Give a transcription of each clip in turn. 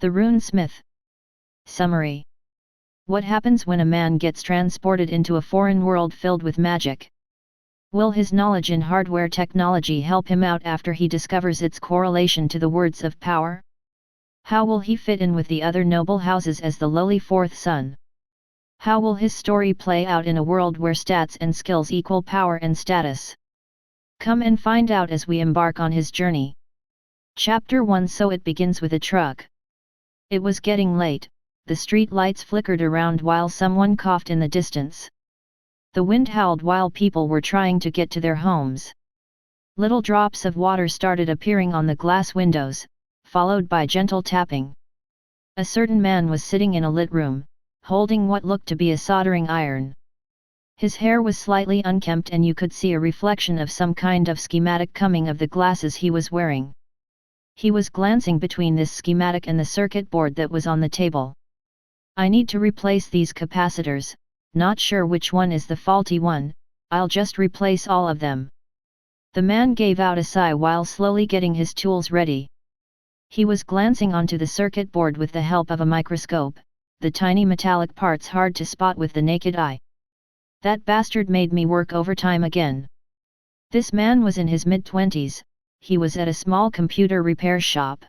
The Rune Smith. Summary. What happens when a man gets transported into a foreign world filled with magic? Will his knowledge in hardware technology help him out after he discovers its correlation to the words of power? How will he fit in with the other noble houses as the lowly fourth son? How will his story play out in a world where stats and skills equal power and status? Come and find out as we embark on his journey. Chapter 1. So it begins with a truck. It was getting late, the street lights flickered around while someone coughed in the distance. The wind howled while people were trying to get to their homes. Little drops of water started appearing on the glass windows, followed by gentle tapping. A certain man was sitting in a lit room, holding what looked to be a soldering iron. His hair was slightly unkempt and you could see a reflection of some kind of schematic coming of the glasses he was wearing. He was glancing between this schematic and the circuit board that was on the table. I need to replace these capacitors, not sure which one is the faulty one, I'll just replace all of them. The man gave out a sigh while slowly getting his tools ready. He was glancing onto the circuit board with the help of a microscope, the tiny metallic parts hard to spot with the naked eye. That bastard made me work overtime again. This man was in his mid-20s, he was at a small computer repair shop.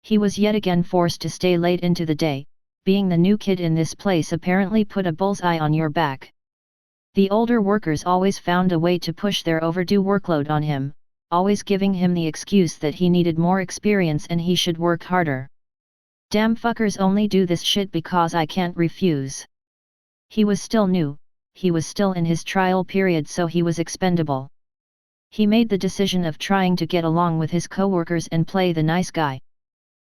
He was yet again forced to stay late into the day, being the new kid in this place apparently put a bullseye on your back. The older workers always found a way to push their overdue workload on him, always giving him the excuse that he needed more experience and he should work harder. Damn fuckers only do this shit because I can't refuse. He was still new, he was still in his trial period, so he was expendable. He made the decision of trying to get along with his coworkers and play the nice guy.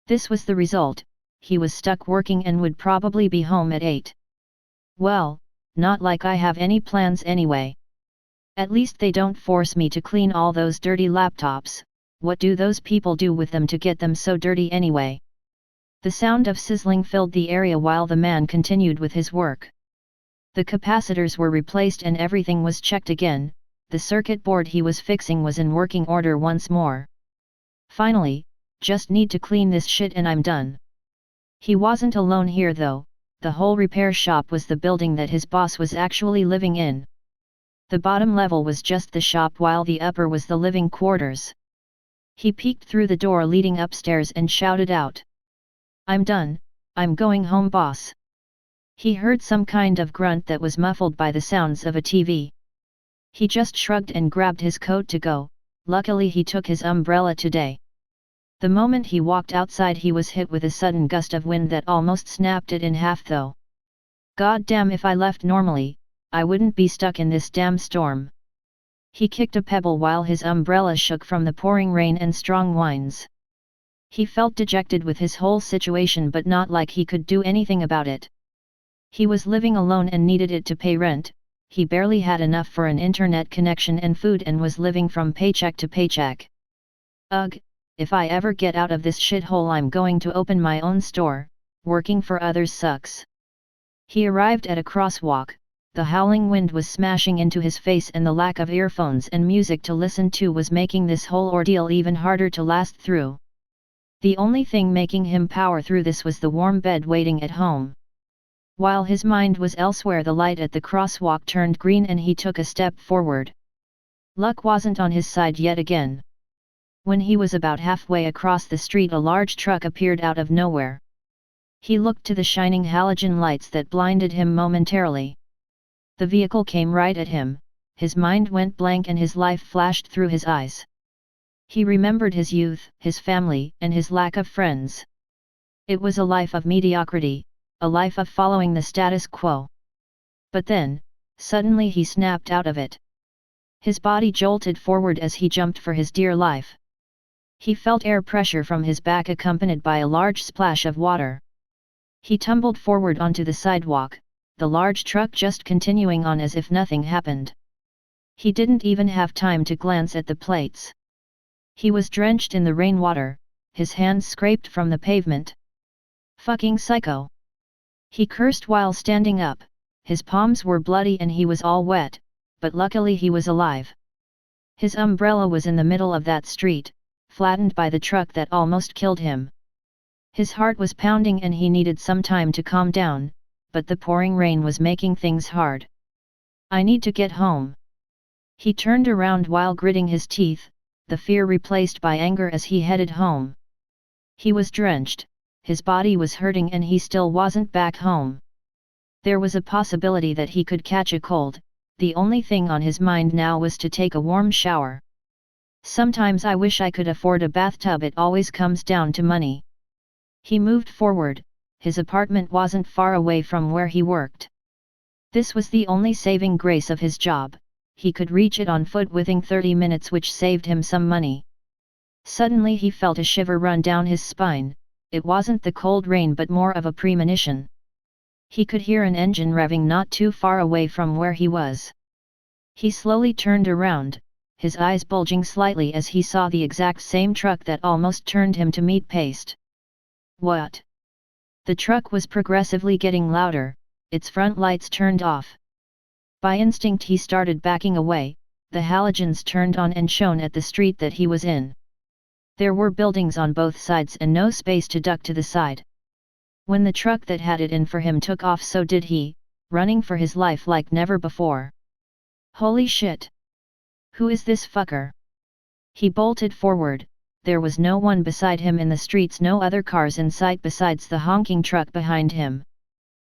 This was the result, he was stuck working and would probably be home at 8. Well, not like I have any plans anyway. At least they don't force me to clean all those dirty laptops. What do those people do with them to get them so dirty anyway? The sound of sizzling filled the area while the man continued with his work. The capacitors were replaced and everything was checked again. The circuit board he was fixing was in working order once more. Finally, just need to clean this shit and I'm done. He wasn't alone here though, the whole repair shop was the building that his boss was actually living in. The bottom level was just the shop while the upper was the living quarters. He peeked through the door leading upstairs and shouted out. I'm done, I'm going home, boss. He heard some kind of grunt that was muffled by the sounds of a TV. He just shrugged and grabbed his coat to go, luckily he took his umbrella today. The moment he walked outside he was hit with a sudden gust of wind that almost snapped it in half though. God damn, if I left normally, I wouldn't be stuck in this damn storm. He kicked a pebble while his umbrella shook from the pouring rain and strong winds. He felt dejected with his whole situation but not like he could do anything about it. He was living alone and needed it to pay rent. He barely had enough for an internet connection and food and was living from paycheck to paycheck. Ugh, if I ever get out of this shithole I'm going to open my own store, working for others sucks. He arrived at a crosswalk, the howling wind was smashing into his face and the lack of earphones and music to listen to was making this whole ordeal even harder to last through. The only thing making him power through this was the warm bed waiting at home. While his mind was elsewhere, the light at the crosswalk turned green and he took a step forward. Luck wasn't on his side yet again. When he was about halfway across the street, a large truck appeared out of nowhere. He looked to the shining halogen lights that blinded him momentarily. The vehicle came right at him, his mind went blank and his life flashed through his eyes. He remembered his youth, his family, and his lack of friends. It was a life of mediocrity, a life of following the status quo. But then, suddenly he snapped out of it. His body jolted forward as he jumped for his dear life. He felt air pressure from his back accompanied by a large splash of water. He tumbled forward onto the sidewalk, the large truck just continuing on as if nothing happened. He didn't even have time to glance at the plates. He was drenched in the rainwater, his hands scraped from the pavement. Fucking psycho! He cursed while standing up, his palms were bloody and he was all wet, but luckily he was alive. His umbrella was in the middle of that street, flattened by the truck that almost killed him. His heart was pounding and he needed some time to calm down, but the pouring rain was making things hard. I need to get home. He turned around while gritting his teeth, the fear replaced by anger as he headed home. He was drenched, his body was hurting and he still wasn't back home. There was a possibility that he could catch a cold, the only thing on his mind now was to take a warm shower. Sometimes I wish I could afford a bathtub, it always comes down to money. He moved forward, his apartment wasn't far away from where he worked. This was the only saving grace of his job, he could reach it on foot within 30 minutes, which saved him some money. Suddenly he felt a shiver run down his spine, it wasn't the cold rain but more of a premonition. He could hear an engine revving not too far away from where he was. He slowly turned around, his eyes bulging slightly as he saw the exact same truck that almost turned him to meat paste. What? The truck was progressively getting louder, its front lights turned off. By instinct he started backing away, the halogens turned on and shone at the street that he was in. There were buildings on both sides and no space to duck to the side. When the truck that had it in for him took off, so did he, running for his life like never before. Holy shit! Who is this fucker? He bolted forward, there was no one beside him in the streets, no other cars in sight besides the honking truck behind him.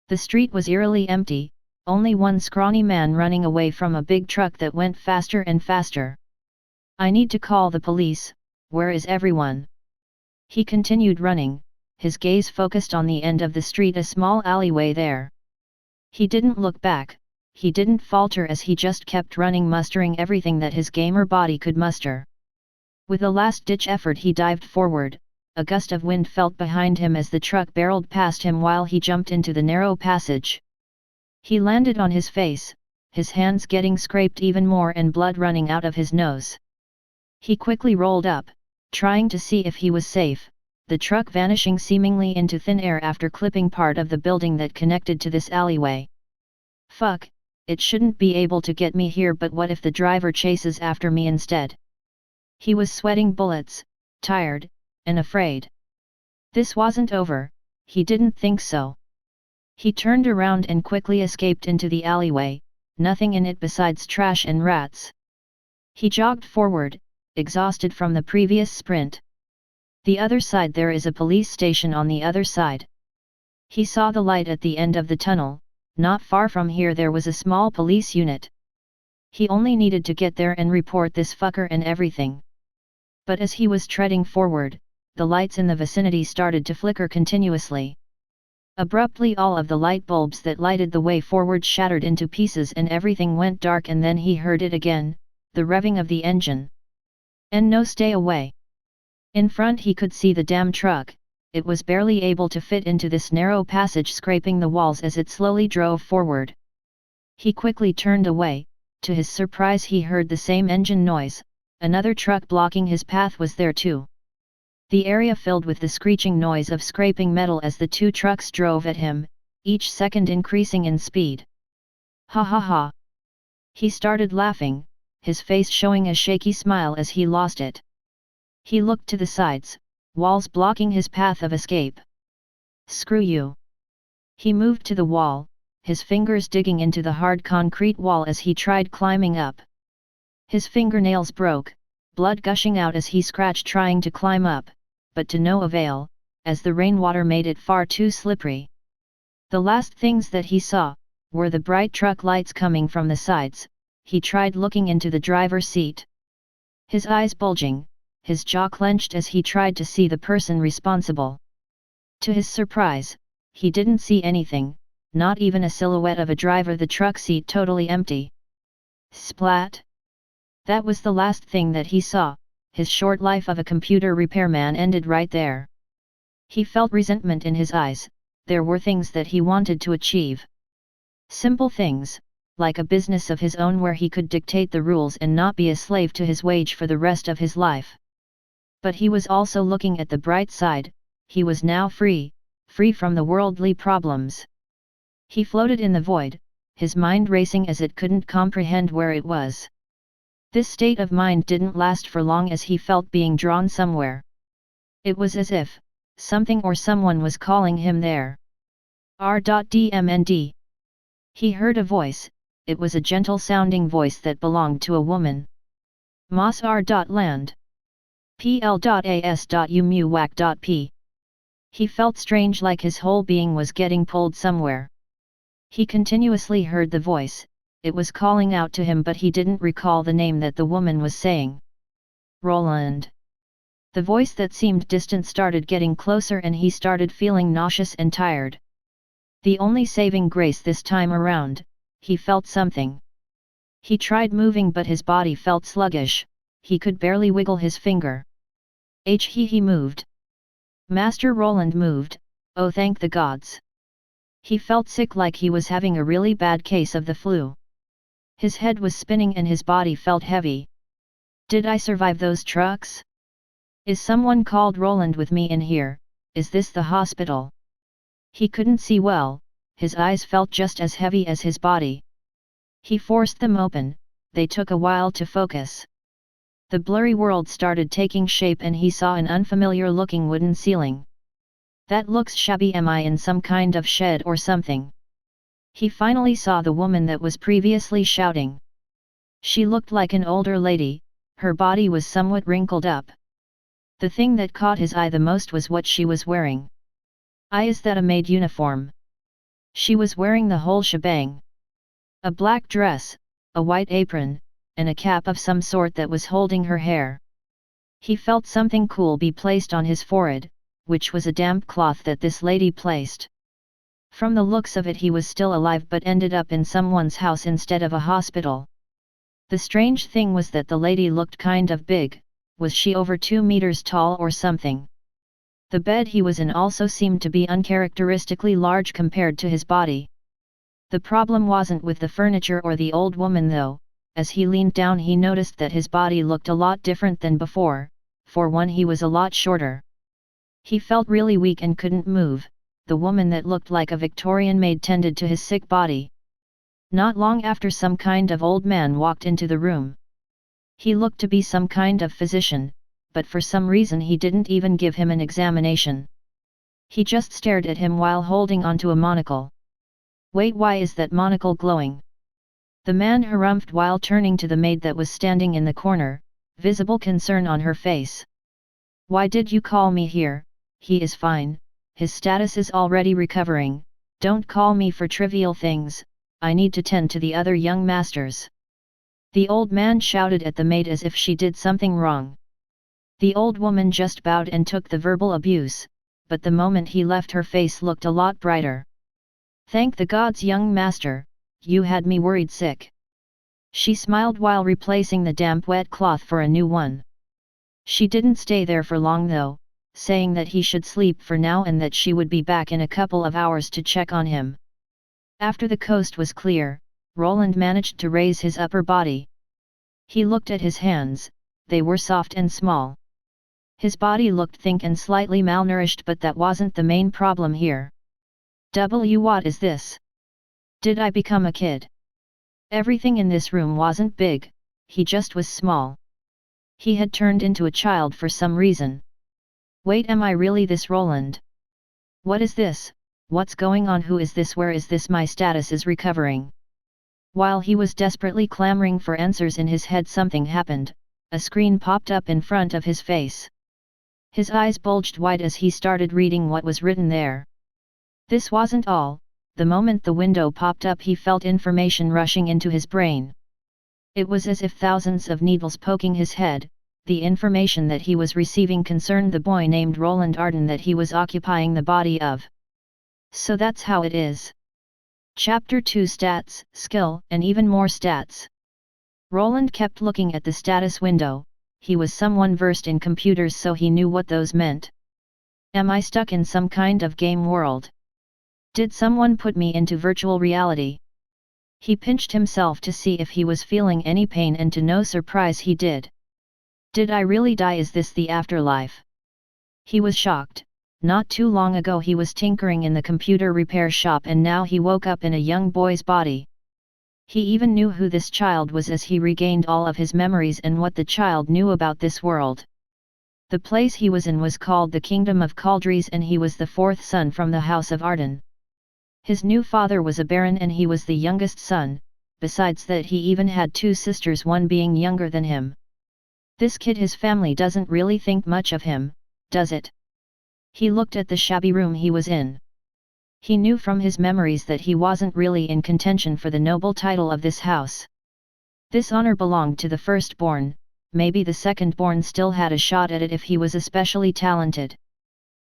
The street was eerily empty, only one scrawny man running away from a big truck that went faster and faster. I need to call the police, where is everyone? He continued running, his gaze focused on the end of the street, a small alleyway there. He didn't look back, he didn't falter as he just kept running, mustering everything that his gamer body could muster. With a last-ditch effort he dived forward, a gust of wind felt behind him as the truck barreled past him while he jumped into the narrow passage. He landed on his face, his hands getting scraped even more and blood running out of his nose. He quickly rolled up, trying to see if he was safe, the truck vanishing seemingly into thin air after clipping part of the building that connected to this alleyway. Fuck, it shouldn't be able to get me here, but what if the driver chases after me instead? He was sweating bullets, tired, and afraid. This wasn't over, he didn't think so. He turned around and quickly escaped into the alleyway, nothing in it besides trash and rats. He jogged forward, exhausted from the previous sprint. The other side, there is a police station on the other side. He saw the light at the end of the tunnel, not far from here there was a small police unit. He only needed to get there and report this fucker and everything. But as he was treading forward, the lights in the vicinity started to flicker continuously. Abruptly all of the light bulbs that lighted the way forward shattered into pieces and everything went dark, and then he heard it again, the revving of the engine. And no, stay away. In front he could see the damn truck, it was barely able to fit into this narrow passage, scraping the walls as it slowly drove forward. He quickly turned away, to his surprise he heard the same engine noise, another truck blocking his path was there too. The area filled with the screeching noise of scraping metal as the two trucks drove at him, each second increasing in speed. Ha ha ha! He started laughing, his face showing a shaky smile as he lost it. He looked to the sides, walls blocking his path of escape. Screw you! He moved to the wall, his fingers digging into the hard concrete wall as he tried climbing up. His fingernails broke, blood gushing out as he scratched trying to climb up, but to no avail, as the rainwater made it far too slippery. The last things that he saw were the bright truck lights coming from the sides. He tried looking into the driver's seat. His eyes bulging, his jaw clenched as he tried to see the person responsible. To his surprise, he didn't see anything, not even a silhouette of a driver, the truck seat totally empty. Splat! That was the last thing that he saw, his short life of a computer repairman ended right there. He felt resentment in his eyes, there were things that he wanted to achieve. Simple things, like a business of his own where he could dictate the rules and not be a slave to his wage for the rest of his life. But he was also looking at the bright side, he was now free from the worldly problems. He floated in the void, his mind racing as it couldn't comprehend where it was. This state of mind didn't last for long as he felt being drawn somewhere. It was as if, something or someone was calling him there. R.D.M.N.D. He heard a voice, it was a gentle-sounding voice that belonged to a woman. Moss R.Land. pl.as.umuwac.p. He felt strange, like his whole being was getting pulled somewhere. He continuously heard the voice, it was calling out to him, but he didn't recall the name that the woman was saying. Roland. The voice that seemed distant started getting closer and he started feeling nauseous and tired. The only saving grace this time around, he felt something. He tried moving but his body felt sluggish, he could barely wiggle his finger. He moved. Master Roland moved, oh thank the gods. He felt sick, like he was having a really bad case of the flu. His head was spinning and his body felt heavy. Did I survive those trucks? Is someone called Roland with me in here? Is this the hospital? He couldn't see well, his eyes felt just as heavy as his body. He forced them open, they took a while to focus. The blurry world started taking shape and he saw an unfamiliar looking wooden ceiling. That looks shabby, am I in some kind of shed or something? He finally saw the woman that was previously shouting. She looked like an older lady, her body was somewhat wrinkled up. The thing that caught his eye the most was what she was wearing. Is that a maid uniform? She was wearing the whole shebang. A black dress, a white apron, and a cap of some sort that was holding her hair. He felt something cool be placed on his forehead, which was a damp cloth that this lady placed. From the looks of it he was still alive but ended up in someone's house instead of a hospital. The strange thing was that the lady looked kind of big, was she over 2 meters tall or something? The bed he was in also seemed to be uncharacteristically large compared to his body. The problem wasn't with the furniture or the old woman though, as he leaned down he noticed that his body looked a lot different than before, for one he was a lot shorter. He felt really weak and couldn't move, the woman that looked like a Victorian maid tended to his sick body. Not long after some kind of old man walked into the room. He looked to be some kind of physician, but for some reason he didn't even give him an examination. He just stared at him while holding onto a monocle. Wait, why is that monocle glowing? The man harumphed while turning to the maid that was standing in the corner, visible concern on her face. Why did you call me here? He is fine, his status is already recovering, don't call me for trivial things, I need to tend to the other young masters. The old man shouted at the maid as if she did something wrong. The old woman just bowed and took the verbal abuse, but the moment he left her face looked a lot brighter. Thank the gods, young master, you had me worried sick. She smiled while replacing the damp wet cloth for a new one. She didn't stay there for long though, saying that he should sleep for now and that she would be back in a couple of hours to check on him. After the coast was clear, Roland managed to raise his upper body. He looked at his hands, they were soft and small. His body looked thick and slightly malnourished, but that wasn't the main problem here. What is this? Did I become a kid? Everything in this room wasn't big, he just was small. He had turned into a child for some reason. Wait, am I really this Roland? What is this? What's going on? Who is this? Where is this? My status is recovering. While he was desperately clamoring for answers in his head, something happened, a screen popped up in front of his face. His eyes bulged wide as he started reading what was written there. This wasn't all, the moment the window popped up he felt information rushing into his brain. It was as if thousands of needles poking his head. The information that he was receiving concerned the boy named Roland Arden that he was occupying the body of. So that's how it is. Chapter 2 Stats, Skill, and even more stats. Roland kept looking at the status window, he was someone versed in computers so he knew what those meant. Am I stuck in some kind of game world? Did someone put me into virtual reality? He pinched himself to see if he was feeling any pain and to no surprise he did. Did I really die? Is this the afterlife? He was shocked. Not too long ago he was tinkering in the computer repair shop and now he woke up in a young boy's body. He even knew who this child was as he regained all of his memories and what the child knew about this world. The place he was in was called the Kingdom of Cauldries, and he was the fourth son from the house of Arden. His new father was a baron and he was the youngest son, besides that he even had two sisters, one being younger than him. This kid, his family doesn't really think much of him, does it? He looked at the shabby room he was in. He knew from his memories that he wasn't really in contention for the noble title of this house. This honor belonged to the firstborn, maybe the secondborn still had a shot at it if he was especially talented.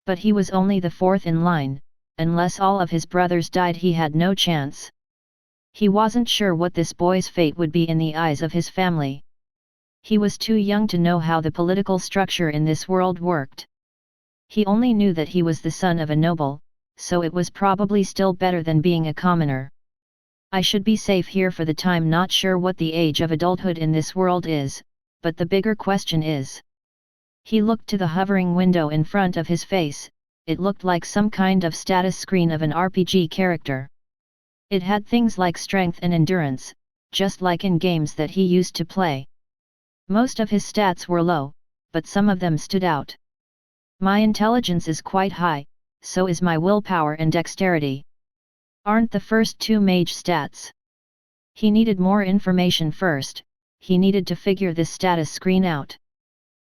But he was only the fourth in line. Unless all of his brothers died, he had no chance. He wasn't sure what this boy's fate would be in the eyes of his family. He was too young to know how the political structure in this world worked. He only knew that he was the son of a noble, so it was probably still better than being a commoner. I should be safe here for the time. Not sure what the age of adulthood in this world is, but the bigger question is. He looked to the hovering window in front of his face. It looked like some kind of status screen of an RPG character. It had things like strength and endurance, just like in games that he used to play. Most of his stats were low, but some of them stood out. My intelligence is quite high, so is my willpower and dexterity. Aren't the first two mage stats? He needed more information first. He needed to figure this status screen out.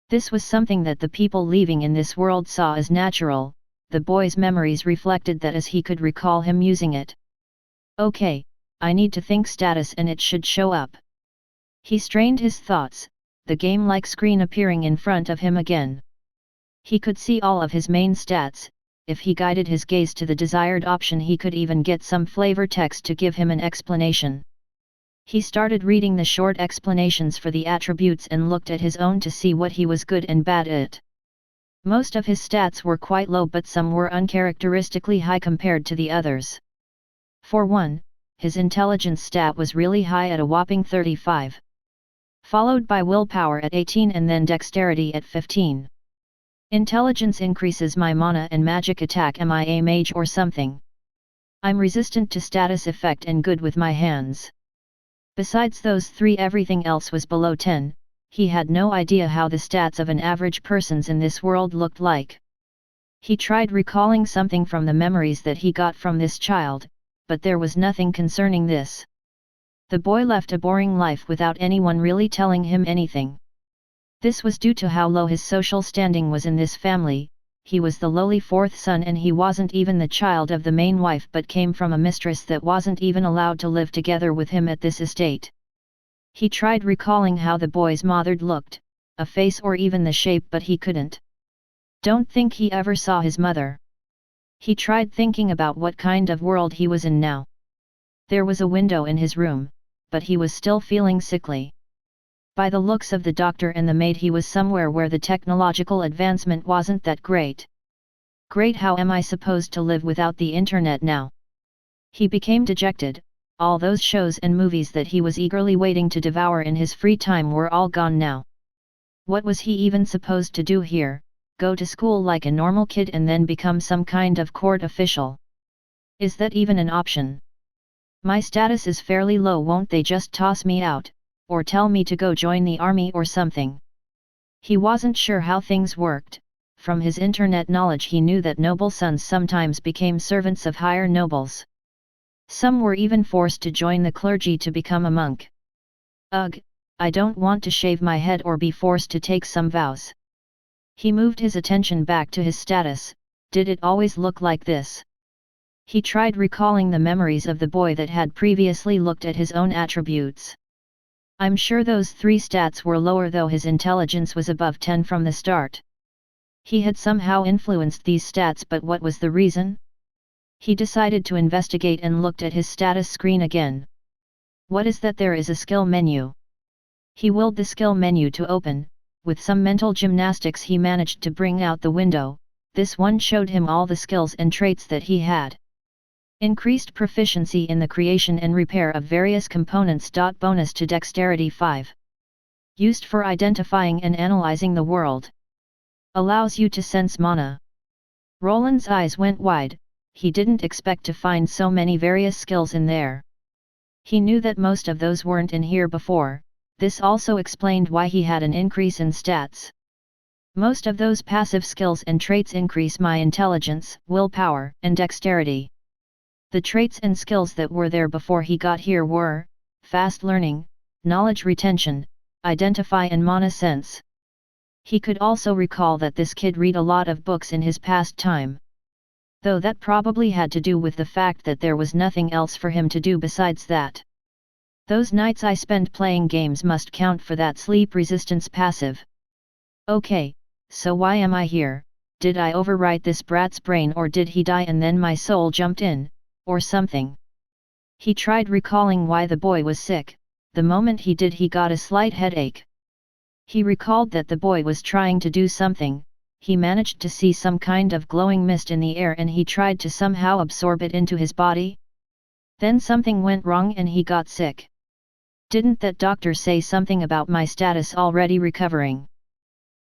This was something that the people leaving in this world saw as natural. The boy's memories reflected that as he could recall him using it. Okay, I need to think status and it should show up. He strained his thoughts, the game-like screen appearing in front of him again. He could see all of his main stats. If he guided his gaze to the desired option, he could even get some flavor text to give him an explanation. He started reading the short explanations for the attributes and looked at his own to see what he was good and bad at. Most of his stats were quite low, but some were uncharacteristically high compared to the others. For one, his intelligence stat was really high at a whopping 35. Followed by willpower at 18 and then dexterity at 15. Intelligence increases my mana and magic attack. Am I a mage or something? I'm resistant to status effect and good with my hands. Besides those three, everything else was below 10. He had no idea how the stats of an average person's in this world looked like. He tried recalling something from the memories that he got from this child, but there was nothing concerning this. The boy left a boring life without anyone really telling him anything. This was due to how low his social standing was in this family. He was the lowly fourth son and he wasn't even the child of the main wife, but came from a mistress that wasn't even allowed to live together with him at this estate. He tried recalling how the boy's mother looked, a face or even the shape, but he couldn't. Don't think he ever saw his mother. He tried thinking about what kind of world he was in now. There was a window in his room, but he was still feeling sickly. By the looks of the doctor and the maid, he was somewhere where the technological advancement wasn't that great. Great, how am I supposed to live without the internet now? He became dejected. All those shows and movies that he was eagerly waiting to devour in his free time were all gone now. What was he even supposed to do here? Go to school like a normal kid and then become some kind of court official? Is that even an option? My status is fairly low, won't they just toss me out, or tell me to go join the army or something? He wasn't sure how things worked. From his internet knowledge, he knew that noble sons sometimes became servants of higher nobles. Some were even forced to join the clergy to become a monk. Ugh, I don't want to shave my head or be forced to take some vows. He moved his attention back to his status. Did it always look like this? He tried recalling the memories of the boy that had previously looked at his own attributes. I'm sure those three stats were lower, though his intelligence was above 10 from the start. He had somehow influenced these stats, but what was the reason? He decided to investigate and looked at his status screen again. What is that? There is a skill menu. He willed the skill menu to open. With some mental gymnastics he managed to bring out the window. This one showed him all the skills and traits that he had. Increased proficiency in the creation and repair of various components. Bonus to dexterity 5. Used for identifying and analyzing the world. Allows you to sense mana. Roland's eyes went wide. He didn't expect to find so many various skills in there. He knew that most of those weren't in here before. This also explained why he had an increase in stats. Most of those passive skills and traits increase my intelligence, willpower, and dexterity. The traits and skills that were there before he got here were fast learning, knowledge retention, identify and mana sense. He could also recall that this kid read a lot of books in his past time. Though that probably had to do with the fact that there was nothing else for him to do besides that. Those nights I spent playing games must count for that sleep resistance passive. Okay, so why am I here? Did I overwrite this brat's brain, or did he die and then my soul jumped in, or something? He tried recalling why the boy was sick. The moment he did, he got a slight headache. He recalled that the boy was trying to do something. He managed to see some kind of glowing mist in the air and he tried to somehow absorb it into his body. Then something went wrong and he got sick. Didn't that doctor say something about my status already recovering?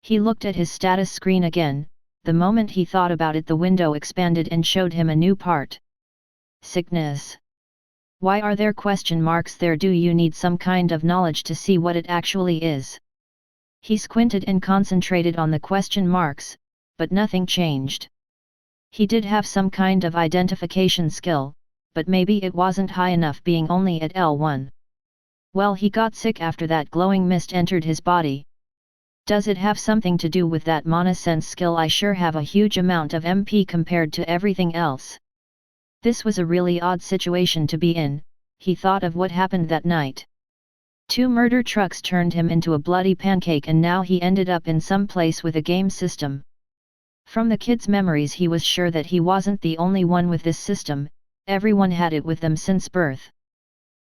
He looked at his status screen again. The moment he thought about it, the window expanded and showed him a new part. Sickness. Why are there question marks there? Do you need some kind of knowledge to see what it actually is? He squinted and concentrated on the question marks, but nothing changed. He did have some kind of identification skill, but maybe it wasn't high enough, being only at L1. Well, he got sick after that glowing mist entered his body. Does it have something to do with that mana sense skill? I sure have a huge amount of MP compared to everything else. This was a really odd situation to be in. He thought of what happened that night. 2 murder trucks turned him into a bloody pancake and now he ended up in some place with a game system. From the kid's memories, he was sure that he wasn't the only one with this system. Everyone had it with them since birth.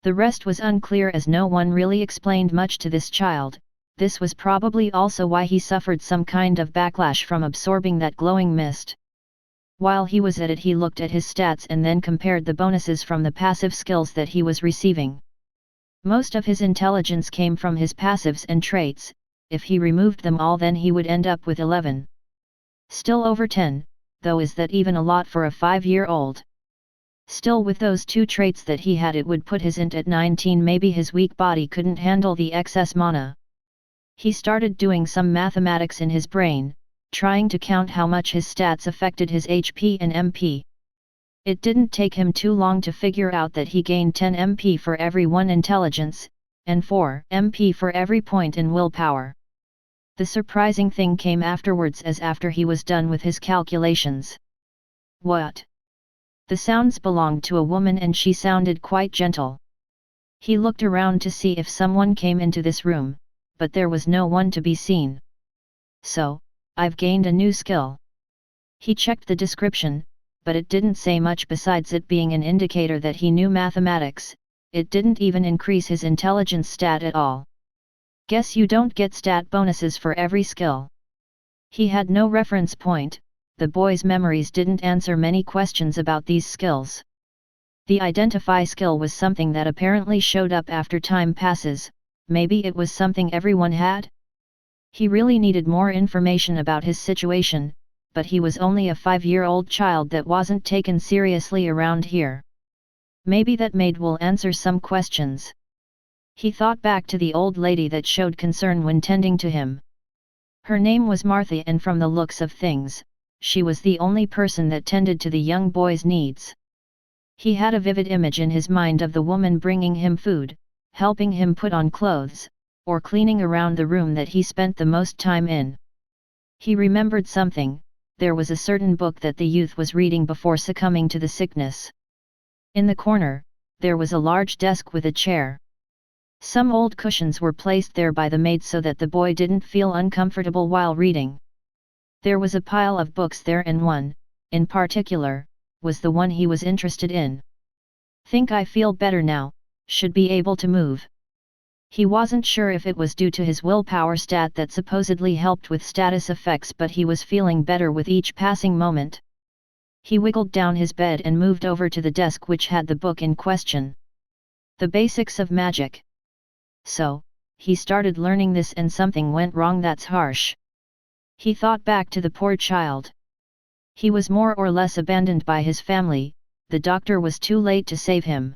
The rest was unclear, as no one really explained much to this child. This was probably also why he suffered some kind of backlash from absorbing that glowing mist. While he was at it, he looked at his stats and then compared the bonuses from the passive skills that he was receiving. Most of his intelligence came from his passives and traits. If he removed them all, then he would end up with 11. Still over 10, though. Is that even a lot for a 5-year-old? Still, with those 2 traits that he had, it would put his int at 19. Maybe his weak body couldn't handle the excess mana. He started doing some mathematics in his brain, trying to count how much his stats affected his HP and MP. It didn't take him too long to figure out that he gained 10 MP for every 1 intelligence, and 4 MP for every point in willpower. The surprising thing came afterwards, as after he was done with his calculations. What? The sounds belonged to a woman and she sounded quite gentle. He looked around to see if someone came into this room, but there was no one to be seen. So, I've gained a new skill. He checked the description, but it didn't say much besides it being an indicator that he knew mathematics. It didn't even increase his intelligence stat at all. Guess you don't get stat bonuses for every skill. He had no reference point. The boy's memories didn't answer many questions about these skills. The identify skill was something that apparently showed up after time passes. Maybe it was something everyone had? He really needed more information about his situation, but he was only a 5-year-old child that wasn't taken seriously around here. Maybe that maid will answer some questions. He thought back to the old lady that showed concern when tending to him. Her name was Martha, and from the looks of things, she was the only person that tended to the young boy's needs. He had a vivid image in his mind of the woman bringing him food, helping him put on clothes, or cleaning around the room that he spent the most time in. He remembered something. There was a certain book that the youth was reading before succumbing to the sickness. In the corner, there was a large desk with a chair. Some old cushions were placed there by the maid so that the boy didn't feel uncomfortable while reading. There was a pile of books there, and one, in particular, was the one he was interested in. Think I feel better now, should be able to move. He wasn't sure if it was due to his willpower stat that supposedly helped with status effects, but he was feeling better with each passing moment. He wiggled down his bed and moved over to the desk which had the book in question. The Basics of Magic. So, he started learning this and something went wrong. That's harsh. He thought back to the poor child. He was more or less abandoned by his family. The doctor was too late to save him.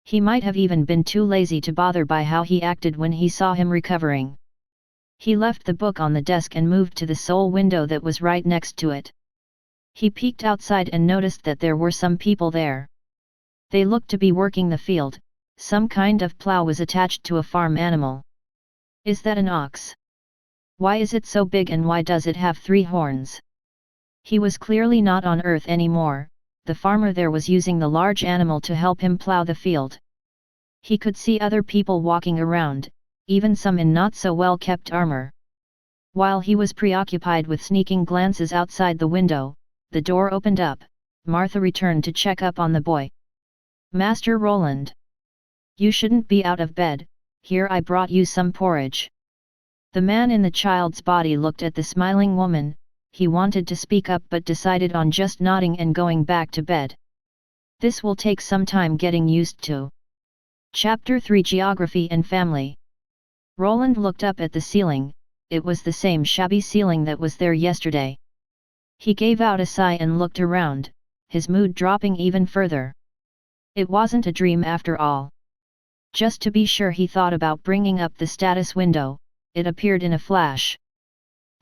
He might have even been too lazy to bother by how he acted when he saw him recovering. He left the book on the desk and moved to the sole window that was right next to it. He peeked outside and noticed that there were some people there. They looked to be working the field. Some kind of plow was attached to a farm animal. Is that an ox? Why is it so big and why does it have 3 horns? He was clearly not on Earth anymore. The farmer there was using the large animal to help him plow the field. He could see other people walking around, even some in not so well kept armor. While he was preoccupied with sneaking glances outside the window, the door opened up. Martha returned to check up on the boy. Master Roland. You shouldn't be out of bed, here I brought you some porridge. The man in the child's body looked at the smiling woman. He wanted to speak up but decided on just nodding and going back to bed. This will take some time getting used to. Chapter 3 Geography and Family. Roland looked up at the ceiling. It was the same shabby ceiling that was there yesterday. He gave out a sigh and looked around, his mood dropping even further. It wasn't a dream after all. Just to be sure, he thought about bringing up the status window. It appeared in a flash.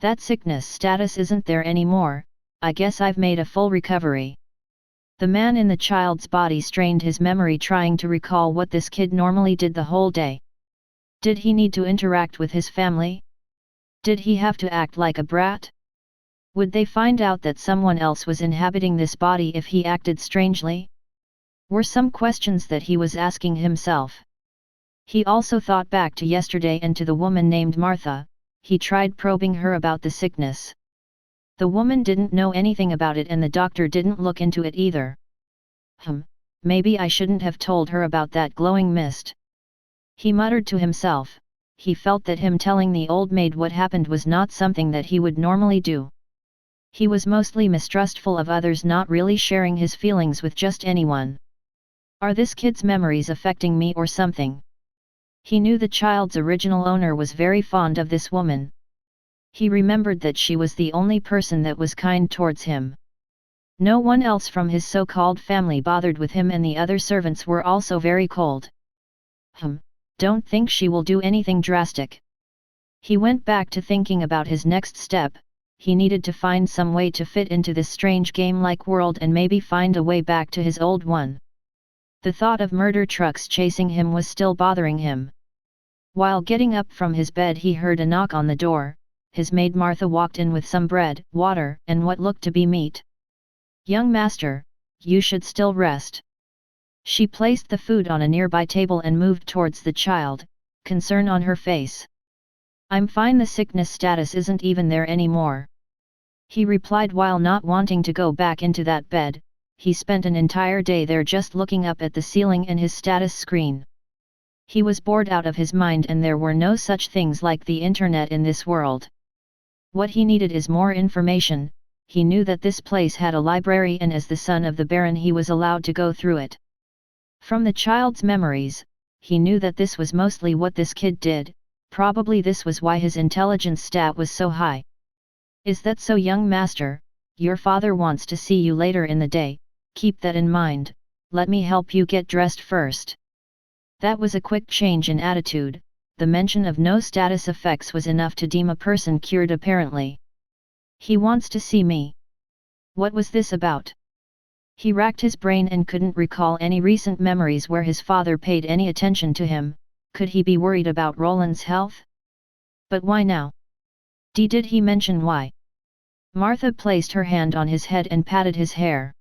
That sickness status isn't there anymore. I guess I've made a full recovery. The man in the child's body strained his memory trying to recall what this kid normally did the whole day. Did he need to interact with his family? Did he have to act like a brat? Would they find out that someone else was inhabiting this body if he acted strangely? Were some questions that he was asking himself. He also thought back to yesterday and to the woman named Martha. He tried probing her about the sickness. The woman didn't know anything about it and the doctor didn't look into it either. Maybe I shouldn't have told her about that glowing mist. He muttered to himself. He felt that him telling the old maid what happened was not something that he would normally do. He was mostly mistrustful of others, not really sharing his feelings with just anyone. Are this kid's memories affecting me or something? He knew the child's original owner was very fond of this woman. He remembered that she was the only person that was kind towards him. No one else from his so-called family bothered with him and the other servants were also very cold. Don't think she will do anything drastic. He went back to thinking about his next step. He needed to find some way to fit into this strange game-like world and maybe find a way back to his old one. The thought of murder trucks chasing him was still bothering him. While getting up from his bed, he heard a knock on the door. His maid Martha walked in with some bread, water, and what looked to be meat. Young master, you should still rest. She placed the food on a nearby table and moved towards the child, concern on her face. I'm fine, the sickness status isn't even there anymore. He replied while not wanting to go back into that bed. He spent an entire day there just looking up at the ceiling and his status screen. He was bored out of his mind and there were no such things like the internet in this world. What he needed is more information. He knew that this place had a library and as the son of the Baron he was allowed to go through it. From the child's memories, he knew that this was mostly what this kid did. Probably this was why his intelligence stat was so high. Is that so, young master? Your father wants to see you later in the day. Keep that in mind. Let me help you get dressed first. That was a quick change in attitude. The mention of no status effects was enough to deem a person cured apparently. He wants to see me. What was this about? He racked his brain and couldn't recall any recent memories where his father paid any attention to him. Could he be worried about Roland's health? But why now? Did he mention why? Martha placed her hand on his head and patted his hair.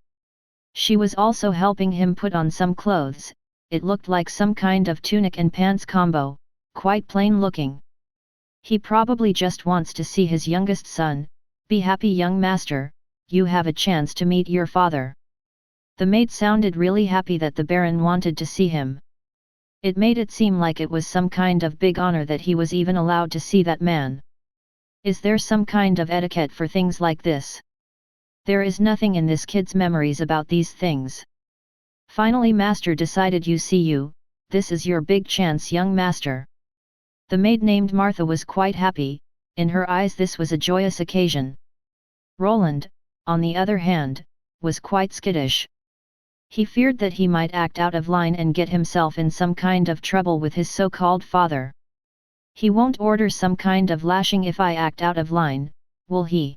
She was also helping him put on some clothes. It looked like some kind of tunic and pants combo, quite plain looking. He probably just wants to see his youngest son. Be happy, young master, you have a chance to meet your father. The maid sounded really happy that the Baron wanted to see him. It made it seem like it was some kind of big honor that he was even allowed to see that man. Is there some kind of etiquette for things like this? There is nothing in this kid's memories about these things. Finally, master decided this is your big chance, young master. The maid named Martha was quite happy. In her eyes this was a joyous occasion. Roland, on the other hand, was quite skittish. He feared that he might act out of line and get himself in some kind of trouble with his so-called father. He won't order some kind of lashing if I act out of line, will he?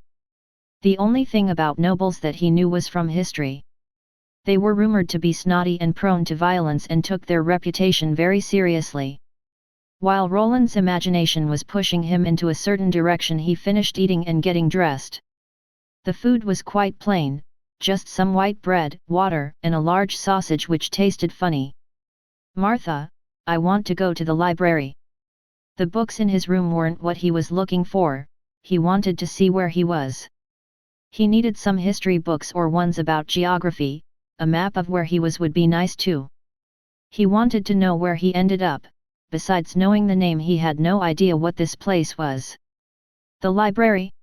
The only thing about nobles that he knew was from history. They were rumored to be snotty and prone to violence and took their reputation very seriously. While Roland's imagination was pushing him into a certain direction, he finished eating and getting dressed. The food was quite plain, just some white bread, water, and a large sausage which tasted funny. "Martha, I want to go to the library." The books in his room weren't what he was looking for. He wanted to see where he was. He needed some history books or ones about geography. A map of where he was would be nice too. He wanted to know where he ended up. Besides knowing the name, he had no idea what this place was. "The library?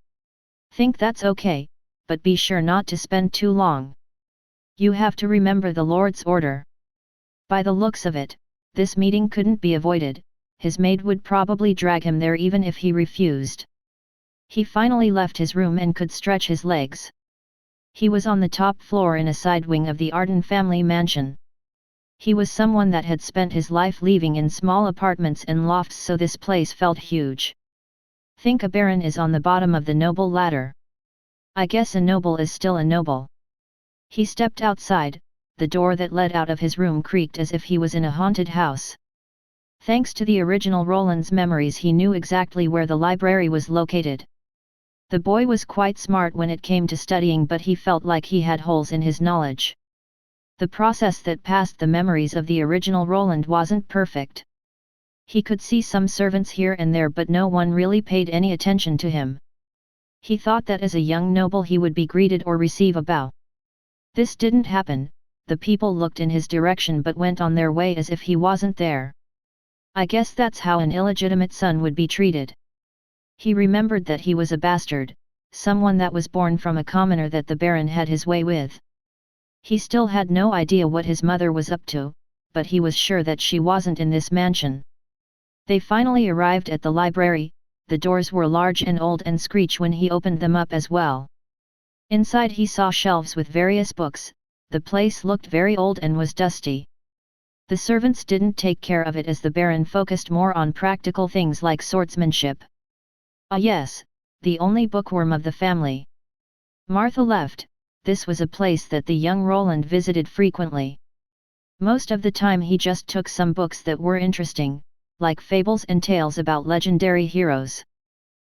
Think that's okay, but be sure not to spend too long. You have to remember the Lord's order." By the looks of it, this meeting couldn't be avoided. His maid would probably drag him there even if he refused. He finally left his room and could stretch his legs. He was on the top floor in a side wing of the Arden family mansion. He was someone that had spent his life living in small apartments and lofts, so this place felt huge. Think a baron is on the bottom of the noble ladder. I guess a noble is still a noble. He stepped outside. The door that led out of his room creaked as if he was in a haunted house. Thanks to the original Roland's memories, he knew exactly where the library was located. The boy was quite smart when it came to studying, but he felt like he had holes in his knowledge. The process that passed the memories of the original Roland wasn't perfect. He could see some servants here and there, but no one really paid any attention to him. He thought that as a young noble he would be greeted or receive a bow. This didn't happen. The people looked in his direction but went on their way as if he wasn't there. I guess that's how an illegitimate son would be treated. He remembered that he was a bastard, someone that was born from a commoner that the Baron had his way with. He still had no idea what his mother was up to, but he was sure that she wasn't in this mansion. They finally arrived at the library. The doors were large and old and screech when he opened them up as well. Inside he saw shelves with various books. The place looked very old and was dusty. The servants didn't take care of it as the Baron focused more on practical things like swordsmanship. Ah yes, the only bookworm of the family. Martha left. This was a place that the young Roland visited frequently. Most of the time he just took some books that were interesting, like fables and tales about legendary heroes.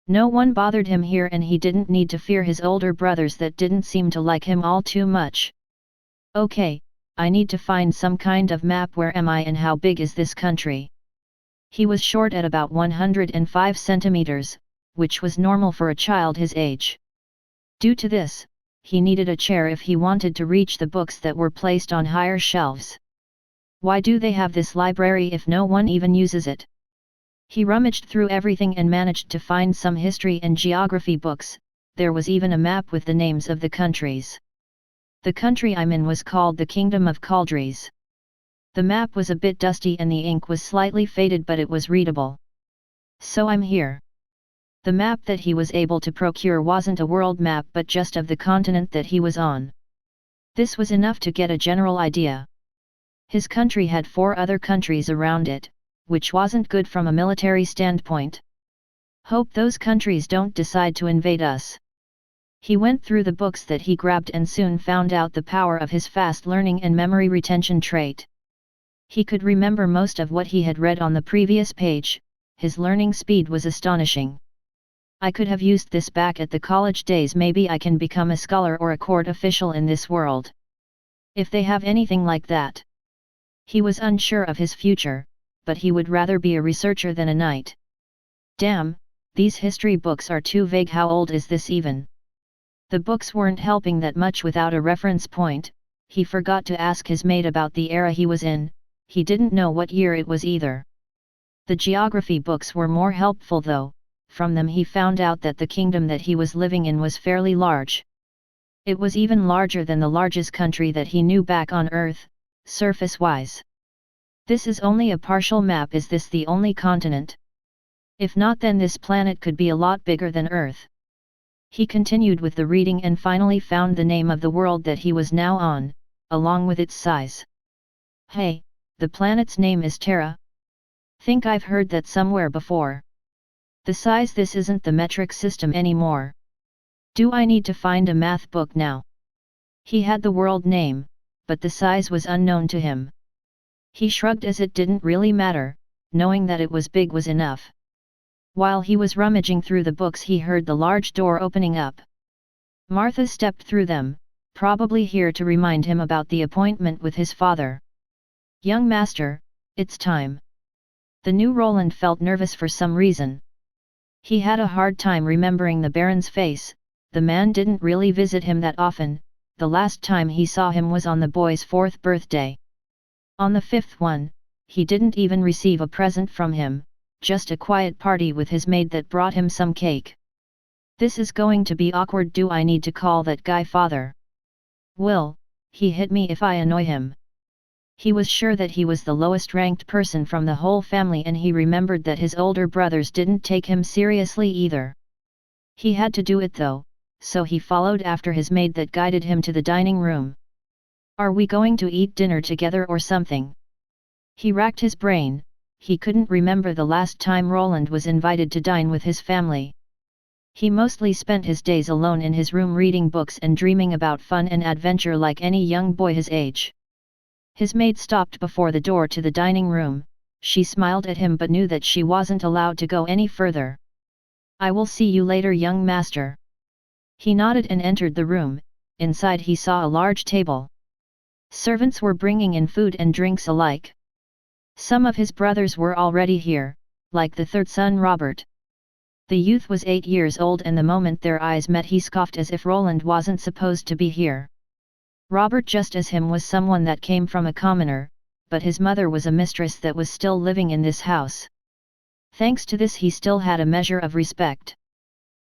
No one bothered him here, and he didn't need to fear his older brothers that didn't seem to like him all too much. "Okay, I need to find some kind of map. Where am I and how big is this country?" He was short at about 105 centimeters, which was normal for a child his age. Due to this, he needed a chair if he wanted to reach the books that were placed on higher shelves. Why do they have this library if no one even uses it? He rummaged through everything and managed to find some history and geography books. There was even a map with the names of the countries. The country I'm in was called the Kingdom of Caldries. The map was a bit dusty and the ink was slightly faded, but it was readable. So I'm here. The map that he was able to procure wasn't a world map but just of the continent that he was on. This was enough to get a general idea. His country had 4 other countries around it, which wasn't good from a military standpoint. Hope those countries don't decide to invade us. He went through the books that he grabbed and soon found out the power of his fast learning and memory retention trait. He could remember most of what he had read on the previous page. His learning speed was astonishing. I could have used this back at the college days. Maybe I can become a scholar or a court official in this world. If they have anything like that. He was unsure of his future, but he would rather be a researcher than a knight. Damn, these history books are too vague. How old is this even? The books weren't helping that much without a reference point. He forgot to ask his maid about the era he was in. He didn't know what year it was either. The geography books were more helpful though. From them he found out that the kingdom that he was living in was fairly large. It was even larger than the largest country that he knew back on Earth, surface-wise. This is only a partial map. Is this the only continent? If not, then this planet could be a lot bigger than Earth. He continued with the reading and finally found the name of the world that he was now on, along with its size. Hey, the planet's name is Terra. Think I've heard that somewhere before. Besides, this isn't the metric system anymore. Do I need to find a math book now? He had the world name, but the size was unknown to him. He shrugged as it didn't really matter, knowing that it was big was enough. While he was rummaging through the books, he heard the large door opening up. Martha stepped through them, probably here to remind him about the appointment with his father. "Young master, it's time." The new Roland felt nervous for some reason. He had a hard time remembering the Baron's face. The man didn't really visit him that often. The last time he saw him was on the boy's 4th birthday. On the 5th one, he didn't even receive a present from him, just a quiet party with his maid that brought him some cake. This is going to be awkward. Do I need to call that guy father? Will he hit me if I annoy him? He was sure that he was the lowest ranked person from the whole family, and he remembered that his older brothers didn't take him seriously either. He had to do it though, so he followed after his maid that guided him to the dining room. "Are we going to eat dinner together or something?" He racked his brain. He couldn't remember the last time Roland was invited to dine with his family. He mostly spent his days alone in his room reading books and dreaming about fun and adventure like any young boy his age. His maid stopped before the door to the dining room. She smiled at him but knew that she wasn't allowed to go any further. "I will see you later, young master." He nodded and entered the room. Inside he saw a large table. Servants were bringing in food and drinks alike. Some of his brothers were already here, like the 3rd son Robert. The youth was 8 years old, and the moment their eyes met he scoffed as if Roland wasn't supposed to be here. Robert, just as him, was someone that came from a commoner, but his mother was a mistress that was still living in this house. Thanks to this he still had a measure of respect.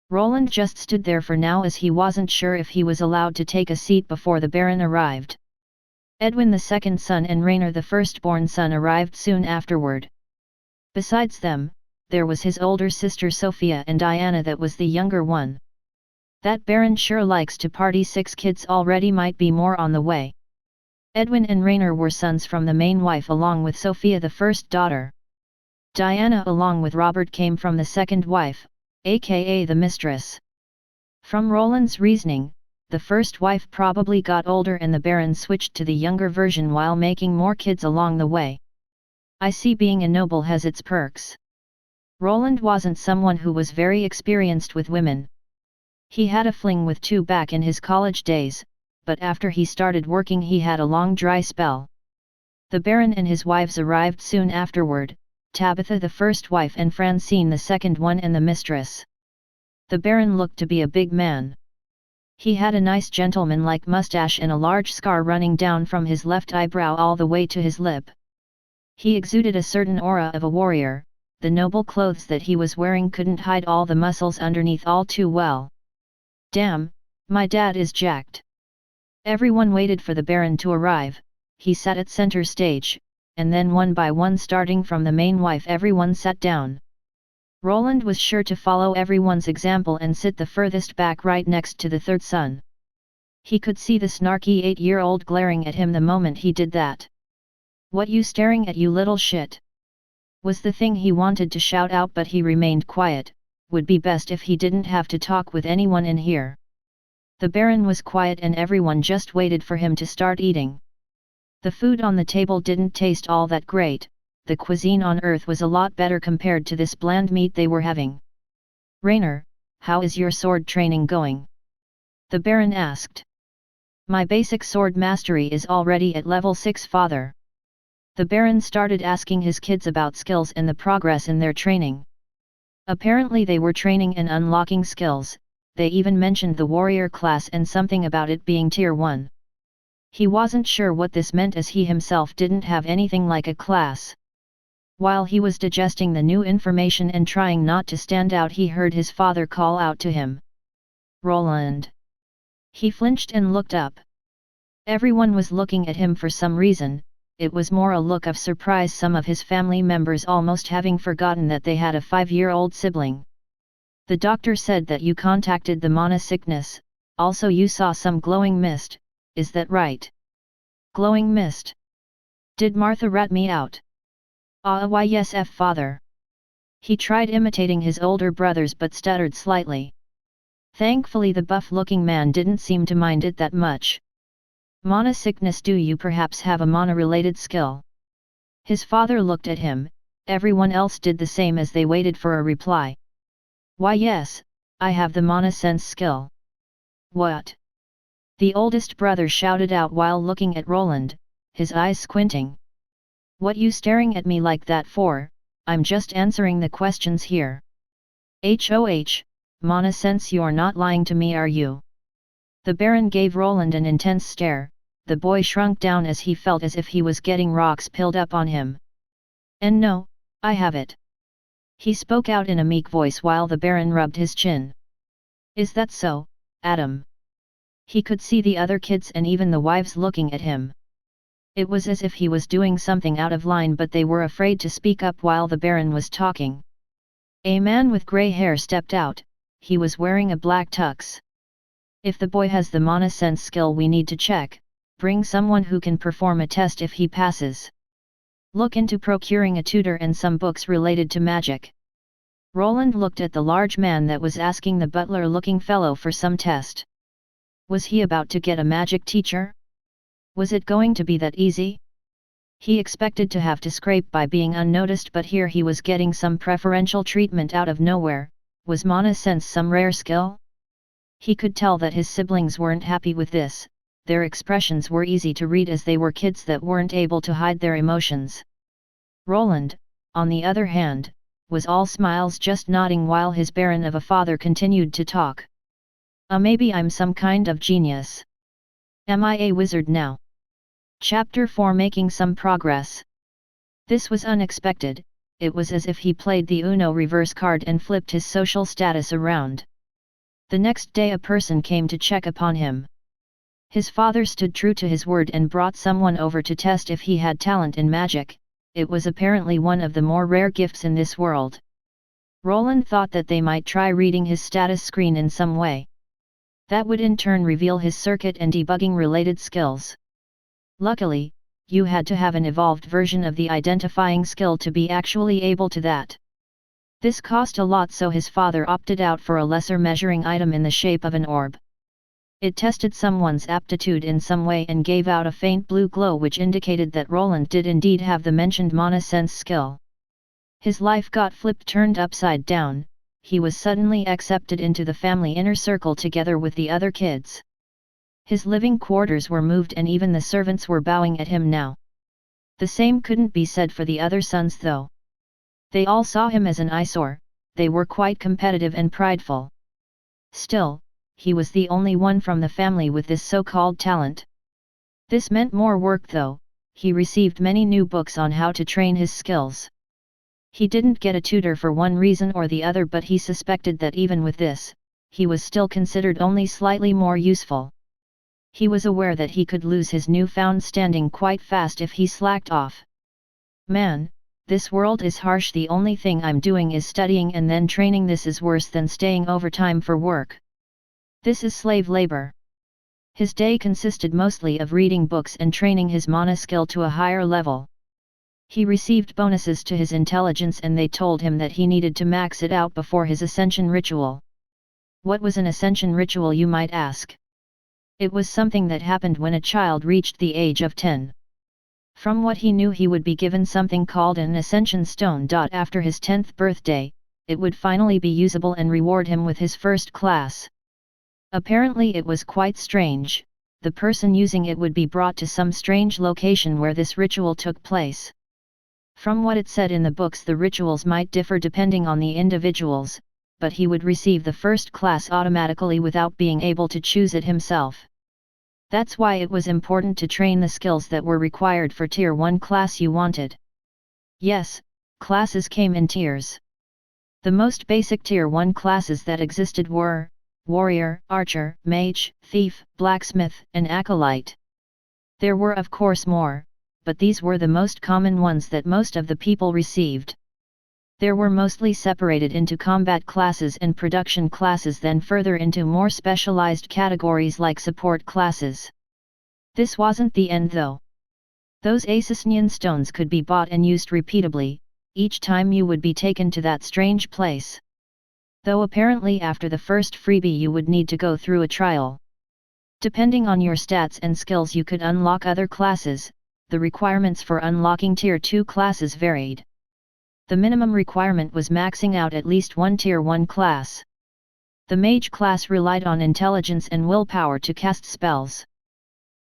Roland just stood there for now, as he wasn't sure if he was allowed to take a seat before the Baron arrived. Edwin, the 2nd son, and Rainer, the firstborn son, arrived soon afterward. Besides them, there was his older sister Sophia and Diana that was the younger one. That Baron sure likes to party. 6 kids already, might be more on the way. Edwin and Rainer were sons from the main wife along with Sophia, the first daughter. Diana along with Robert came from the second wife, aka the mistress. From Roland's reasoning, the first wife probably got older and the Baron switched to the younger version while making more kids along the way. I see, being a noble has its perks. Roland wasn't someone who was very experienced with women. He had a fling with 2 back in his college days, but after he started working he had a long dry spell. The Baron and his wives arrived soon afterward, Tabitha the first wife and Francine the second one, and the mistress. The Baron looked to be a big man. He had a nice gentleman-like mustache and a large scar running down from his left eyebrow all the way to his lip. He exuded a certain aura of a warrior. The noble clothes that he was wearing couldn't hide all the muscles underneath all too well. "Damn, my dad is jacked." Everyone waited for the Baron to arrive. He sat at center stage, and then one by one, starting from the main wife, everyone sat down. Roland was sure to follow everyone's example and sit the furthest back right next to the 3rd son. He could see the snarky 8-year-old glaring at him the moment he did that. "What you staring at, you little shit?" was the thing he wanted to shout out, but he remained quiet. Would be best if he didn't have to talk with anyone in here. The Baron was quiet and everyone just waited for him to start eating. The food on the table didn't taste all that great. The cuisine on Earth was a lot better compared to this bland meat they were having. "Rainer, how is your sword training going?" the Baron asked. "My basic sword mastery is already at level 6, father." The Baron started asking his kids about skills and the progress in their training. Apparently they were training and unlocking skills. They even mentioned the warrior class and something about it being tier 1. He wasn't sure what this meant, as he himself didn't have anything like a class. While he was digesting the new information and trying not to stand out, he heard his father call out to him. "Roland!" He flinched and looked up. Everyone was looking at him for some reason. It was more a look of surprise, some of his family members almost having forgotten that they had a 5-year-old sibling. "The doctor said that you contacted the mana sickness, also you saw some glowing mist, is that right?" "Glowing mist? Did Martha rat me out?" "Ah, why yes, father. He tried imitating his older brothers but stuttered slightly. Thankfully the buff-looking man didn't seem to mind it that much. Mana sickness, do you perhaps have a mana-related skill? His father looked at him, everyone else did the same as they waited for a reply. Why yes, I have the mana sense skill. What? The oldest brother shouted out while looking at Roland, his eyes squinting. What you staring at me like that for? I'm just answering the questions here. HOH, mana sense, you're not lying to me, are you? The Baron gave Roland an intense stare. The boy shrunk down as he felt as if he was getting rocks piled up on him. And no, I have it. He spoke out in a meek voice while the Baron rubbed his chin. Is that so, Adam? He could see the other kids and even the wives looking at him. It was as if he was doing something out of line, but they were afraid to speak up while the Baron was talking. A man with grey hair stepped out. He was wearing a black tux. If the boy has the mana sense skill, we need to check. Bring someone who can perform a test if he passes. Look into procuring a tutor and some books related to magic. Roland looked at the large man that was asking the butler-looking fellow for some test. Was he about to get a magic teacher? Was it going to be that easy? He expected to have to scrape by being unnoticed, but here he was getting some preferential treatment out of nowhere. Was mana sense some rare skill? He could tell that his siblings weren't happy with this. Their expressions were easy to read as they were kids that weren't able to hide their emotions. Roland, on the other hand, was all smiles, just nodding while his Baron of a father continued to talk. Maybe I'm some kind of genius. Am I a wizard now? Chapter 4, Making some progress. This was unexpected. It was as if he played the Uno reverse card and flipped his social status around. The next day a person came to check upon him. His father stood true to his word and brought someone over to test if he had talent in magic. It was apparently one of the more rare gifts in this world. Roland thought that they might try reading his status screen in some way. That would in turn reveal his circuit and debugging related skills. Luckily, you had to have an evolved version of the identifying skill to be actually able to that. This cost a lot, so his father opted out for a lesser measuring item in the shape of an orb. It tested someone's aptitude in some way and gave out a faint blue glow, which indicated that Roland did indeed have the mentioned mana sense skill. His life got turned upside down. He was suddenly accepted into the family inner circle together with the other kids. His living quarters were moved and even the servants were bowing at him now. The same couldn't be said for the other sons though. They all saw him as an eyesore. They were quite competitive and prideful. Still, he was the only one from the family with this so-called talent. This meant more work though. He received many new books on how to train his skills. He didn't get a tutor for one reason or the other, but he suspected that even with this, he was still considered only slightly more useful. He was aware that he could lose his newfound standing quite fast if he slacked off. Man, this world is harsh. The only thing I'm doing is studying and then training. This is worse than staying overtime for work. This is slave labor. His day consisted mostly of reading books and training his mana skill to a higher level. He received bonuses to his intelligence and they told him that he needed to max it out before his ascension ritual. What was an ascension ritual, you might ask? It was something that happened when a child reached the age of 10. From what he knew, he would be given something called an ascension stone. After his 10th birthday, it would finally be usable and reward him with his first class. Apparently it was quite strange. The person using it would be brought to some strange location where this ritual took place. From what it said in the books, the rituals might differ depending on the individuals, but he would receive the first class automatically without being able to choose it himself. That's why it was important to train the skills that were required for Tier 1 class you wanted. Yes, classes came in tiers. The most basic Tier 1 classes that existed were Warrior, Archer, Mage, Thief, Blacksmith, and Acolyte. There were of course more, but these were the most common ones that most of the people received. There were mostly separated into combat classes and production classes, then further into more specialized categories like support classes. This wasn't the end though. Those Ascension stones could be bought and used repeatably. each time you would be taken to that strange place. Though apparently after the first freebie you would need to go through a trial. Depending on your stats and skills you could unlock other classes, the requirements for unlocking Tier 2 classes varied. The minimum requirement was maxing out at least one Tier 1 class. The Mage class relied on intelligence and willpower to cast spells.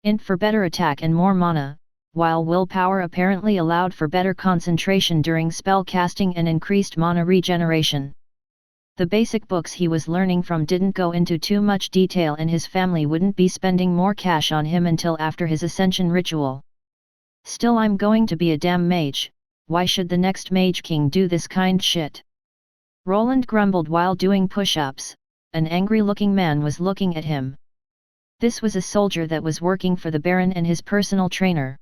Int for better attack and more mana, while willpower apparently allowed for better concentration during spell casting and increased mana regeneration. The basic books he was learning from didn't go into too much detail and his family wouldn't be spending more cash on him until after his Ascension ritual. Still, I'm going to be a damn mage, why should the next Mage King do this kind shit? Roland grumbled while doing push-ups. An angry-looking man was looking at him. This was a soldier that was working for the Baron and his personal trainer.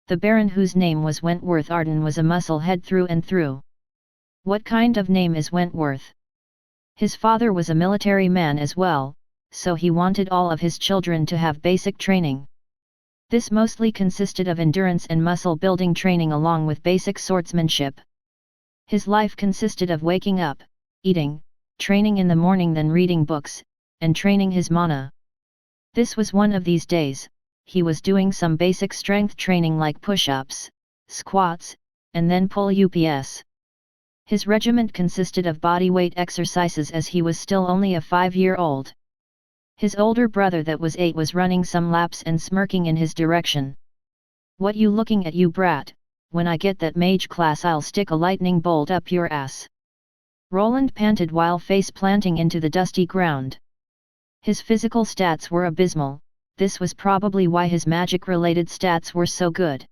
The Baron, whose name was Wentworth Arden, was a muscle-head through and through. What kind of name is Wentworth? His father was a military man as well, so he wanted all of his children to have basic training. This mostly consisted of endurance and muscle-building training along with basic swordsmanship. His life consisted of waking up, eating, training in the morning, then reading books, and training his mana. This was one of these days. He was doing some basic strength training like push-ups, squats, and then pull ups. His regiment consisted of bodyweight exercises as he was still only a 5-year-old. His older brother that was 8 was running some laps and smirking in his direction. "What you looking at, you brat? When I get that mage class I'll stick a lightning bolt up your ass." Roland panted while face planting into the dusty ground. His physical stats were abysmal. This was probably why his magic-related stats were so good.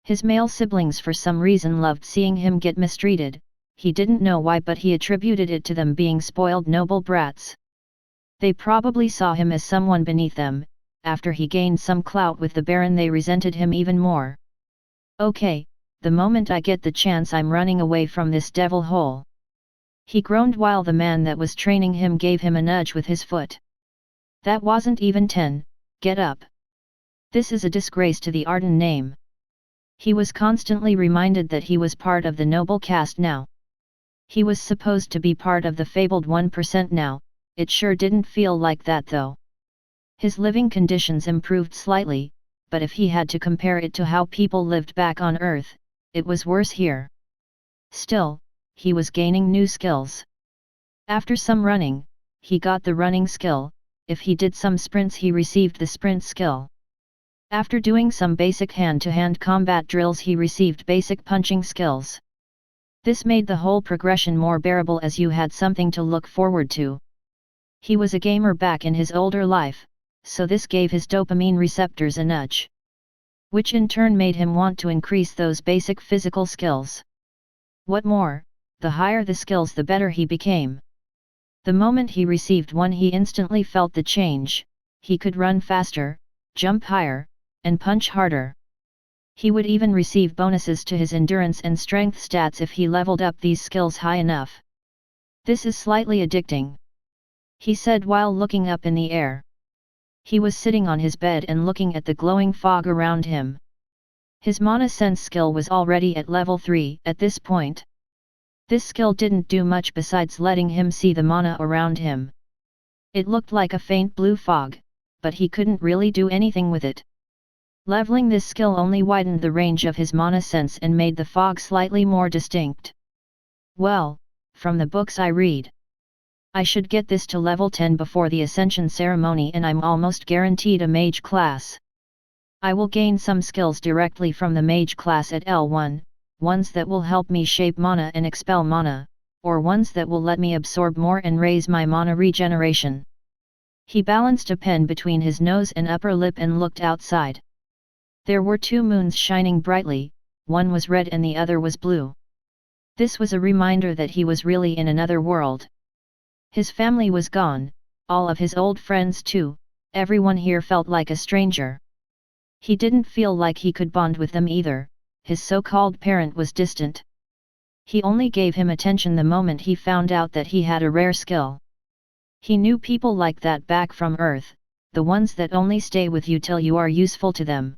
His male siblings for some reason loved seeing him get mistreated. He didn't know why, but he attributed it to them being spoiled noble brats. They probably saw him as someone beneath them. After he gained some clout with the Baron, they resented him even more. "Okay, the moment I get the chance I'm running away from this devil hole," he groaned while the man that was training him gave him a nudge with his foot. "That wasn't even 10, get up. This is a disgrace to the Arden name." He was constantly reminded that he was part of the noble caste now. He was supposed to be part of the fabled 1% now. It sure didn't feel like that though. His living conditions improved slightly, but if he had to compare it to how people lived back on Earth, it was worse here. Still, he was gaining new skills. After some running, he got the running skill. If he did some sprints, he received the sprint skill. After doing some basic hand-to-hand combat drills, he received basic punching skills. This made the whole progression more bearable as you had something to look forward to. He was a gamer back in his older life, so this gave his dopamine receptors a nudge, which in turn made him want to increase those basic physical skills. What more, the higher the skills the better he became. The moment he received one, he instantly felt the change. He could run faster, jump higher, and punch harder. He would even receive bonuses to his endurance and strength stats if he leveled up these skills high enough. "This is slightly addicting," he said while looking up in the air. He was sitting on his bed and looking at the glowing fog around him. His mana sense skill was already at level 3 at this point. This skill didn't do much besides letting him see the mana around him. It looked like a faint blue fog, but he couldn't really do anything with it. Leveling this skill only widened the range of his mana sense and made the fog slightly more distinct. "Well, from the books I read, I should get this to level 10 before the Ascension ceremony, and I'm almost guaranteed a mage class. I will gain some skills directly from the mage class at L1, ones that will help me shape mana and expel mana, or ones that will let me absorb more and raise my mana regeneration." He balanced a pen between his nose and upper lip and looked outside. There were 2 moons shining brightly, one was red and the other was blue. This was a reminder that he was really in another world. His family was gone, all of his old friends too. Everyone here felt like a stranger. He didn't feel like he could bond with them either. His so-called parent was distant. He only gave him attention the moment he found out that he had a rare skill. He knew people like that back from Earth, the ones that only stay with you till you are useful to them.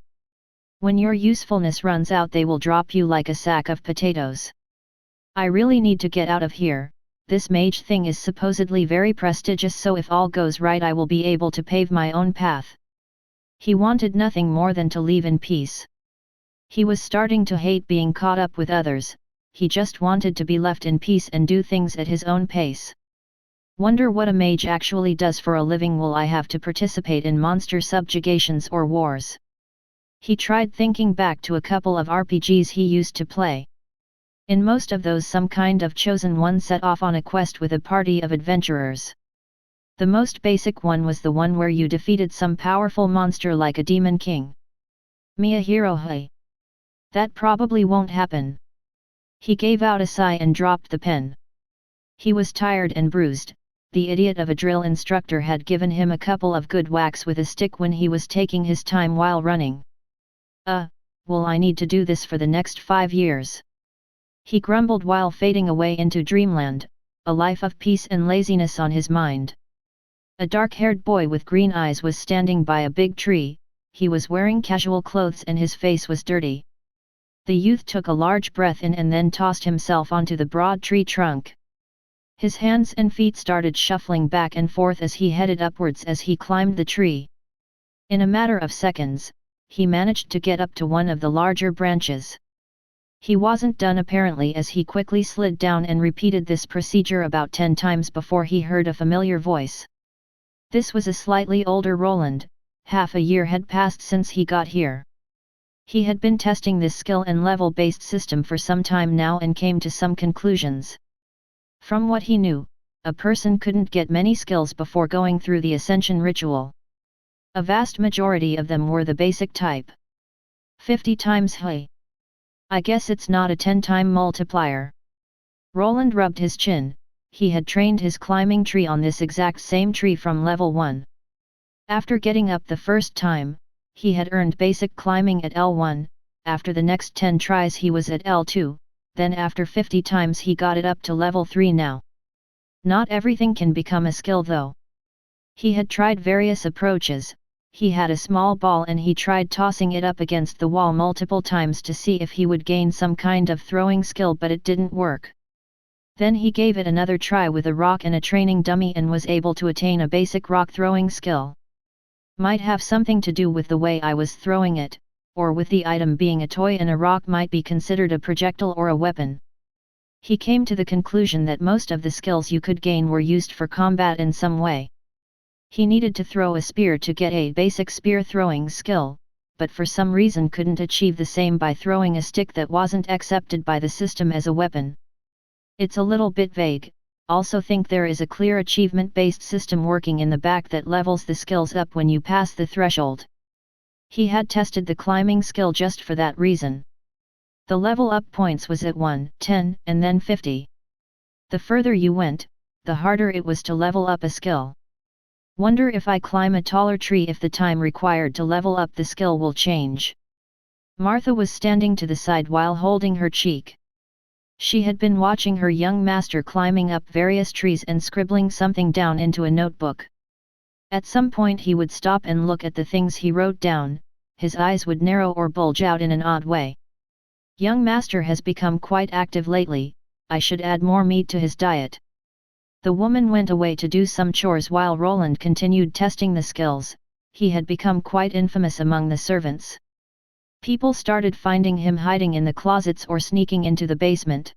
When your usefulness runs out, they will drop you like a sack of potatoes. I really need to get out of here. This mage thing is supposedly very prestigious, so if all goes right I will be able to pave my own path. He wanted nothing more than to leave in peace. He was starting to hate being caught up with others, he just wanted to be left in peace and do things at his own pace. Wonder what a mage actually does for a living. Will I have to participate in monster subjugations or wars? He tried thinking back to a couple of RPGs he used to play. In most of those some kind of chosen one set off on a quest with a party of adventurers. The most basic one was the one where you defeated some powerful monster like a demon king. Me a hero, hey? That probably won't happen. He gave out a sigh and dropped the pen. He was tired and bruised. The idiot of a drill instructor had given him a couple of good whacks with a stick when he was taking his time while running. Well, I need to do this for the next 5 years. He grumbled while fading away into dreamland, a life of peace and laziness on his mind. A dark-haired boy with green eyes was standing by a big tree. He was wearing casual clothes and his face was dirty. The youth took a large breath in and then tossed himself onto the broad tree trunk. His hands and feet started shuffling back and forth as he headed upwards as he climbed the tree. In a matter of seconds, he managed to get up to one of the larger branches. He wasn't done apparently, as he quickly slid down and repeated this procedure about 10 times before he heard a familiar voice. This was a slightly older Roland. Half a year had passed since he got here. He had been testing this skill and level-based system for some time now and came to some conclusions. From what he knew, a person couldn't get many skills before going through the Ascension ritual. A vast majority of them were the basic type. 50 times hey. I guess it's not a 10-time multiplier. Roland rubbed his chin. He had trained his climbing tree on this exact same tree from level 1. After getting up the first time, he had earned basic climbing at L1, after the next 10 tries he was at L2, then after 50 times he got it up to level 3 now. Not everything can become a skill though. He had tried various approaches. He had a small ball and he tried tossing it up against the wall multiple times to see if he would gain some kind of throwing skill, but it didn't work. Then he gave it another try with a rock and a training dummy and was able to attain a basic rock throwing skill. Might have something to do with the way I was throwing it, or with the item being a toy and a rock might be considered a projectile or a weapon. He came to the conclusion that most of the skills you could gain were used for combat in some way. He needed to throw a spear to get a basic spear throwing skill, but for some reason couldn't achieve the same by throwing a stick that wasn't accepted by the system as a weapon. It's a little bit vague. Also think there is a clear achievement-based system working in the back that levels the skills up when you pass the threshold. He had tested the climbing skill just for that reason. The level up points was at 1, 10, and then 50. The further you went, the harder it was to level up a skill. Wonder if I climb a taller tree if the time required to level up the skill will change. Martha was standing to the side while holding her cheek. She had been watching her young master climbing up various trees and scribbling something down into a notebook. At some point he would stop and look at the things he wrote down, his eyes would narrow or bulge out in an odd way. Young master has become quite active lately, I should add more meat to his diet. The woman went away to do some chores while Roland continued testing the skills. He had become quite infamous among the servants. People started finding him hiding in the closets or sneaking into the basement.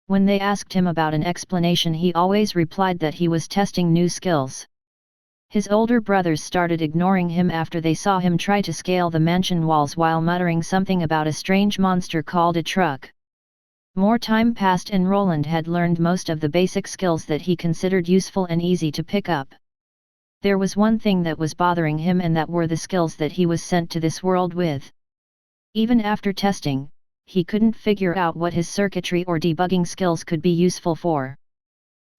When they asked him about an explanation, he always replied that he was testing new skills. His older brothers started ignoring him after they saw him try to scale the mansion walls while muttering something about a strange monster called a truck. More time passed and Roland had learned most of the basic skills that he considered useful and easy to pick up. There was one thing that was bothering him, and that were the skills that he was sent to this world with. Even after testing, he couldn't figure out what his circuitry or debugging skills could be useful for.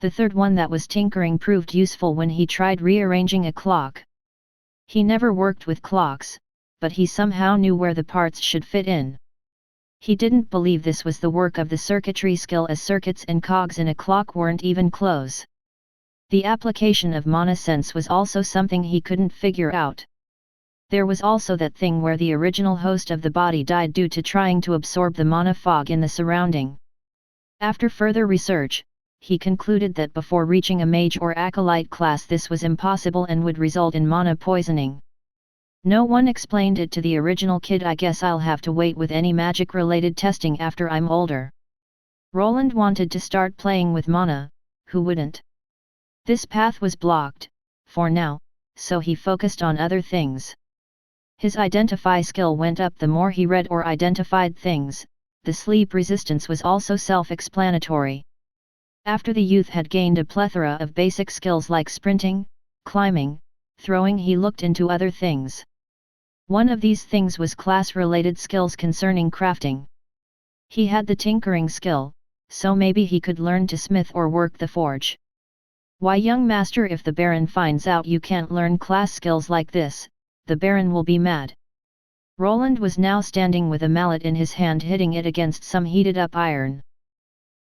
The third one, that was tinkering, proved useful when he tried rearranging a clock. He never worked with clocks, but he somehow knew where the parts should fit in. He didn't believe this was the work of the circuitry skill, as circuits and cogs in a clock weren't even close. The application of mana sense was also something he couldn't figure out. There was also that thing where the original host of the body died due to trying to absorb the mana fog in the surrounding. After further research, he concluded that before reaching a mage or acolyte class this was impossible and would result in mana poisoning. No one explained it to the original kid. I guess I'll have to wait with any magic-related testing after I'm older. Roland wanted to start playing with mana, who wouldn't? This path was blocked, for now, so he focused on other things. His identify skill went up the more he read or identified things. The sleep resistance was also self-explanatory. After the youth had gained a plethora of basic skills like sprinting, climbing, throwing, he looked into other things. One of these things was class-related skills concerning crafting. He had the tinkering skill, so maybe he could learn to smith or work the forge. Why, young master, if the Baron finds out you can't learn class skills like this, the Baron will be mad. Roland was now standing with a mallet in his hand, hitting it against some heated-up iron.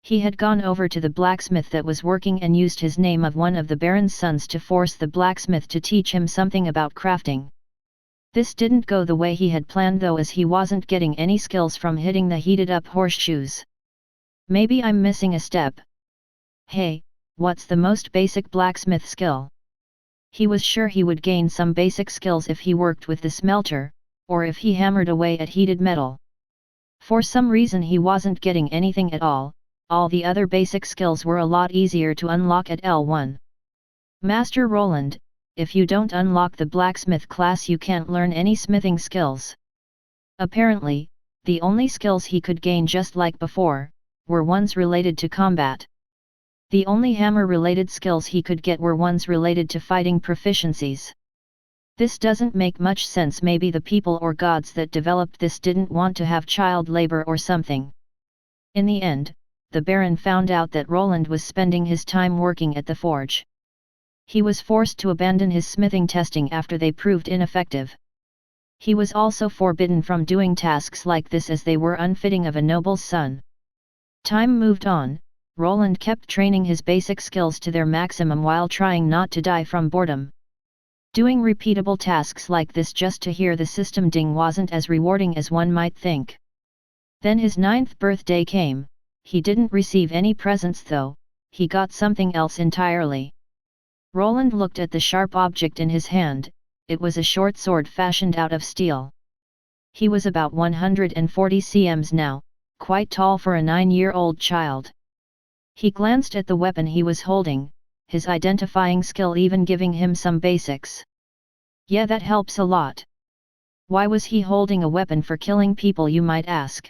He had gone over to the blacksmith that was working and used his name of one of the Baron's sons to force the blacksmith to teach him something about crafting. This didn't go the way he had planned though, as he wasn't getting any skills from hitting the heated-up horseshoes. Maybe I'm missing a step. Hey, what's the most basic blacksmith skill? He was sure he would gain some basic skills if he worked with the smelter, or if he hammered away at heated metal. For some reason he wasn't getting anything at all. All the other basic skills were a lot easier to unlock at L1. Master Roland, if you don't unlock the blacksmith class you can't learn any smithing skills. Apparently, the only skills he could gain, just like before, were ones related to combat. The only hammer-related skills he could get were ones related to fighting proficiencies. This doesn't make much sense. Maybe the people or gods that developed this didn't want to have child labor or something. In the end, the Baron found out that Roland was spending his time working at the forge. He was forced to abandon his smithing testing after they proved ineffective. He was also forbidden from doing tasks like this as they were unfitting of a noble's son. Time moved on. Roland kept training his basic skills to their maximum while trying not to die from boredom. Doing repeatable tasks like this just to hear the system ding wasn't as rewarding as one might think. Then his 9th birthday came. He didn't receive any presents though, he got something else entirely. Roland looked at the sharp object in his hand. It was a short sword fashioned out of steel. He was about 140 cms now, quite tall for a 9-year-old child. He glanced at the weapon he was holding, his identifying skill even giving him some basics. Yeah, that helps a lot. Why was he holding a weapon for killing people, you might ask?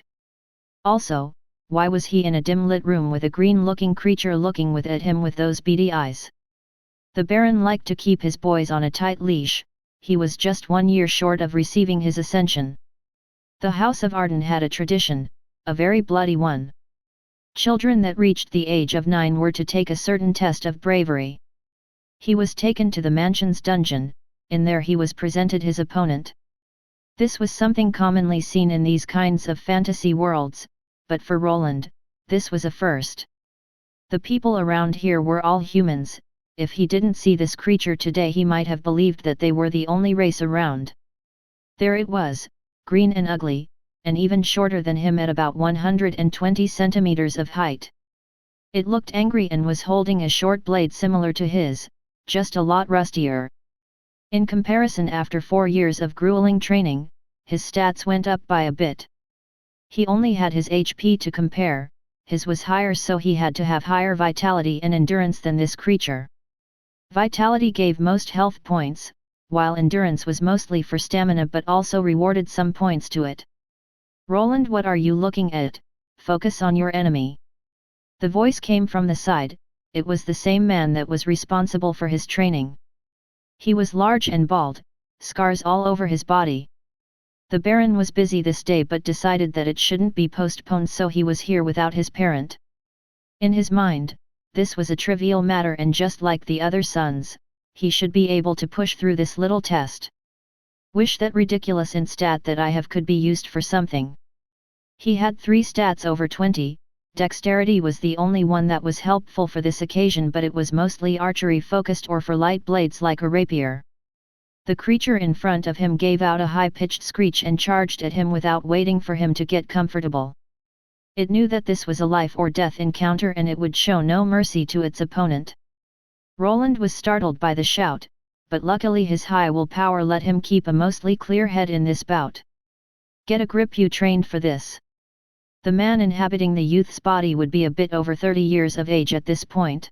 Also, why was he in a dim-lit room with a green-looking creature looking at him with those beady eyes? The Baron liked to keep his boys on a tight leash. He was just 1 year short of receiving his ascension. The House of Arden had a tradition, a very bloody one. Children that reached the age of 9 were to take a certain test of bravery. He was taken to the mansion's dungeon. In there he was presented his opponent. This was something commonly seen in these kinds of fantasy worlds, but for Roland, this was a first. The people around here were all humans. If he didn't see this creature today he might have believed that they were the only race around. There it was, green and ugly, and even shorter than him at about 120 centimeters of height. It looked angry and was holding a short blade similar to his, just a lot rustier. In comparison, after 4 years of grueling training, his stats went up by a bit. He only had his HP to compare, his was higher, so he had to have higher vitality and endurance than this creature. Vitality gave most health points, while endurance was mostly for stamina but also rewarded some points to it. Roland, what are you looking at? Focus on your enemy. The voice came from the side. It was the same man that was responsible for his training. He was large and bald, scars all over his body. The Baron was busy this day but decided that it shouldn't be postponed, so he was here without his parent. In his mind, this was a trivial matter, and just like the other sons, he should be able to push through this little test. Wish that ridiculous stat that I have could be used for something. He had 3 stats over 20, dexterity was the only one that was helpful for this occasion, but it was mostly archery focused or for light blades like a rapier. The creature in front of him gave out a high-pitched screech and charged at him without waiting for him to get comfortable. It knew that this was a life or death encounter and it would show no mercy to its opponent. Roland was startled by the shout, but luckily his high willpower let him keep a mostly clear head in this bout. Get a grip, you trained for this. The man inhabiting the youth's body would be a bit over 30 years of age at this point.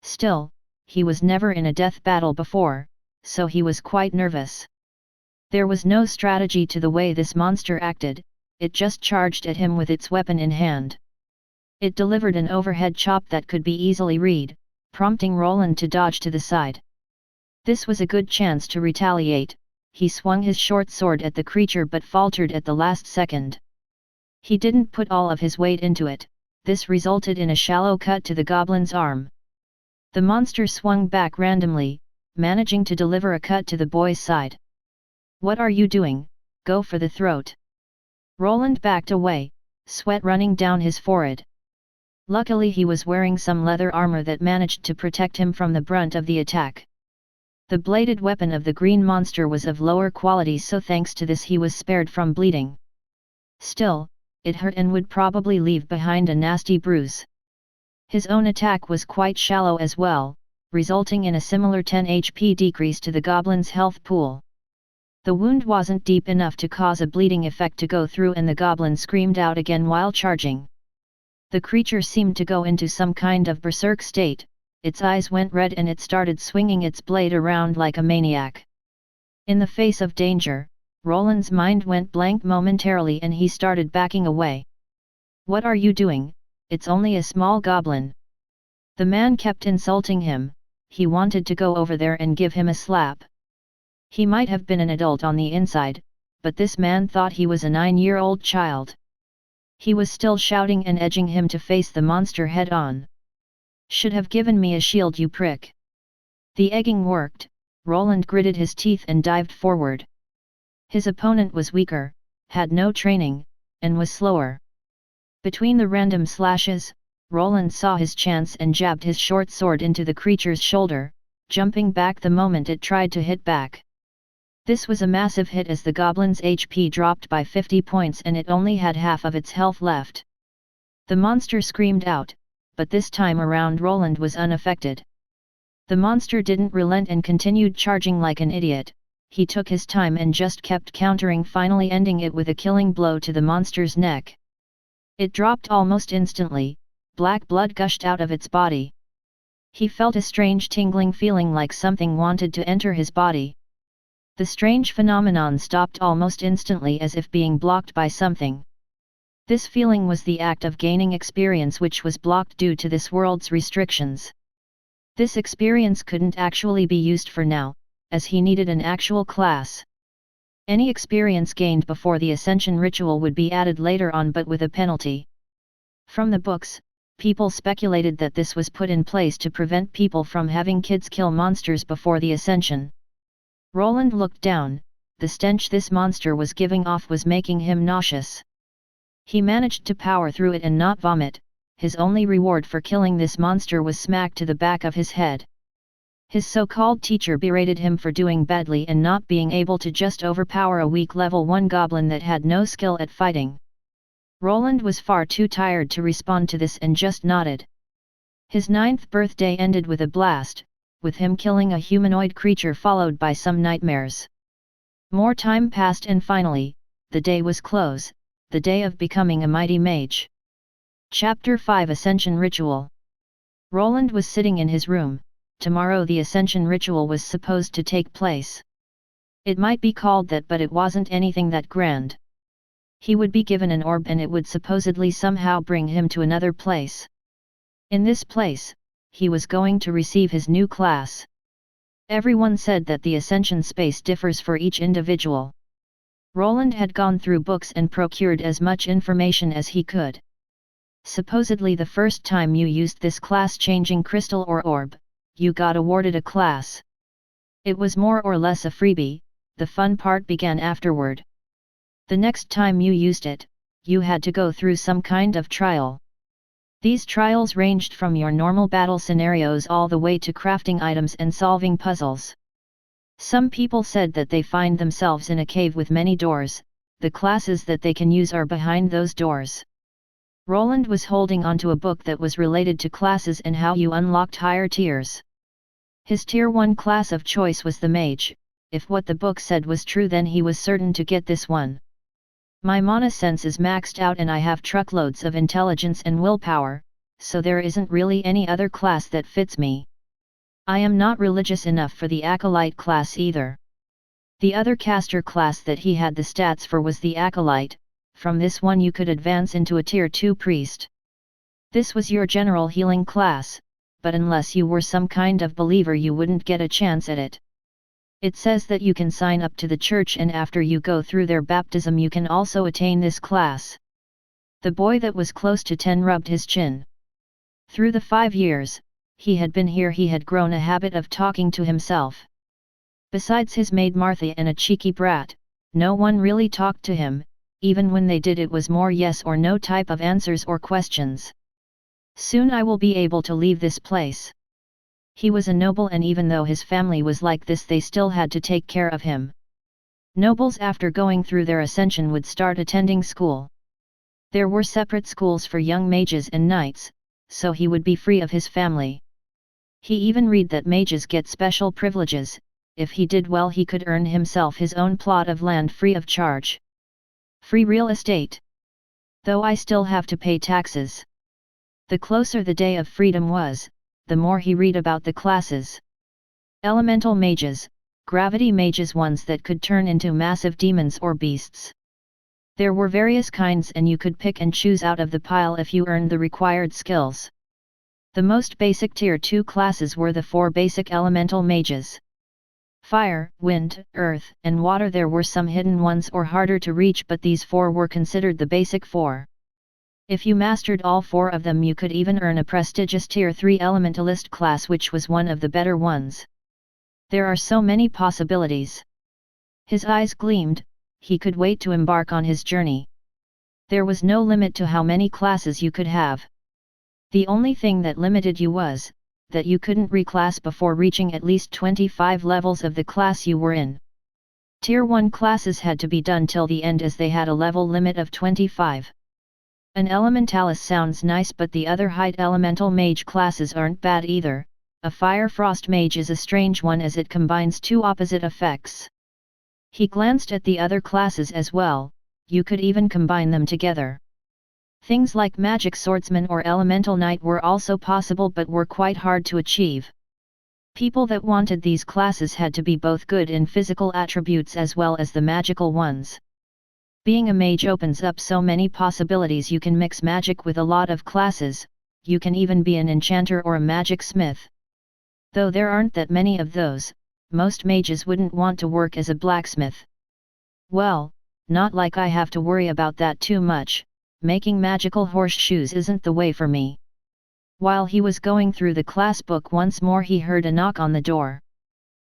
Still, he was never in a death battle before, so he was quite nervous. There was no strategy to the way this monster acted, it just charged at him with its weapon in hand. It delivered an overhead chop that could be easily read, prompting Roland to dodge to the side. This was a good chance to retaliate. He swung his short sword at the creature but faltered at the last second. He didn't put all of his weight into it, this resulted in a shallow cut to the goblin's arm. The monster swung back randomly, managing to deliver a cut to the boy's side. What are you doing? Go for the throat. Roland backed away, sweat running down his forehead. Luckily he was wearing some leather armor that managed to protect him from the brunt of the attack. The bladed weapon of the green monster was of lower quality, so thanks to this he was spared from bleeding. Still, it hurt and would probably leave behind a nasty bruise. His own attack was quite shallow as well, resulting in a similar 10 HP decrease to the goblin's health pool. The wound wasn't deep enough to cause a bleeding effect to go through, and the goblin screamed out again while charging. The creature seemed to go into some kind of berserk state, its eyes went red and it started swinging its blade around like a maniac. In the face of danger, Roland's mind went blank momentarily and he started backing away. What are you doing? It's only a small goblin. The man kept insulting him. He wanted to go over there and give him a slap. He might have been an adult on the inside, but this man thought he was a 9-year-old child. He was still shouting and edging him to face the monster head-on. Should have given me a shield, you prick. The egging worked. Roland gritted his teeth and dived forward. His opponent was weaker, had no training, and was slower. Between the random slashes, Roland saw his chance and jabbed his short sword into the creature's shoulder, jumping back the moment it tried to hit back. This was a massive hit as the goblin's HP dropped by 50 points and it only had half of its health left. The monster screamed out, but this time around Roland was unaffected. The monster didn't relent and continued charging like an idiot. He took his time and just kept countering, finally ending it with a killing blow to the monster's neck. It dropped almost instantly, black blood gushed out of its body. He felt a strange tingling feeling like something wanted to enter his body. The strange phenomenon stopped almost instantly as if being blocked by something. This feeling was the act of gaining experience which was blocked due to this world's restrictions. This experience couldn't actually be used for now, as he needed an actual class. Any experience gained before the Ascension ritual would be added later on, but with a penalty. From the books, people speculated that this was put in place to prevent people from having kids kill monsters before the Ascension. Roland looked down. The stench this monster was giving off was making him nauseous. He managed to power through it and not vomit. His only reward for killing this monster was smack to the back of his head. His so-called teacher berated him for doing badly and not being able to just overpower a weak level 1 goblin that had no skill at fighting. Roland was far too tired to respond to this and just nodded. His 9th birthday ended with a blast, with him killing a humanoid creature followed by some nightmares. More time passed and finally, the day was close, the day of becoming a mighty mage. Chapter 5 Ascension Ritual. Roland was sitting in his room. Tomorrow the Ascension ritual was supposed to take place. It might be called that, but it wasn't anything that grand. He would be given an orb and it would supposedly somehow bring him to another place. In this place, he was going to receive his new class. Everyone said that the Ascension space differs for each individual. Roland had gone through books and procured as much information as he could. Supposedly the first time you used this class-changing crystal or orb, you got awarded a class. It was more or less a freebie, the fun part began afterward. The next time you used it, you had to go through some kind of trial. These trials ranged from your normal battle scenarios all the way to crafting items and solving puzzles. Some people said that they find themselves in a cave with many doors. The classes that they can use are behind those doors. Roland was holding onto a book that was related to classes and how you unlocked higher tiers. His Tier 1 class of choice was the Mage. If what the book said was true, then he was certain to get this one. My mana sense is maxed out and I have truckloads of intelligence and willpower, so there isn't really any other class that fits me. I am not religious enough for the Acolyte class either. The other caster class that he had the stats for was the Acolyte. From this one you could advance into a Tier 2 priest. This was your general healing class, but unless you were some kind of believer you wouldn't get a chance at it. It says that you can sign up to the church and after you go through their baptism you can also attain this class. The boy that was close to 10 rubbed his chin. Through the 5 years he had been here he had grown a habit of talking to himself. Besides his maid Martha and a cheeky brat, no one really talked to him, even when they did it was more yes or no type of answers or questions. Soon I will be able to leave this place. He was a noble and even though his family was like this they still had to take care of him. Nobles after going through their ascension would start attending school. There were separate schools for young mages and knights, so he would be free of his family. He even read that mages get special privileges. If he did well he could earn himself his own plot of land free of charge. Free real estate. Though I still have to pay taxes. The closer the day of freedom was, the more he read about the classes. Elemental mages, gravity mages, ones that could turn into massive demons or beasts. There were various kinds and you could pick and choose out of the pile if you earned the required skills. The most basic Tier 2 classes were the 4 basic elemental mages. Fire, wind, earth, and water. There were some hidden ones or harder to reach, but these 4 were considered the basic 4. If you mastered all 4 of them you could even earn a prestigious Tier 3 elementalist class, which was one of the better ones. There are so many possibilities. His eyes gleamed, he could wait to embark on his journey. There was no limit to how many classes you could have. The only thing that limited you was that you couldn't reclass before reaching at least 25 levels of the class you were in. Tier 1 classes had to be done till the end as they had a level limit of 25. An elementalist sounds nice, but the other height elemental mage classes aren't bad either. A fire frost mage is a strange one as it combines 2 opposite effects. He glanced at the other classes as well, you could even combine them together. Things like magic swordsman or elemental knight were also possible but were quite hard to achieve. People that wanted these classes had to be both good in physical attributes as well as the magical ones. Being a mage opens up so many possibilities. You can mix magic with a lot of classes, you can even be an enchanter or a magic smith. Though there aren't that many of those, most mages wouldn't want to work as a blacksmith. Well, not like I have to worry about that too much. Making magical horseshoes isn't the way for me. While he was going through the class book once more he heard a knock on the door.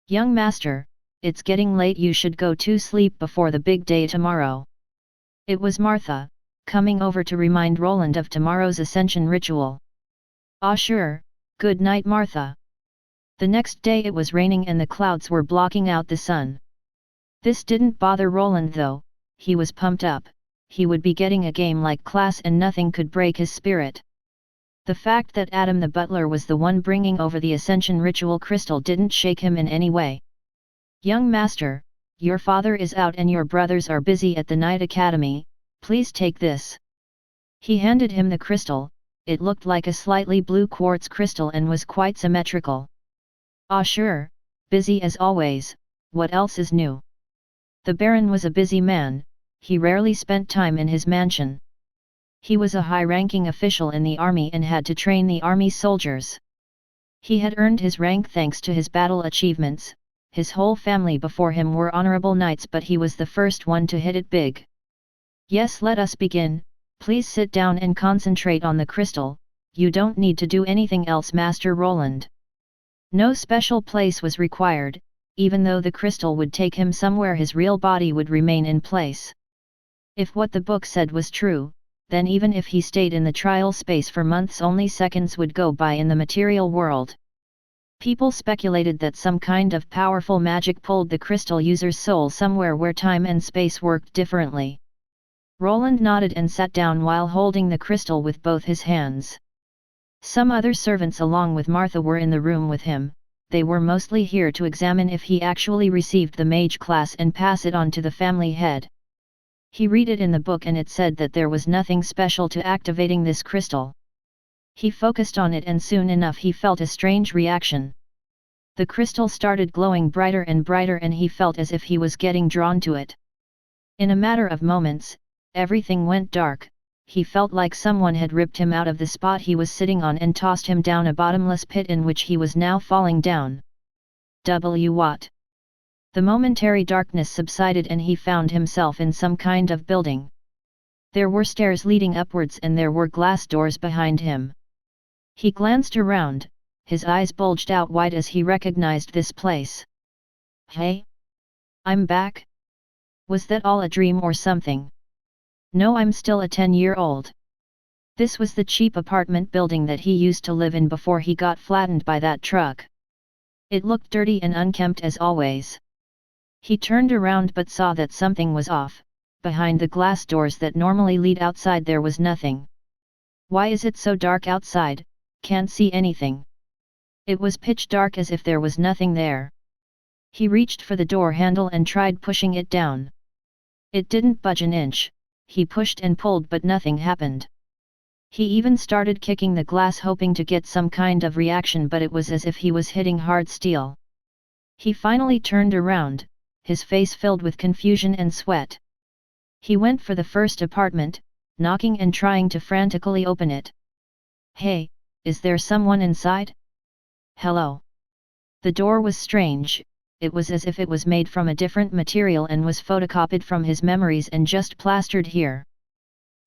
Young master, it's getting late, you should go to sleep before the big day tomorrow. It was Martha, coming over to remind Roland of tomorrow's ascension ritual. Ah sure, good night Martha. The next day it was raining and the clouds were blocking out the sun. This didn't bother Roland though, he was pumped up. He would be getting a game like class and nothing could break his spirit. The fact that Adam the butler was the one bringing over the Ascension ritual crystal didn't shake him in any way. Young master, your father is out and your brothers are busy at the night academy, please take this. He handed him the crystal. It looked like a slightly blue quartz crystal and was quite symmetrical. Ah sure, busy as always, what else is new? The Baron was a busy man. He rarely spent time in his mansion. He was a high-ranking official in the army and had to train the army soldiers. He had earned his rank thanks to his battle achievements. His whole family before him were honorable knights, but he was the first one to hit it big. Yes, let us begin. Please sit down and concentrate on the crystal. You don't need to do anything else, Master Roland. No special place was required, even though the crystal would take him somewhere his real body would remain in place. If what the book said was true, then even if he stayed in the trial space for months only seconds would go by in the material world. People speculated that some kind of powerful magic pulled the crystal user's soul somewhere where time and space worked differently. Roland nodded and sat down while holding the crystal with both his hands. Some other servants along with Martha were in the room with him. They were mostly here to examine if he actually received the mage class and pass it on to the family head. He read it in the book and it said that there was nothing special to activating this crystal. He focused on it and soon enough he felt a strange reaction. The crystal started glowing brighter and brighter and he felt as if he was getting drawn to it. In a matter of moments, everything went dark. He felt like someone had ripped him out of the spot he was sitting on and tossed him down a bottomless pit in which he was now falling down. What? The momentary darkness subsided and he found himself in some kind of building. There were stairs leading upwards and there were glass doors behind him. He glanced around, his eyes bulged out wide as he recognized this place. Hey? I'm back? Was that all a dream or something? No, I'm still a 10-year-old. This was the cheap apartment building that he used to live in before he got flattened by that truck. It looked dirty and unkempt as always. He turned around but saw that something was off. Behind the glass doors that normally lead outside there was nothing. Why is it so dark outside? Can't see anything. It was pitch dark as if there was nothing there. He reached for the door handle and tried pushing it down. It didn't budge an inch. He pushed and pulled but nothing happened. He even started kicking the glass hoping to get some kind of reaction, but it was as if he was hitting hard steel. He finally turned around, his face filled with confusion and sweat. He went for the first apartment, knocking and trying to frantically open it. Hey, is there someone inside? Hello. The door was strange. It was as if it was made from a different material and was photocopied from his memories and just plastered here.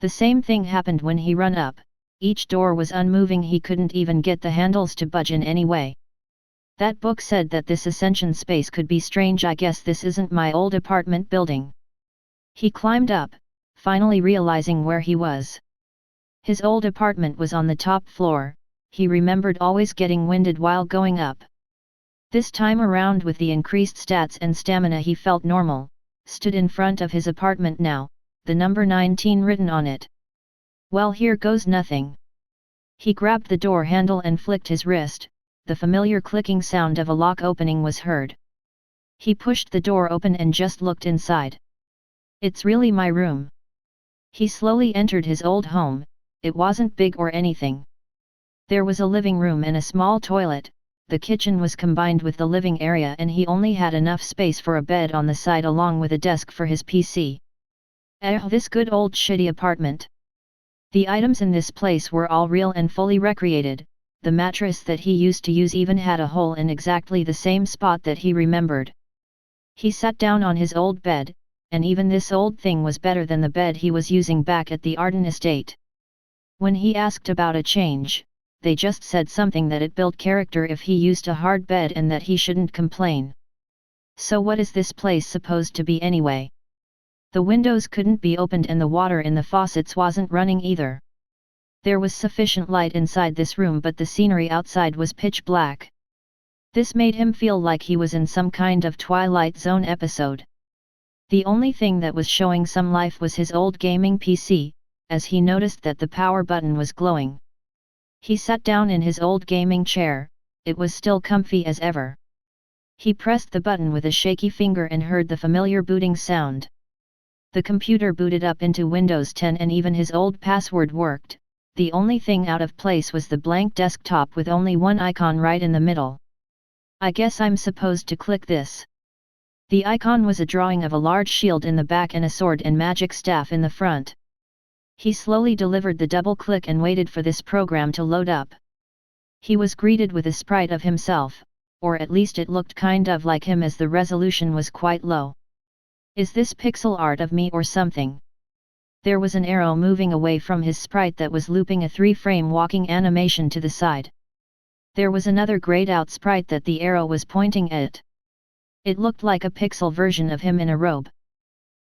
The same thing happened when he ran up. Each door was unmoving, he couldn't even get the handles to budge in any way. That book said that this Ascension space could be strange. I guess this isn't my old apartment building. He climbed up, finally realizing where he was. His old apartment was on the top floor. He remembered always getting winded while going up. This time around, with the increased stats and stamina, he felt normal, stood in front of his apartment now, the number 19 written on it. Well, here goes nothing. He grabbed the door handle and flicked his wrist. The familiar clicking sound of a lock opening was heard. He pushed the door open and just looked inside. It's really my room. He slowly entered his old home. It wasn't big or anything. There was a living room and a small toilet. The kitchen was combined with the living area and he only had enough space for a bed on the side along with a desk for his PC. This good old shitty apartment. The items in this place were all real and fully recreated. The mattress that he used to use even had a hole in exactly the same spot that he remembered. He sat down on his old bed, and even this old thing was better than the bed he was using back at the Arden estate. When he asked about a change, they just said something that it built character if he used a hard bed and that he shouldn't complain. So what is this place supposed to be anyway? The windows couldn't be opened and the water in the faucets wasn't running either. There was sufficient light inside this room, but the scenery outside was pitch black. This made him feel like he was in some kind of Twilight Zone episode. The only thing that was showing some life was his old gaming PC, as he noticed that the power button was glowing. He sat down in his old gaming chair. It was still comfy as ever. He pressed the button with a shaky finger and heard the familiar booting sound. The computer booted up into Windows 10 and even his old password worked. The only thing out of place was the blank desktop with only one icon right in the middle. I guess I'm supposed to click this. The icon was a drawing of a large shield in the back and a sword and magic staff in the front. He slowly delivered the double click and waited for this program to load up. He was greeted with a sprite of himself, or at least it looked kind of like him as the resolution was quite low. Is this pixel art of me or something? There was an arrow moving away from his sprite that was looping a 3-frame walking animation to the side. There was another grayed out sprite that the arrow was pointing at. It looked like a pixel version of him in a robe.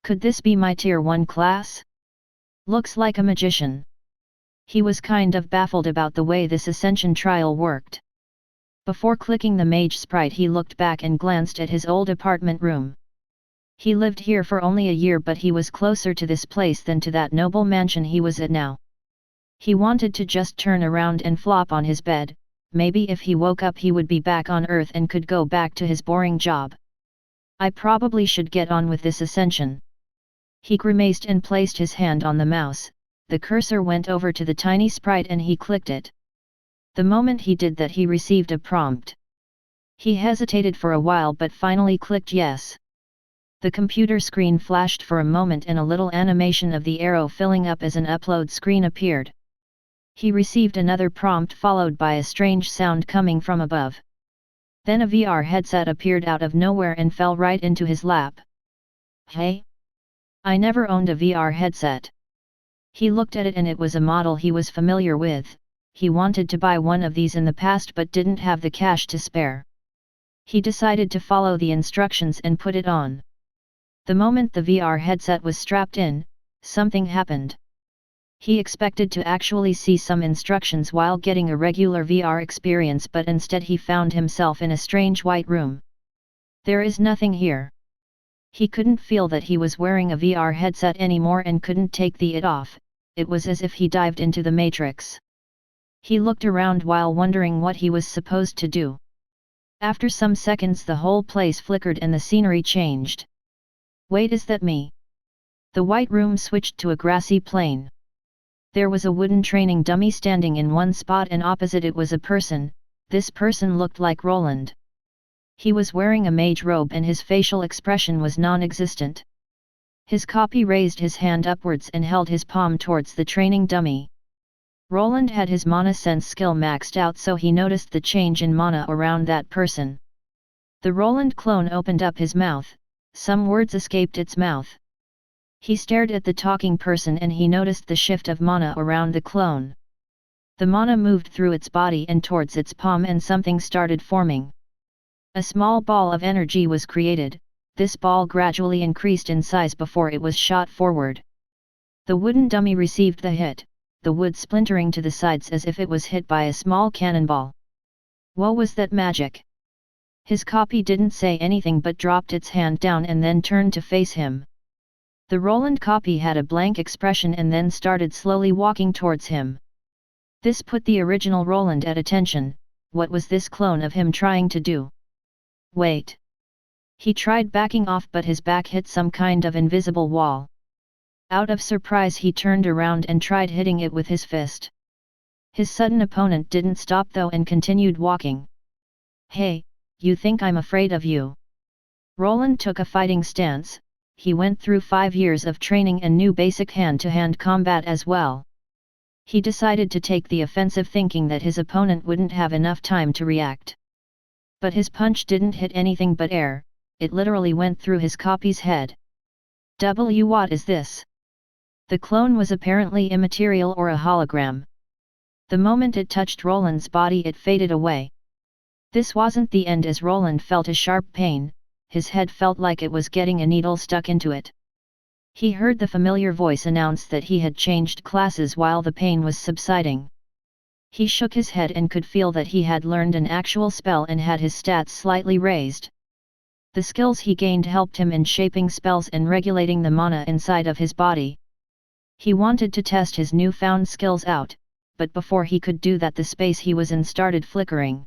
Could this be my tier 1 class? Looks like a magician. He was kind of baffled about the way this Ascension trial worked. Before clicking the mage sprite, he looked back and glanced at his old apartment room. He lived here for only a year, but he was closer to this place than to that noble mansion he was at now. He wanted to just turn around and flop on his bed. Maybe if he woke up he would be back on Earth and could go back to his boring job. I probably should get on with this Ascension. He grimaced and placed his hand on the mouse. The cursor went over to the tiny sprite and he clicked it. The moment he did that he received a prompt. He hesitated for a while but finally clicked yes. The computer screen flashed for a moment and a little animation of the arrow filling up as an upload screen appeared. He received another prompt followed by a strange sound coming from above. Then a VR headset appeared out of nowhere and fell right into his lap. Hey? I never owned a VR headset. He looked at it and it was a model he was familiar with. He wanted to buy one of these in the past but didn't have the cash to spare. He decided to follow the instructions and put it on. The moment the VR headset was strapped in, something happened. He expected to actually see some instructions while getting a regular VR experience, but instead he found himself in a strange white room. There is nothing here. He couldn't feel that he was wearing a VR headset anymore and couldn't take it off. It was as if he dived into the Matrix. He looked around while wondering what he was supposed to do. After some seconds the whole place flickered and the scenery changed. Wait, is that me? The white room switched to a grassy plain. There was a wooden training dummy standing in one spot and opposite it was a person. This person looked like Roland. He was wearing a mage robe and his facial expression was non-existent. His copy raised his hand upwards and held his palm towards the training dummy. Roland had his mana sense skill maxed out, so he noticed the change in mana around that person. The Roland clone opened up his mouth. Some words escaped its mouth. He stared at the talking person and he noticed the shift of mana around the clone. The mana moved through its body and towards its palm and something started forming. A small ball of energy was created. This ball gradually increased in size before it was shot forward. The wooden dummy received the hit, the wood splintering to the sides as if it was hit by a small cannonball. What was that magic? His copy didn't say anything but dropped its hand down and then turned to face him. The Roland copy had a blank expression and then started slowly walking towards him. This put the original Roland at attention. What was this clone of him trying to do? Wait. He tried backing off but his back hit some kind of invisible wall. Out of surprise he turned around and tried hitting it with his fist. His sudden opponent didn't stop though and continued walking. Hey, you think I'm afraid of you? Roland took a fighting stance. He went through 5 years of training and knew basic hand-to-hand combat as well. He decided to take the offensive thinking that his opponent wouldn't have enough time to react. But his punch didn't hit anything but air, it literally went through his copy's head. What is this? The clone was apparently immaterial or a hologram. The moment it touched Roland's body it faded away. This wasn't the end as Roland felt a sharp pain, his head felt like it was getting a needle stuck into it. He heard the familiar voice announce that he had changed classes while the pain was subsiding. He shook his head and could feel that he had learned an actual spell and had his stats slightly raised. The skills he gained helped him in shaping spells and regulating the mana inside of his body. He wanted to test his newfound skills out, but before he could do that the space he was in started flickering.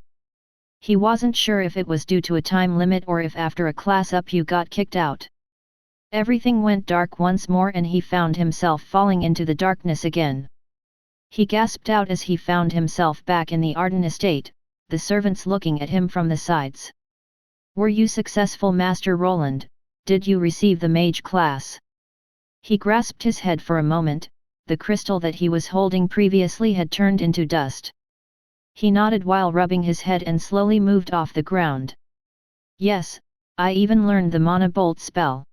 He wasn't sure if it was due to a time limit or if after a class up you got kicked out. Everything went dark once more and he found himself falling into the darkness again. He gasped out as he found himself back in the Arden estate, the servants looking at him from the sides. Were you successful, Master Roland? Did you receive the mage class? He grasped his head for a moment. The crystal that he was holding previously had turned into dust. He nodded while rubbing his head and slowly moved off the ground. Yes, I even learned the mana bolt spell.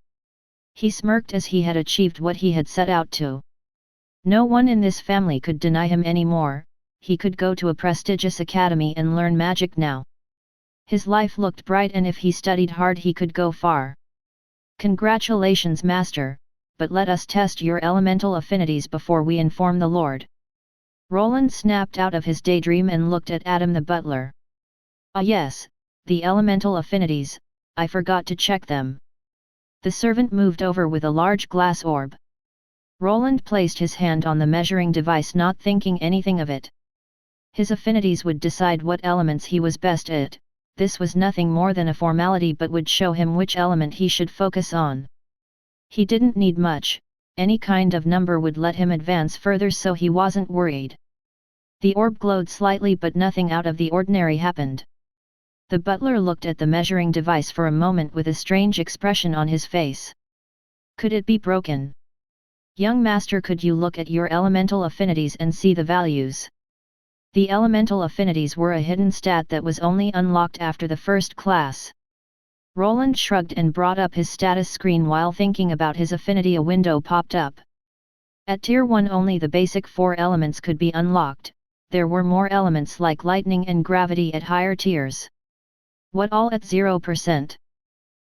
He smirked as he had achieved what he had set out to. No one in this family could deny him anymore. He could go to a prestigious academy and learn magic now. His life looked bright and if he studied hard he could go far. Congratulations, Master, but let us test your elemental affinities before we inform the Lord. Roland snapped out of his daydream and looked at Adam the butler. Ah yes, the elemental affinities, I forgot to check them. The servant moved over with a large glass orb. Roland placed his hand on the measuring device, not thinking anything of it. His affinities would decide what elements he was best at. This was nothing more than a formality, but would show him which element he should focus on. He didn't need much, any kind of number would let him advance further, so he wasn't worried. The orb glowed slightly, but nothing out of the ordinary happened. The butler looked at the measuring device for a moment with a strange expression on his face. Could it be broken? Young master, could you look at your elemental affinities and see the values? The elemental affinities were a hidden stat that was only unlocked after the first class. Roland shrugged and brought up his status screen. While thinking about his affinity, a window popped up. At Tier 1 only the basic 4 elements could be unlocked. There were more elements like lightning and gravity at higher tiers. What all at 0%?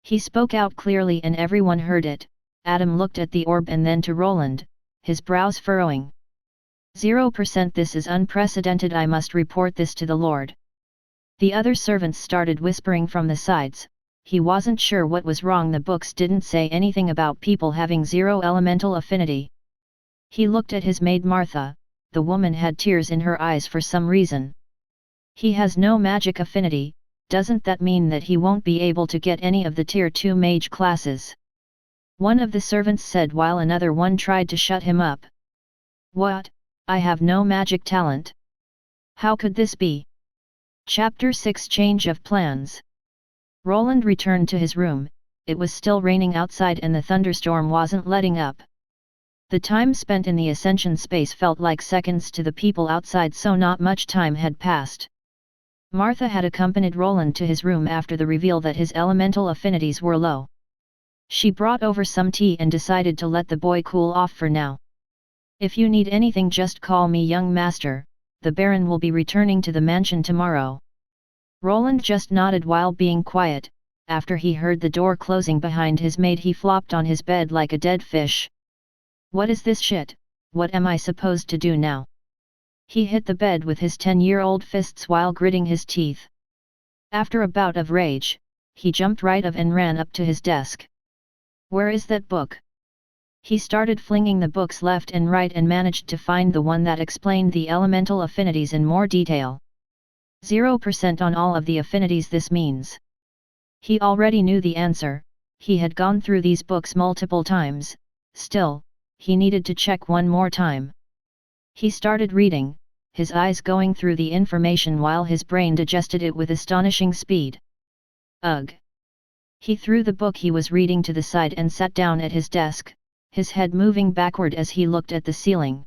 He spoke out clearly and everyone heard it. Adam looked at the orb and then to Roland, his brows furrowing. 0%, this is unprecedented, I must report this to the Lord. The other servants started whispering from the sides. He wasn't sure what was wrong. The books didn't say anything about people having 0 elemental affinity. He looked at his maid Martha. The woman had tears in her eyes for some reason. He has no magic affinity. Doesn't that mean that he won't be able to get any of the Tier 2 mage classes? One of the servants said, while another one tried to shut him up. What? I have no magic talent. How could this be? Chapter 6, Change of Plans. Roland returned to his room. It was still raining outside and the thunderstorm wasn't letting up. The time spent in the Ascension space felt like seconds to the people outside, so not much time had passed. Martha had accompanied Roland to his room after the reveal that his elemental affinities were low. She brought over some tea and decided to let the boy cool off for now. If you need anything, just call me, young master. The Baron will be returning to the mansion tomorrow. Roland just nodded while being quiet. After he heard the door closing behind his maid, he flopped on his bed like a dead fish. What is this shit? What am I supposed to do now? He hit the bed with his 10-year-old fists while gritting his teeth. After a bout of rage, he jumped right up and ran up to his desk. Where is that book? He started flinging the books left and right and managed to find the one that explained the elemental affinities in more detail. 0% on all of the affinities. This means. He already knew the answer. He had gone through these books multiple times. Still, he needed to check one more time. He started reading, his eyes going through the information while his brain digested it with astonishing speed. Ugh! He threw the book he was reading to the side and sat down at his desk, his head moving backward as he looked at the ceiling.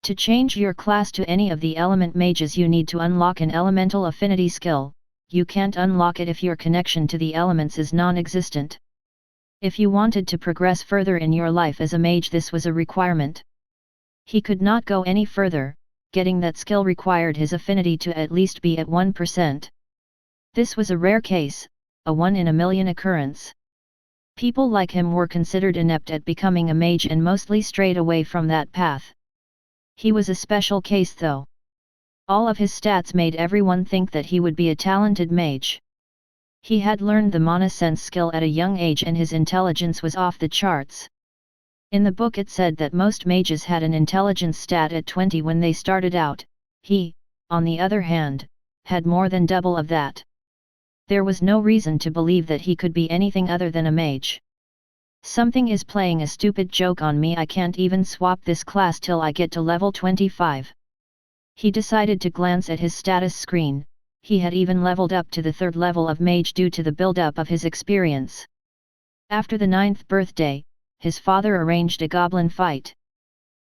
To change your class to any of the element mages, you need to unlock an elemental affinity skill. You can't unlock it if your connection to the elements is non-existent. If you wanted to progress further in your life as a mage, this was a requirement. He could not go any further. Getting that skill required his affinity to at least be at 1%. This was a rare case, a 1 in a million occurrence. People like him were considered inept at becoming a mage and mostly strayed away from that path. He was a special case though. All of his stats made everyone think that he would be a talented mage. He had learned the mana sense skill at a young age and his intelligence was off the charts. In the book it said that most mages had an intelligence stat at 20 when they started out. He, on the other hand, had more than double of that. There was no reason to believe that he could be anything other than a mage. Something is playing a stupid joke on me. I can't even swap this class till I get to level 25. He decided to glance at his status screen. He had even leveled up to the 3rd level of mage due to the build-up of his experience. After the 9th birthday, his father arranged a goblin fight.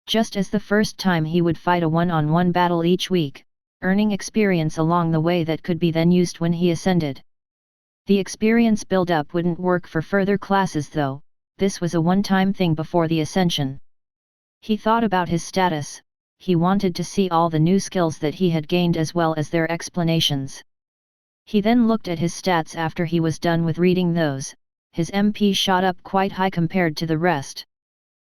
Just as the first time, he would fight a one-on-one battle each week, earning experience along the way that could be then used when he ascended. The experience build-up wouldn't work for further classes though. This was a one-time thing before the Ascension. He thought about his status. He wanted to see all the new skills that he had gained as well as their explanations. He then looked at his stats after he was done with reading those. His MP shot up quite high compared to the rest.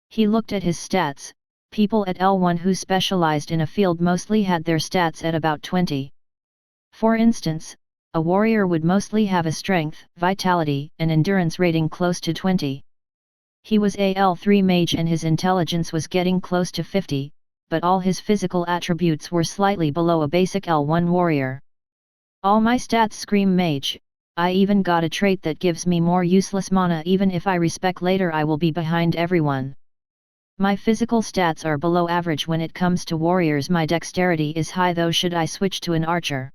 He looked at his stats. People at L1 who specialized in a field mostly had their stats at about 20. For instance, a warrior would mostly have a strength, vitality, and endurance rating close to 20. He was a L3 mage and his intelligence was getting close to 50, but all his physical attributes were slightly below a basic L1 warrior. All my stats scream mage. I even got a trait that gives me more useless mana. Even if I respec later, I will be behind everyone. My physical stats are below average when it comes to warriors. My dexterity is high though. Should I switch to an archer?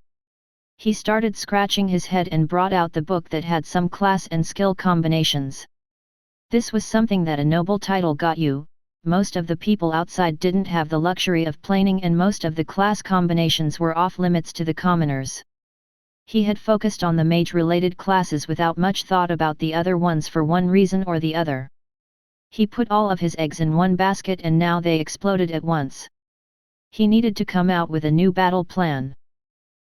He started scratching his head and brought out the book that had some class and skill combinations. This was something that a noble title got you. Most of the people outside didn't have the luxury of planing and most of the class combinations were off limits to the commoners. He had focused on the mage-related classes without much thought about the other ones for one reason or the other. He put all of his eggs in one basket and now they exploded at once. He needed to come out with a new battle plan.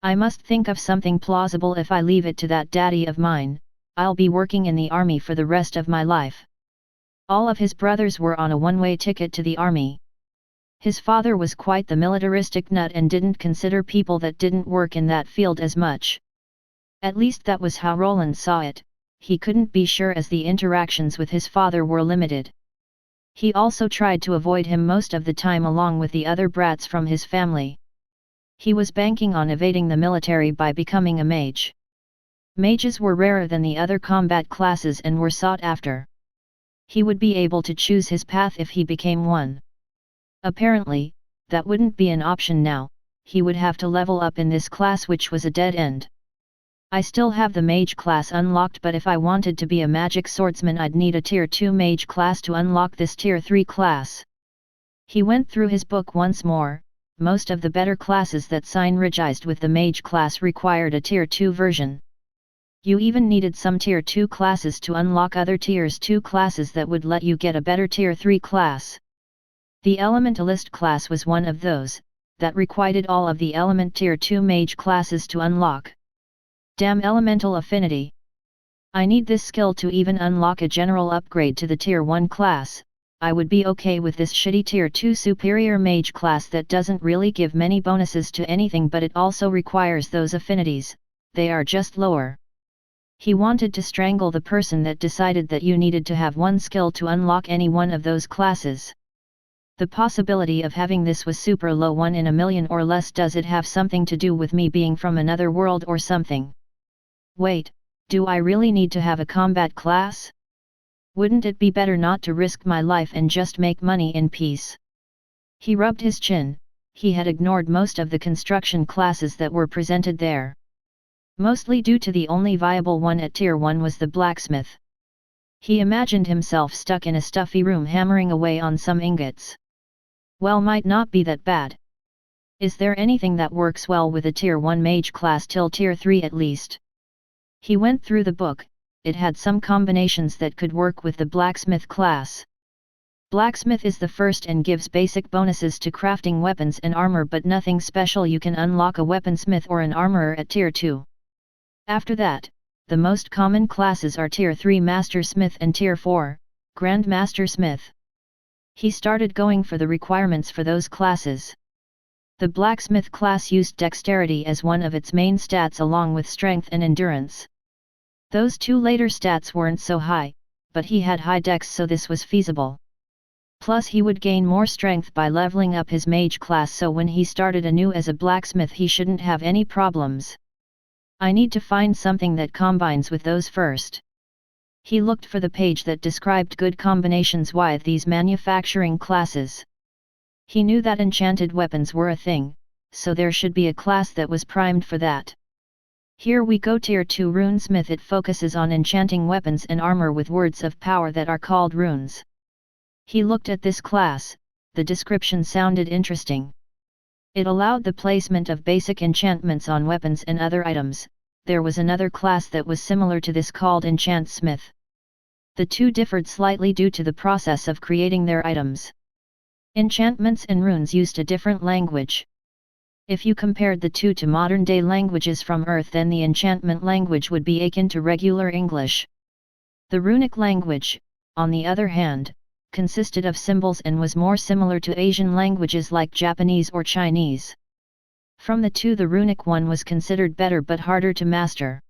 I must think of something plausible. If I leave it to that daddy of mine, I'll be working in the army for the rest of my life. All of his brothers were on a one-way ticket to the army. His father was quite the militaristic nut and didn't consider people that didn't work in that field as much. At least that was how Roland saw it. He couldn't be sure as the interactions with his father were limited. He also tried to avoid him most of the time along with the other brats from his family. He was banking on evading the military by becoming a mage. Mages were rarer than the other combat classes and were sought after. He would be able to choose his path if he became one. Apparently, that wouldn't be an option now. He would have to level up in this class, which was a dead end. I still have the mage class unlocked, but if I wanted to be a magic swordsman I'd need a tier 2 mage class to unlock this tier 3 class. He went through his book once more. Most of the better classes that synergized with the mage class required a tier 2 version. You even needed some tier 2 classes to unlock other tiers 2 classes that would let you get a better tier 3 class. The Elementalist class was one of those, that required all of the Element tier 2 mage classes to unlock. Damn Elemental Affinity! I need this skill to even unlock a general upgrade to the tier 1 class. I would be okay with this shitty tier 2 superior mage class that doesn't really give many bonuses to anything, but it also requires those affinities. They are just lower. He wanted to strangle the person that decided that you needed to have one skill to unlock any one of those classes. The possibility of having this was super low, 1 in a million or less. Does it have something to do with me being from another world or something? Wait, do I really need to have a combat class? Wouldn't it be better not to risk my life and just make money in peace? He rubbed his chin. He had ignored most of the construction classes that were presented there. Mostly due to the only viable one at tier 1 was the blacksmith. He imagined himself stuck in a stuffy room hammering away on some ingots. Well, might not be that bad. Is there anything that works well with a tier 1 mage class till tier 3 at least? He went through the book. It had some combinations that could work with the blacksmith class. Blacksmith is the first and gives basic bonuses to crafting weapons and armor, but nothing special. You can unlock a weaponsmith or an armorer at tier 2. After that, the most common classes are tier 3 master smith and tier 4, grand master smith. He started going for the requirements for those classes. The blacksmith class used dexterity as one of its main stats along with strength and endurance. Those two later stats weren't so high, but he had high dex, so this was feasible. Plus he would gain more strength by leveling up his mage class, so when he started anew as a blacksmith he shouldn't have any problems. I need to find something that combines with those first. He looked for the page that described good combinations with these manufacturing classes. He knew that enchanted weapons were a thing, so there should be a class that was primed for that. Here we go. Tier 2 Runesmith. It focuses on enchanting weapons and armor with words of power that are called runes. He looked at this class. The description sounded interesting. It allowed the placement of basic enchantments on weapons and other items. There was another class that was similar to this called Enchantsmith. The two differed slightly due to the process of creating their items. Enchantments and runes used a different language. If you compared the two to modern-day languages from Earth, then the enchantment language would be akin to regular English. The runic language, on the other hand, consisted of symbols and was more similar to Asian languages like Japanese or Chinese. From the two, the runic one was considered better but harder to master.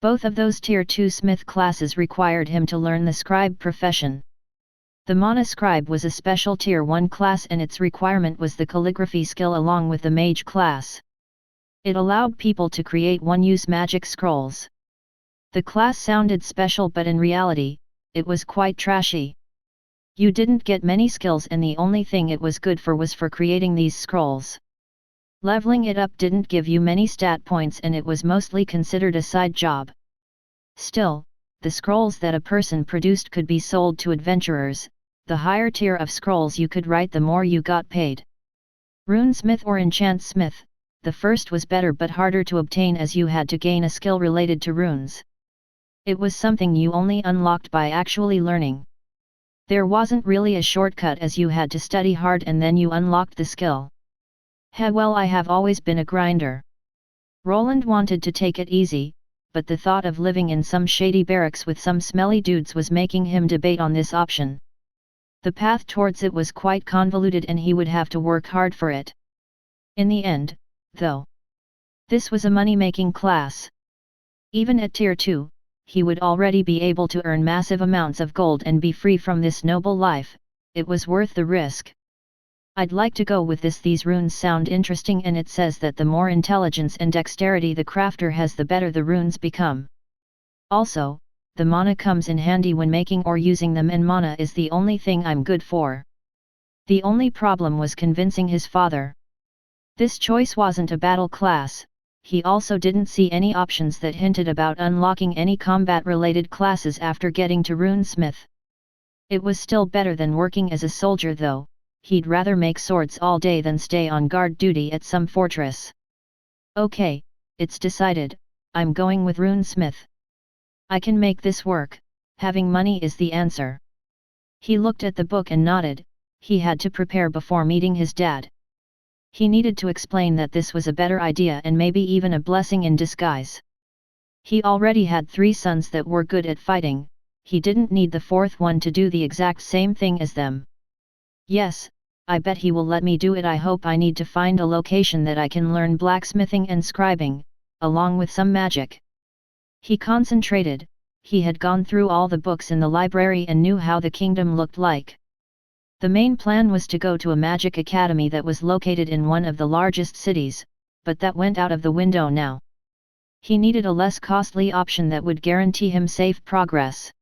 Both of those Tier 2 smith classes required him to learn the scribe profession. The mana scribe was a special Tier 1 class, and its requirement was the calligraphy skill along with the mage class. It allowed people to create one-use magic scrolls. The class sounded special, but in reality, it was quite trashy. You didn't get many skills, and the only thing it was good for was for creating these scrolls. Leveling it up didn't give you many stat points, and it was mostly considered a side job. Still, the scrolls that a person produced could be sold to adventurers. The higher tier of scrolls you could write, the more you got paid. Runesmith or enchant smith, the first was better but harder to obtain, as you had to gain a skill related to runes. It was something you only unlocked by actually learning. There wasn't really a shortcut, as you had to study hard and then you unlocked the skill. Well, I have always been a grinder. Roland wanted to take it easy, but the thought of living in some shady barracks with some smelly dudes was making him debate on this option. The path towards it was quite convoluted, and he would have to work hard for it. In the end, though, this was a money-making class. Even at Tier 2, he would already be able to earn massive amounts of gold and be free from this noble life. It was worth the risk. I'd like to go with this. These runes sound interesting, and it says that the more intelligence and dexterity the crafter has, the better the runes become. Also, the mana comes in handy when making or using them, and mana is the only thing I'm good for. The only problem was convincing his father. This choice wasn't a battle class. He also didn't see any options that hinted about unlocking any combat-related classes after getting to Runesmith. It was still better than working as a soldier, though. He'd rather make swords all day than stay on guard duty at some fortress. Okay, it's decided, I'm going with Runesmith. I can make this work. Having money is the answer. He looked at the book and nodded. He had to prepare before meeting his dad. He needed to explain that this was a better idea and maybe even a blessing in disguise. He already had 3 sons that were good at fighting. He didn't need the 4th one to do the exact same thing as them. Yes, I bet he will let me do it. I hope. I need to find a location that I can learn blacksmithing and scribing, along with some magic. He concentrated. He had gone through all the books in the library and knew how the kingdom looked like. The main plan was to go to a magic academy that was located in one of the largest cities, but that went out of the window now. He needed a less costly option that would guarantee him safe progress.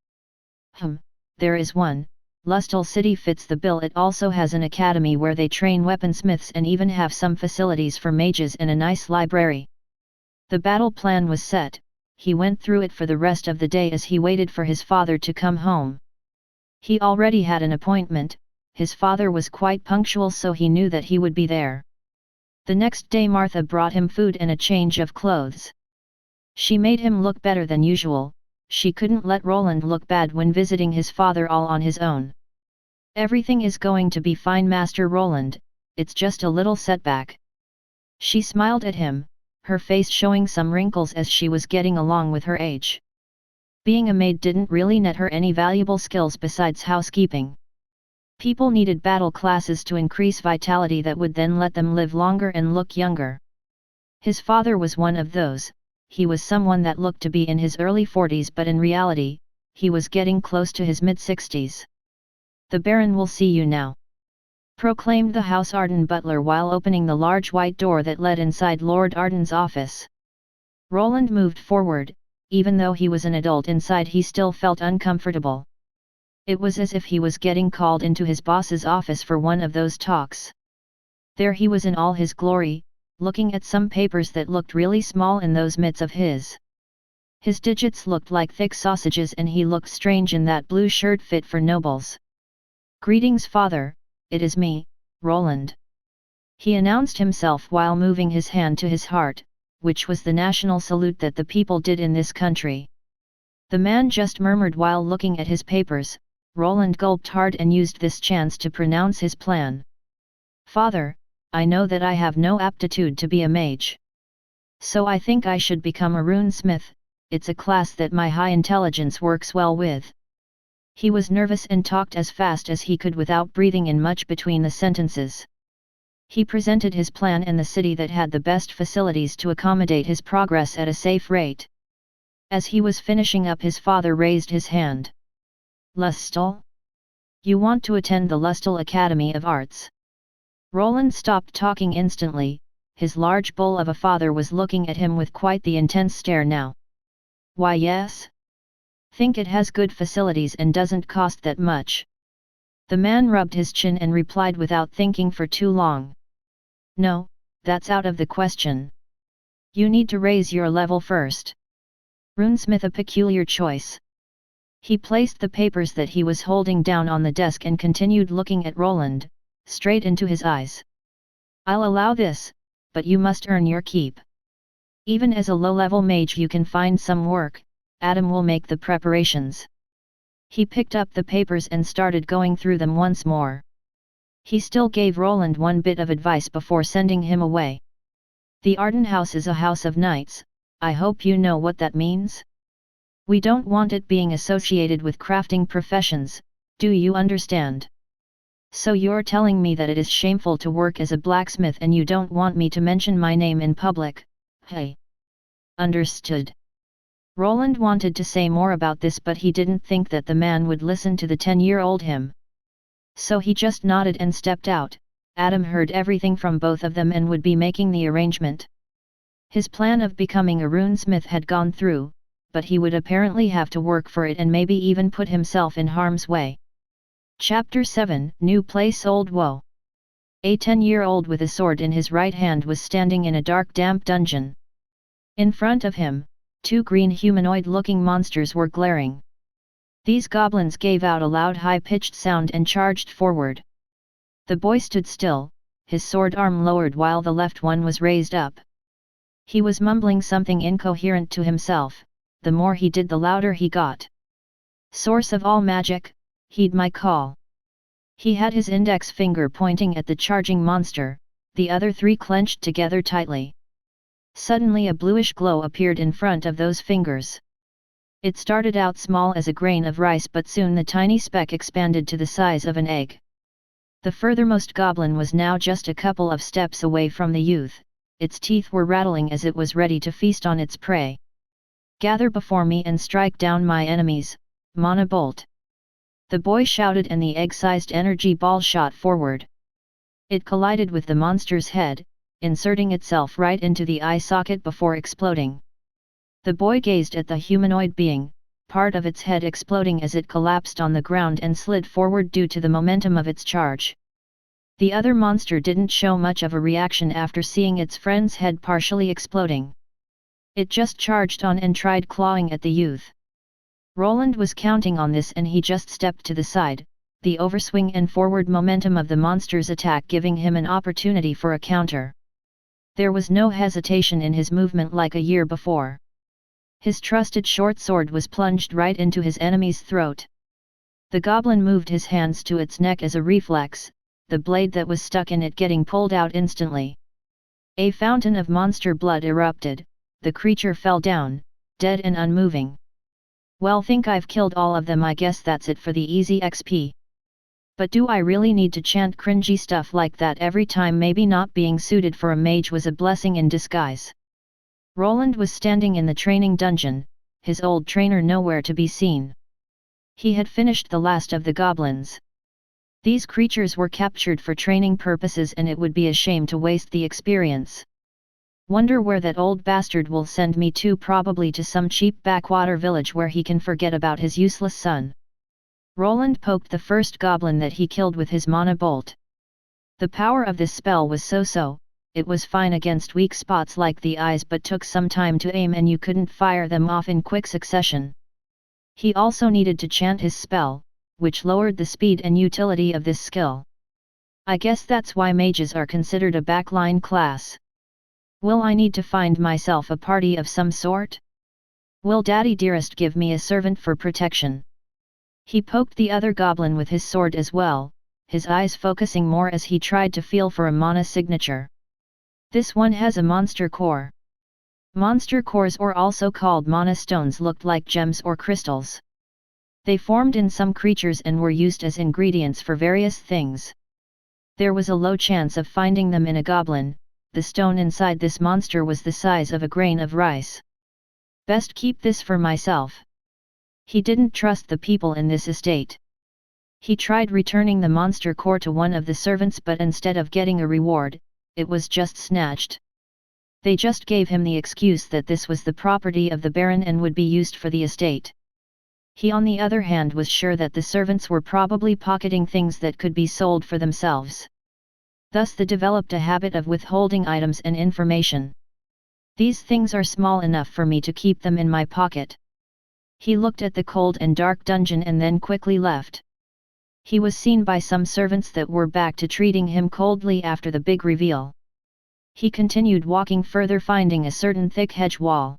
There is one. Lustal City fits the bill. It also has an academy where they train weaponsmiths and even have some facilities for mages and a nice library. The battle plan was set. He went through it for the rest of the day as he waited for his father to come home. He already had an appointment. His father was quite punctual, so he knew that he would be there. The next day Martha brought him food and a change of clothes. She made him look better than usual. She couldn't let Roland look bad when visiting his father all on his own. Everything is going to be fine, Master Roland, it's just a little setback. She smiled at him, her face showing some wrinkles as she was getting along with her age. Being a maid didn't really net her any valuable skills besides housekeeping. People needed battle classes to increase vitality that would then let them live longer and look younger. His father was one of those. He was someone that looked to be in his early 40s, but in reality, he was getting close to his mid-60s. The Baron will see you now, proclaimed the House Arden butler while opening the large white door that led inside Lord Arden's office. Roland moved forward. Even though he was an adult inside, he still felt uncomfortable. It was as if he was getting called into his boss's office for one of those talks. There he was in all his glory, looking at some papers that looked really small in those mitts of his. His digits looked like thick sausages, and he looked strange in that blue shirt fit for nobles. "Greetings, father, it is me, Roland," he announced himself while moving his hand to his heart, which was the national salute that the people did in this country. The man just murmured while looking at his papers. Roland gulped hard and used this chance to pronounce his plan. "Father, I know that I have no aptitude to be a mage. So I think I should become a runesmith. It's a class that my high intelligence works well with." He was nervous and talked as fast as he could without breathing in much between the sentences. He presented his plan and the city that had the best facilities to accommodate his progress at a safe rate. As he was finishing up, his father raised his hand. Lustal? You want to attend the Lustal Academy of Arts? Roland stopped talking instantly. His large bull of a father was looking at him with quite the intense stare now. Why yes? Think it has good facilities and doesn't cost that much. The man rubbed his chin and replied without thinking for too long. No, that's out of the question. You need to raise your level first. Runesmith, a peculiar choice. He placed the papers that he was holding down on the desk and continued looking at Roland, straight into his eyes. I'll allow this, but you must earn your keep. Even as a low-level mage you can find some work. Adam will make the preparations. He picked up the papers and started going through them once more. He still gave Roland one bit of advice before sending him away. The Arden House is a house of knights. I hope you know what that means? We don't want it being associated with crafting professions, do you understand? So you're telling me that it is shameful to work as a blacksmith and you don't want me to mention my name in public? Hey. Understood. Roland wanted to say more about this, but he didn't think that the man would listen to the 10-year-old him. So he just nodded and stepped out. Adam heard everything from both of them and would be making the arrangement. His plan of becoming a runesmith had gone through, but he would apparently have to work for it and maybe even put himself in harm's way. Chapter 7, New Place, Old Woe. A 10-year-old with a sword in his right hand was standing in a dark, damp dungeon. In front of him, 2 green humanoid-looking monsters were glaring. These goblins gave out a loud, high-pitched sound and charged forward. The boy stood still, his sword arm lowered while the left one was raised up. He was mumbling something incoherent to himself. The more he did, the louder he got. Source of all magic, heed my call. He had his index finger pointing at the charging monster, the other 3 clenched together tightly. Suddenly a bluish glow appeared in front of those fingers. It started out small as a grain of rice, but soon the tiny speck expanded to the size of an egg. The furthermost goblin was now just a couple of steps away from the youth. Its teeth were rattling as it was ready to feast on its prey. Gather before me and strike down my enemies, Mana Bolt. The boy shouted and the egg-sized energy ball shot forward. It collided with the monster's head, inserting itself right into the eye socket before exploding. The boy gazed at the humanoid being, part of its head exploding as it collapsed on the ground and slid forward due to the momentum of its charge. The other monster didn't show much of a reaction after seeing its friend's head partially exploding. It just charged on and tried clawing at the youth. Roland was counting on this and he just stepped to the side, the overswing and forward momentum of the monster's attack giving him an opportunity for a counter. There was no hesitation in his movement like a year before. His trusted short sword was plunged right into his enemy's throat. The goblin moved his hands to its neck as a reflex, the blade that was stuck in it getting pulled out instantly. A fountain of monster blood erupted, the creature fell down, dead and unmoving. Well, think I've killed all of them, I guess that's it for the easy XP. But do I really need to chant cringy stuff like that every time? Maybe not being suited for a mage was a blessing in disguise. Roland was standing in the training dungeon, his old trainer nowhere to be seen. He had finished the last of the goblins. These creatures were captured for training purposes and it would be a shame to waste the experience. Wonder where that old bastard will send me to, probably to some cheap backwater village where he can forget about his useless son. Roland poked the first goblin that he killed with his mana bolt. The power of this spell was so-so, it was fine against weak spots like the eyes but took some time to aim and you couldn't fire them off in quick succession. He also needed to chant his spell, which lowered the speed and utility of this skill. I guess that's why mages are considered a backline class. Will I need to find myself a party of some sort? Will Daddy Dearest give me a servant for protection? He poked the other goblin with his sword as well, his eyes focusing more as he tried to feel for a mana signature. This one has a monster core. Monster cores, or also called mana stones, looked like gems or crystals. They formed in some creatures and were used as ingredients for various things. There was a low chance of finding them in a goblin. The stone inside this monster was the size of a grain of rice. Best keep this for myself. He didn't trust the people in this estate. He tried returning the monster core to one of the servants, but instead of getting a reward, it was just snatched. They just gave him the excuse that this was the property of the Baron and would be used for the estate. He on the other hand was sure that the servants were probably pocketing things that could be sold for themselves. Thus they developed a habit of withholding items and information. These things are small enough for me to keep them in my pocket. He looked at the cold and dark dungeon and then quickly left. He was seen by some servants that were back to treating him coldly after the big reveal. He continued walking further, finding a certain thick hedge wall.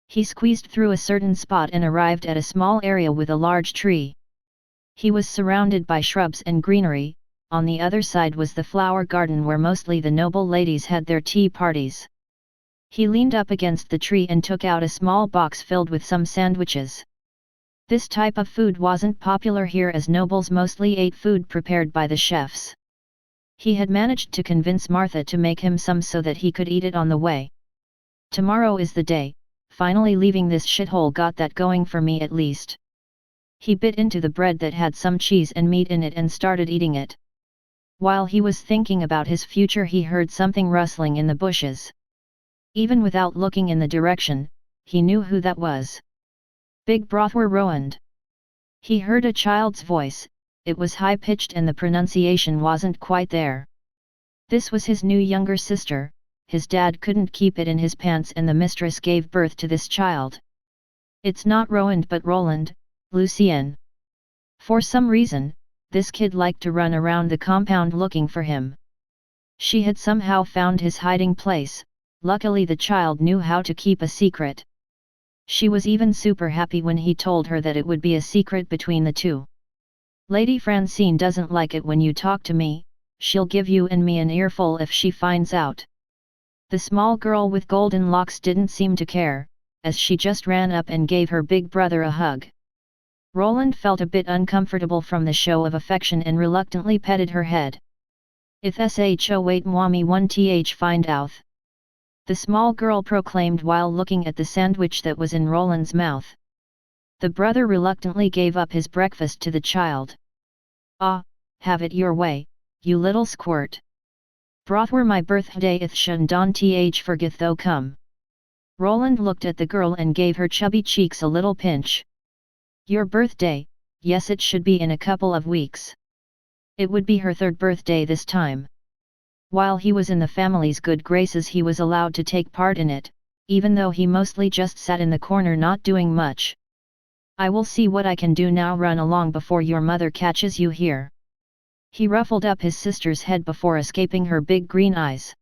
He squeezed through a certain spot and arrived at a small area with a large tree. He was surrounded by shrubs and greenery. On the other side was the flower garden where mostly the noble ladies had their tea parties. He leaned up against the tree and took out a small box filled with some sandwiches. This type of food wasn't popular here as nobles mostly ate food prepared by the chefs. He had managed to convince Martha to make him some so that he could eat it on the way. Tomorrow is the day, finally leaving this shithole got that going for me at least. He bit into the bread that had some cheese and meat in it and started eating it. While he was thinking about his future, he heard something rustling in the bushes. Even without looking in the direction, he knew who that was. Big Brother Rowand. He heard a child's voice. It was high-pitched and the pronunciation wasn't quite there. This was his new younger sister. His dad couldn't keep it in his pants and the mistress gave birth to this child. It's not Rowand but Roland, Lucien. For some reason, this kid liked to run around the compound looking for him. She had somehow found his hiding place. Luckily the child knew how to keep a secret. She was even super happy when he told her that it would be a secret between the two. Lady Francine doesn't like it when you talk to me, she'll give you and me an earful if she finds out. The small girl with golden locks didn't seem to care, as she just ran up and gave her big brother a hug. Roland felt a bit uncomfortable from the show of affection and reluctantly petted her head. If sho wait mwami 1th find out. The small girl proclaimed while looking at the sandwich that was in Roland's mouth. The brother reluctantly gave up his breakfast to the child. Ah, have it your way, you little squirt. Brothwer my birthday ith shun don th forgeth though come. Roland looked at the girl and gave her chubby cheeks a little pinch. Your birthday, yes it should be in a couple of weeks. It would be her third birthday this time. While he was in the family's good graces he was allowed to take part in it, even though he mostly just sat in the corner not doing much. I will see what I can do now, run along before your mother catches you here. He ruffled up his sister's head before escaping her big green eyes.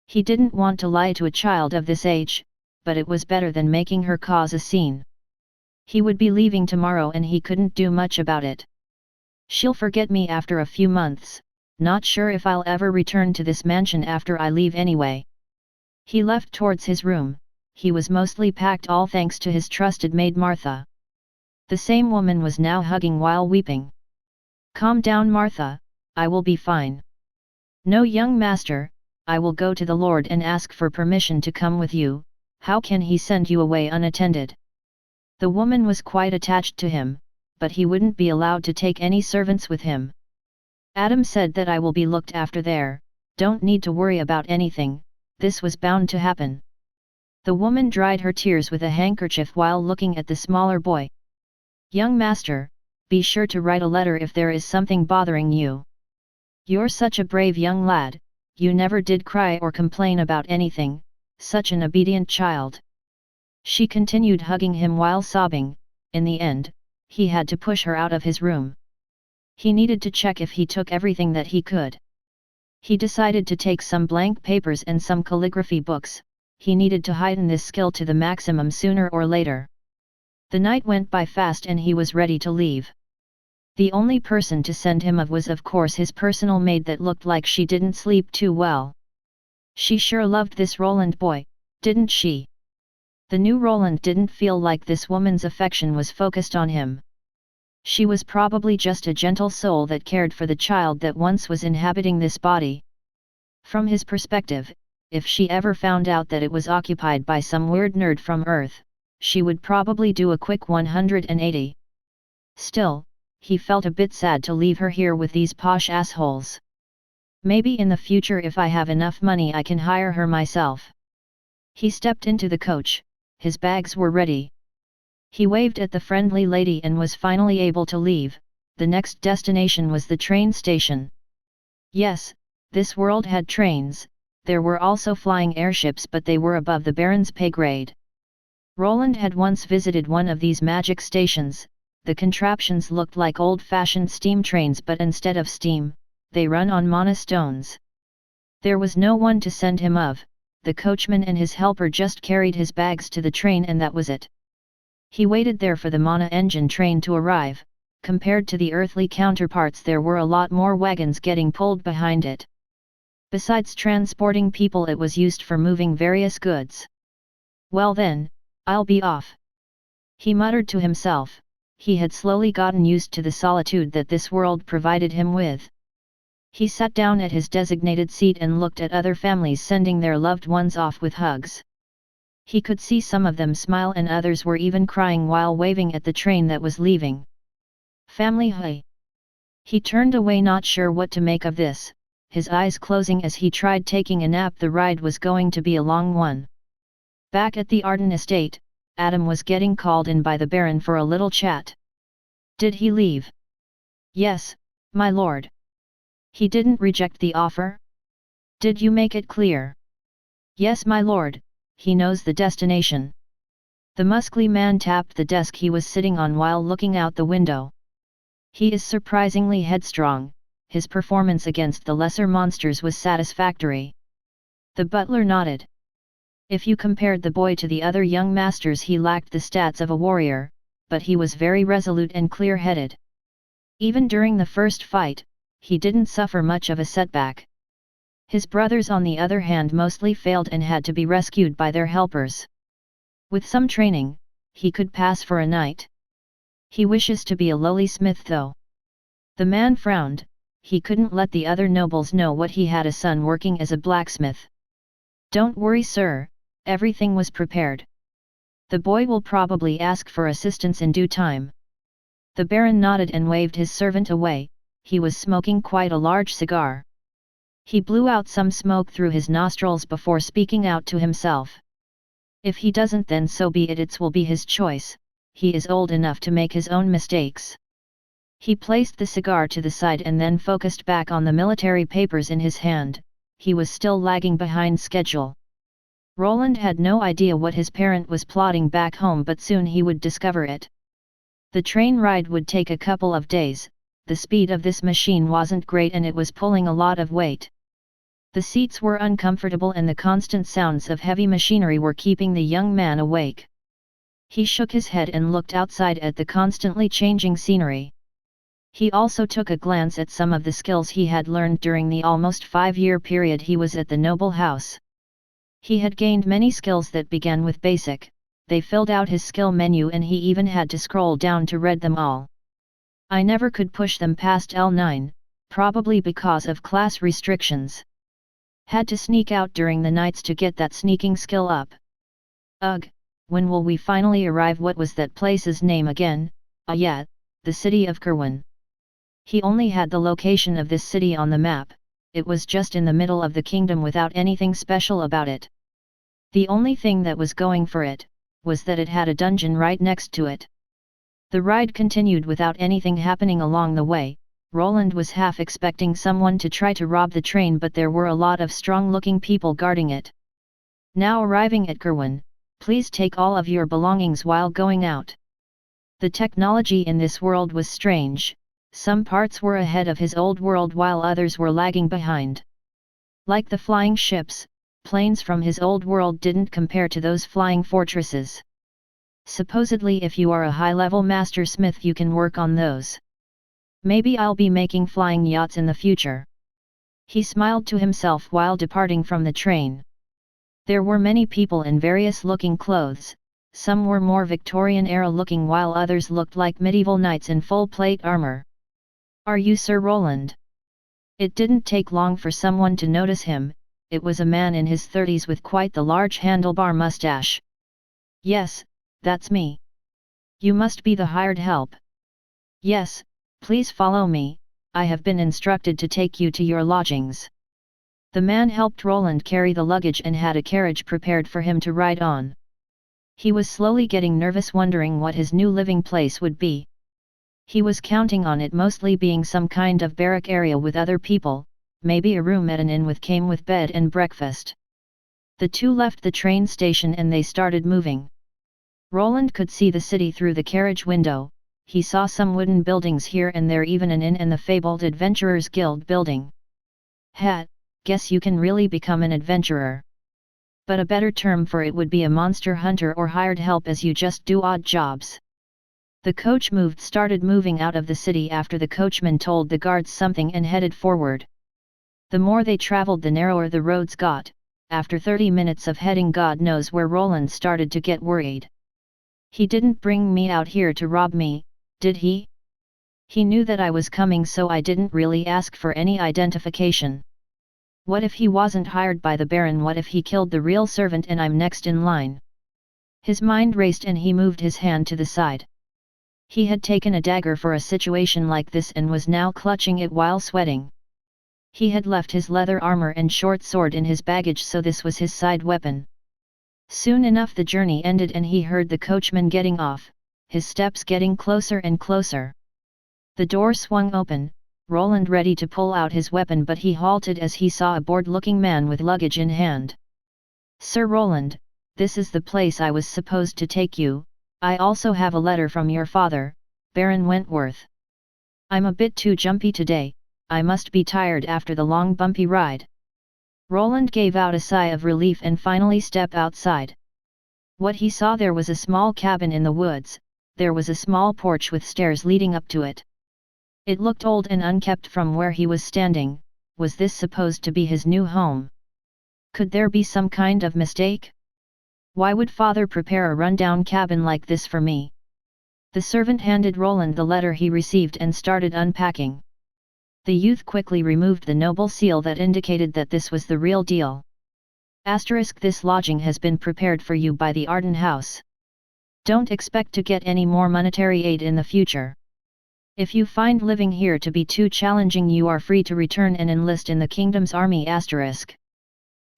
He didn't want to lie to a child of this age, but it was better than making her cause a scene. He would be leaving tomorrow and he couldn't do much about it. She'll forget me after a few months, not sure if I'll ever return to this mansion after I leave anyway. He left towards his room. He was mostly packed all thanks to his trusted maid Martha. The same woman was now hugging while weeping. Calm down Martha, I will be fine. No young master, I will go to the Lord and ask for permission to come with you. How can he send you away unattended? The woman was quite attached to him, but he wouldn't be allowed to take any servants with him. Adam said that I will be looked after there, don't need to worry about anything, this was bound to happen. The woman dried her tears with a handkerchief while looking at the smaller boy. Young master, be sure to write a letter if there is something bothering you. You're such a brave young lad, you never did cry or complain about anything, such an obedient child. She continued hugging him while sobbing. In the end, he had to push her out of his room. He needed to check if he took everything that he could. He decided to take some blank papers and some calligraphy books. He needed to heighten this skill to the maximum sooner or later. The night went by fast and he was ready to leave. The only person to send him was of course his personal maid that looked like she didn't sleep too well. She sure loved this Roland boy, didn't she? The new Roland didn't feel like this woman's affection was focused on him. She was probably just a gentle soul that cared for the child that once was inhabiting this body. From his perspective, if she ever found out that it was occupied by some weird nerd from Earth, she would probably do a quick 180. Still, he felt a bit sad to leave her here with these posh assholes. Maybe in the future if I have enough money I can hire her myself. He stepped into the coach, his bags were ready. He waved at the friendly lady and was finally able to leave. The next destination was the train station. Yes, this world had trains, there were also flying airships, but they were above the Baron's pay grade. Roland had once visited one of these magic stations. The contraptions looked like old-fashioned steam trains, but instead of steam, they run on mana stones. There was no one to send him of, the coachman and his helper just carried his bags to the train and that was it. He waited there for the mana engine train to arrive. Compared to the earthly counterparts, there were a lot more wagons getting pulled behind it. Besides transporting people, it was used for moving various goods. Well then, I'll be off. He muttered to himself. He had slowly gotten used to the solitude that this world provided him with. He sat down at his designated seat and looked at other families sending their loved ones off with hugs. He could see some of them smile and others were even crying while waving at the train that was leaving. Family hey! He turned away, not sure what to make of this, his eyes closing as he tried taking a nap. The ride was going to be a long one. Back at the Arden estate, Adam was getting called in by the Baron for a little chat. Did he leave? Yes, my lord. He didn't reject the offer? Did you make it clear? Yes, my lord, he knows the destination. The muscly man tapped the desk he was sitting on while looking out the window. He is surprisingly headstrong, his performance against the lesser monsters was satisfactory. The butler nodded. If you compared the boy to the other young masters, he lacked the stats of a warrior, but he was very resolute and clear-headed. Even during the first fight, he didn't suffer much of a setback. His brothers on the other hand mostly failed and had to be rescued by their helpers. With some training, he could pass for a knight. He wishes to be a lowly smith though. The man frowned, he couldn't let the other nobles know what he had a son working as a blacksmith. Don't worry sir, everything was prepared. The boy will probably ask for assistance in due time. The Baron nodded and waved his servant away. He was smoking quite a large cigar. He blew out some smoke through his nostrils before speaking out to himself. If he doesn't, then so be it, it will be his choice, he is old enough to make his own mistakes. He placed the cigar to the side and then focused back on the military papers in his hand. He was still lagging behind schedule. Roland had no idea what his parent was plotting back home, but soon he would discover it. The train ride would take a couple of days. The speed of this machine wasn't great and it was pulling a lot of weight. The seats were uncomfortable and the constant sounds of heavy machinery were keeping the young man awake. He shook his head and looked outside at the constantly changing scenery. He also took a glance at some of the skills he had learned during the almost 5-year period he was at the noble house. He had gained many skills that began with basic. They filled out his skill menu and he even had to scroll down to read them all. I never could push them past L9, probably because of class restrictions. Had to sneak out during the nights to get that sneaking skill up. Ugh, when will we finally arrive? What was that place's name again? Ah yeah, the city of Kerwin. He only had the location of this city on the map, it was just in the middle of the kingdom without anything special about it. The only thing that was going for it, was that it had a dungeon right next to it. The ride continued without anything happening along the way. Roland was half expecting someone to try to rob the train, but there were a lot of strong-looking people guarding it. Now arriving at Kerwin, please take all of your belongings while going out. The technology in this world was strange, some parts were ahead of his old world while others were lagging behind. Like the flying ships, planes from his old world didn't compare to those flying fortresses. Supposedly if you are a high-level master smith you can work on those. Maybe I'll be making flying yachts in the future. He smiled to himself while departing from the train. There were many people in various looking clothes, some were more Victorian-era looking while others looked like medieval knights in full plate armor. "Are you Sir Roland?" It didn't take long for someone to notice him. It was a man in his 30s with quite the large handlebar mustache. "Yes, that's me." "You must be the hired help." "Yes, please follow me, I have been instructed to take you to your lodgings." The man helped Roland carry the luggage and had a carriage prepared for him to ride on. He was slowly getting nervous, wondering what his new living place would be. He was counting on it mostly being some kind of barrack area with other people, maybe a room at an inn came with bed and breakfast. The two left the train station and they started moving. Roland could see the city through the carriage window. He saw some wooden buildings here and there, even an inn and the fabled Adventurers Guild building. Guess you can really become an adventurer. But a better term for it would be a monster hunter or hired help, as you just do odd jobs. The coach started moving out of the city after the coachman told the guards something and headed forward. The more they traveled, the narrower the roads got. After 30 minutes of heading God knows where, Roland started to get worried. "He didn't bring me out here to rob me, did he? He knew that I was coming, so I didn't really ask for any identification. What if he wasn't hired by the Baron? What if he killed the real servant and I'm next in line?" His mind raced and he moved his hand to the side. He had taken a dagger for a situation like this and was now clutching it while sweating. He had left his leather armor and short sword in his baggage, so this was his side weapon. Soon enough the journey ended and he heard the coachman getting off, his steps getting closer and closer. The door swung open, Roland ready to pull out his weapon, but he halted as he saw a bored-looking man with luggage in hand. "Sir Roland, this is the place I was supposed to take you. I also have a letter from your father, Baron Wentworth. I'm a bit too jumpy today, I must be tired after the long bumpy ride." Roland gave out a sigh of relief and finally stepped outside. What he saw there was a small cabin in the woods. There was a small porch with stairs leading up to it. It looked old and unkept from where he was standing. Was this supposed to be his new home? Could there be some kind of mistake? Why would father prepare a rundown cabin like this for me? The servant handed Roland the letter he received and started unpacking. The youth quickly removed the noble seal that indicated that this was the real deal. "This lodging has been prepared for you by the Arden House. Don't expect to get any more monetary aid in the future. If you find living here to be too challenging, you are free to return and enlist in the kingdom's army."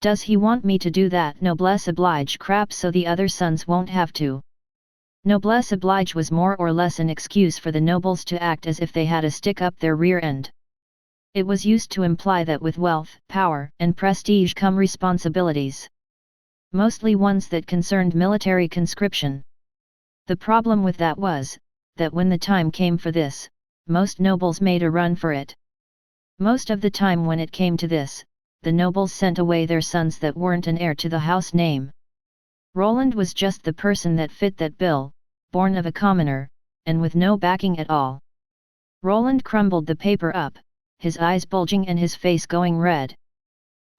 Does he want me to do that noblesse oblige crap so the other sons won't have to? Noblesse oblige was more or less an excuse for the nobles to act as if they had a stick up their rear end. It was used to imply that with wealth, power, and prestige come responsibilities. Mostly ones that concerned military conscription. The problem with that was, that when the time came for this, most nobles made a run for it. Most of the time when it came to this, the nobles sent away their sons that weren't an heir to the house name. Roland was just the person that fit that bill, born of a commoner, and with no backing at all. Roland crumbled the paper up, his eyes bulging and his face going red.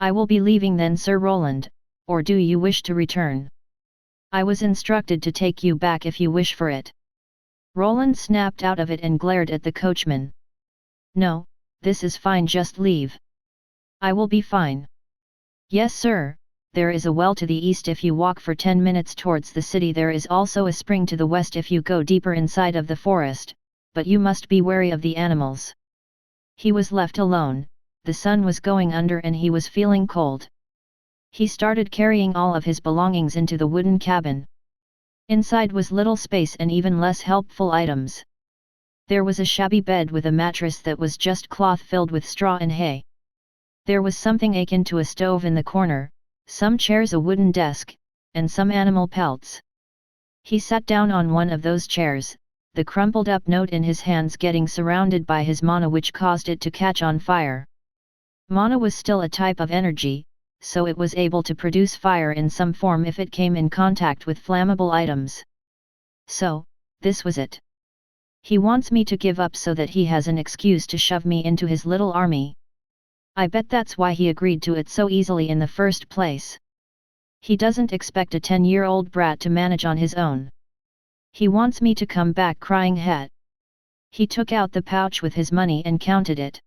"I will be leaving then, Sir Roland, or do you wish to return? I was instructed to take you back if you wish for it." Roland snapped out of it and glared at the coachman. "No, this is fine, just leave." "I will be fine." "Yes sir, there is a well to the east if you walk for 10 minutes towards the city. There is also a spring to the west if you go deeper inside of the forest, but you must be wary of the animals." He was left alone, the sun was going under and he was feeling cold. He started carrying all of his belongings into the wooden cabin. Inside was little space and even less helpful items. There was a shabby bed with a mattress that was just cloth filled with straw and hay. There was something akin to a stove in the corner, some chairs, a wooden desk, and some animal pelts. He sat down on one of those chairs, the crumpled up note in his hands getting surrounded by his mana, which caused it to catch on fire. Mana was still a type of energy, so it was able to produce fire in some form if it came in contact with flammable items. So, this was it. He wants me to give up so that he has an excuse to shove me into his little army. I bet that's why he agreed to it so easily in the first place. He doesn't expect a 10-year-old brat to manage on his own. He wants me to come back crying het. He took out the pouch with his money and counted it.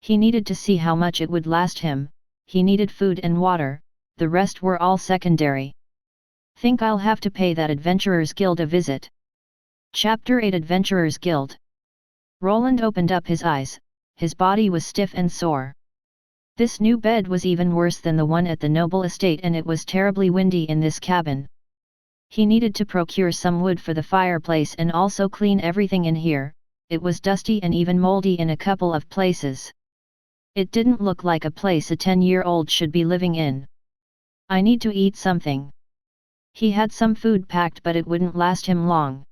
He needed to see how much it would last him, he needed food and water, the rest were all secondary. Think I'll have to pay that Adventurers Guild a visit. Chapter 8 Adventurers Guild. Roland opened up his eyes, his body was stiff and sore. This new bed was even worse than the one at the noble estate, and it was terribly windy in this cabin. He needed to procure some wood for the fireplace and also clean everything in here. It was dusty and even moldy in a couple of places. It didn't look like a place a 10-year-old should be living in. I need to eat something. He had some food packed, but it wouldn't last him long.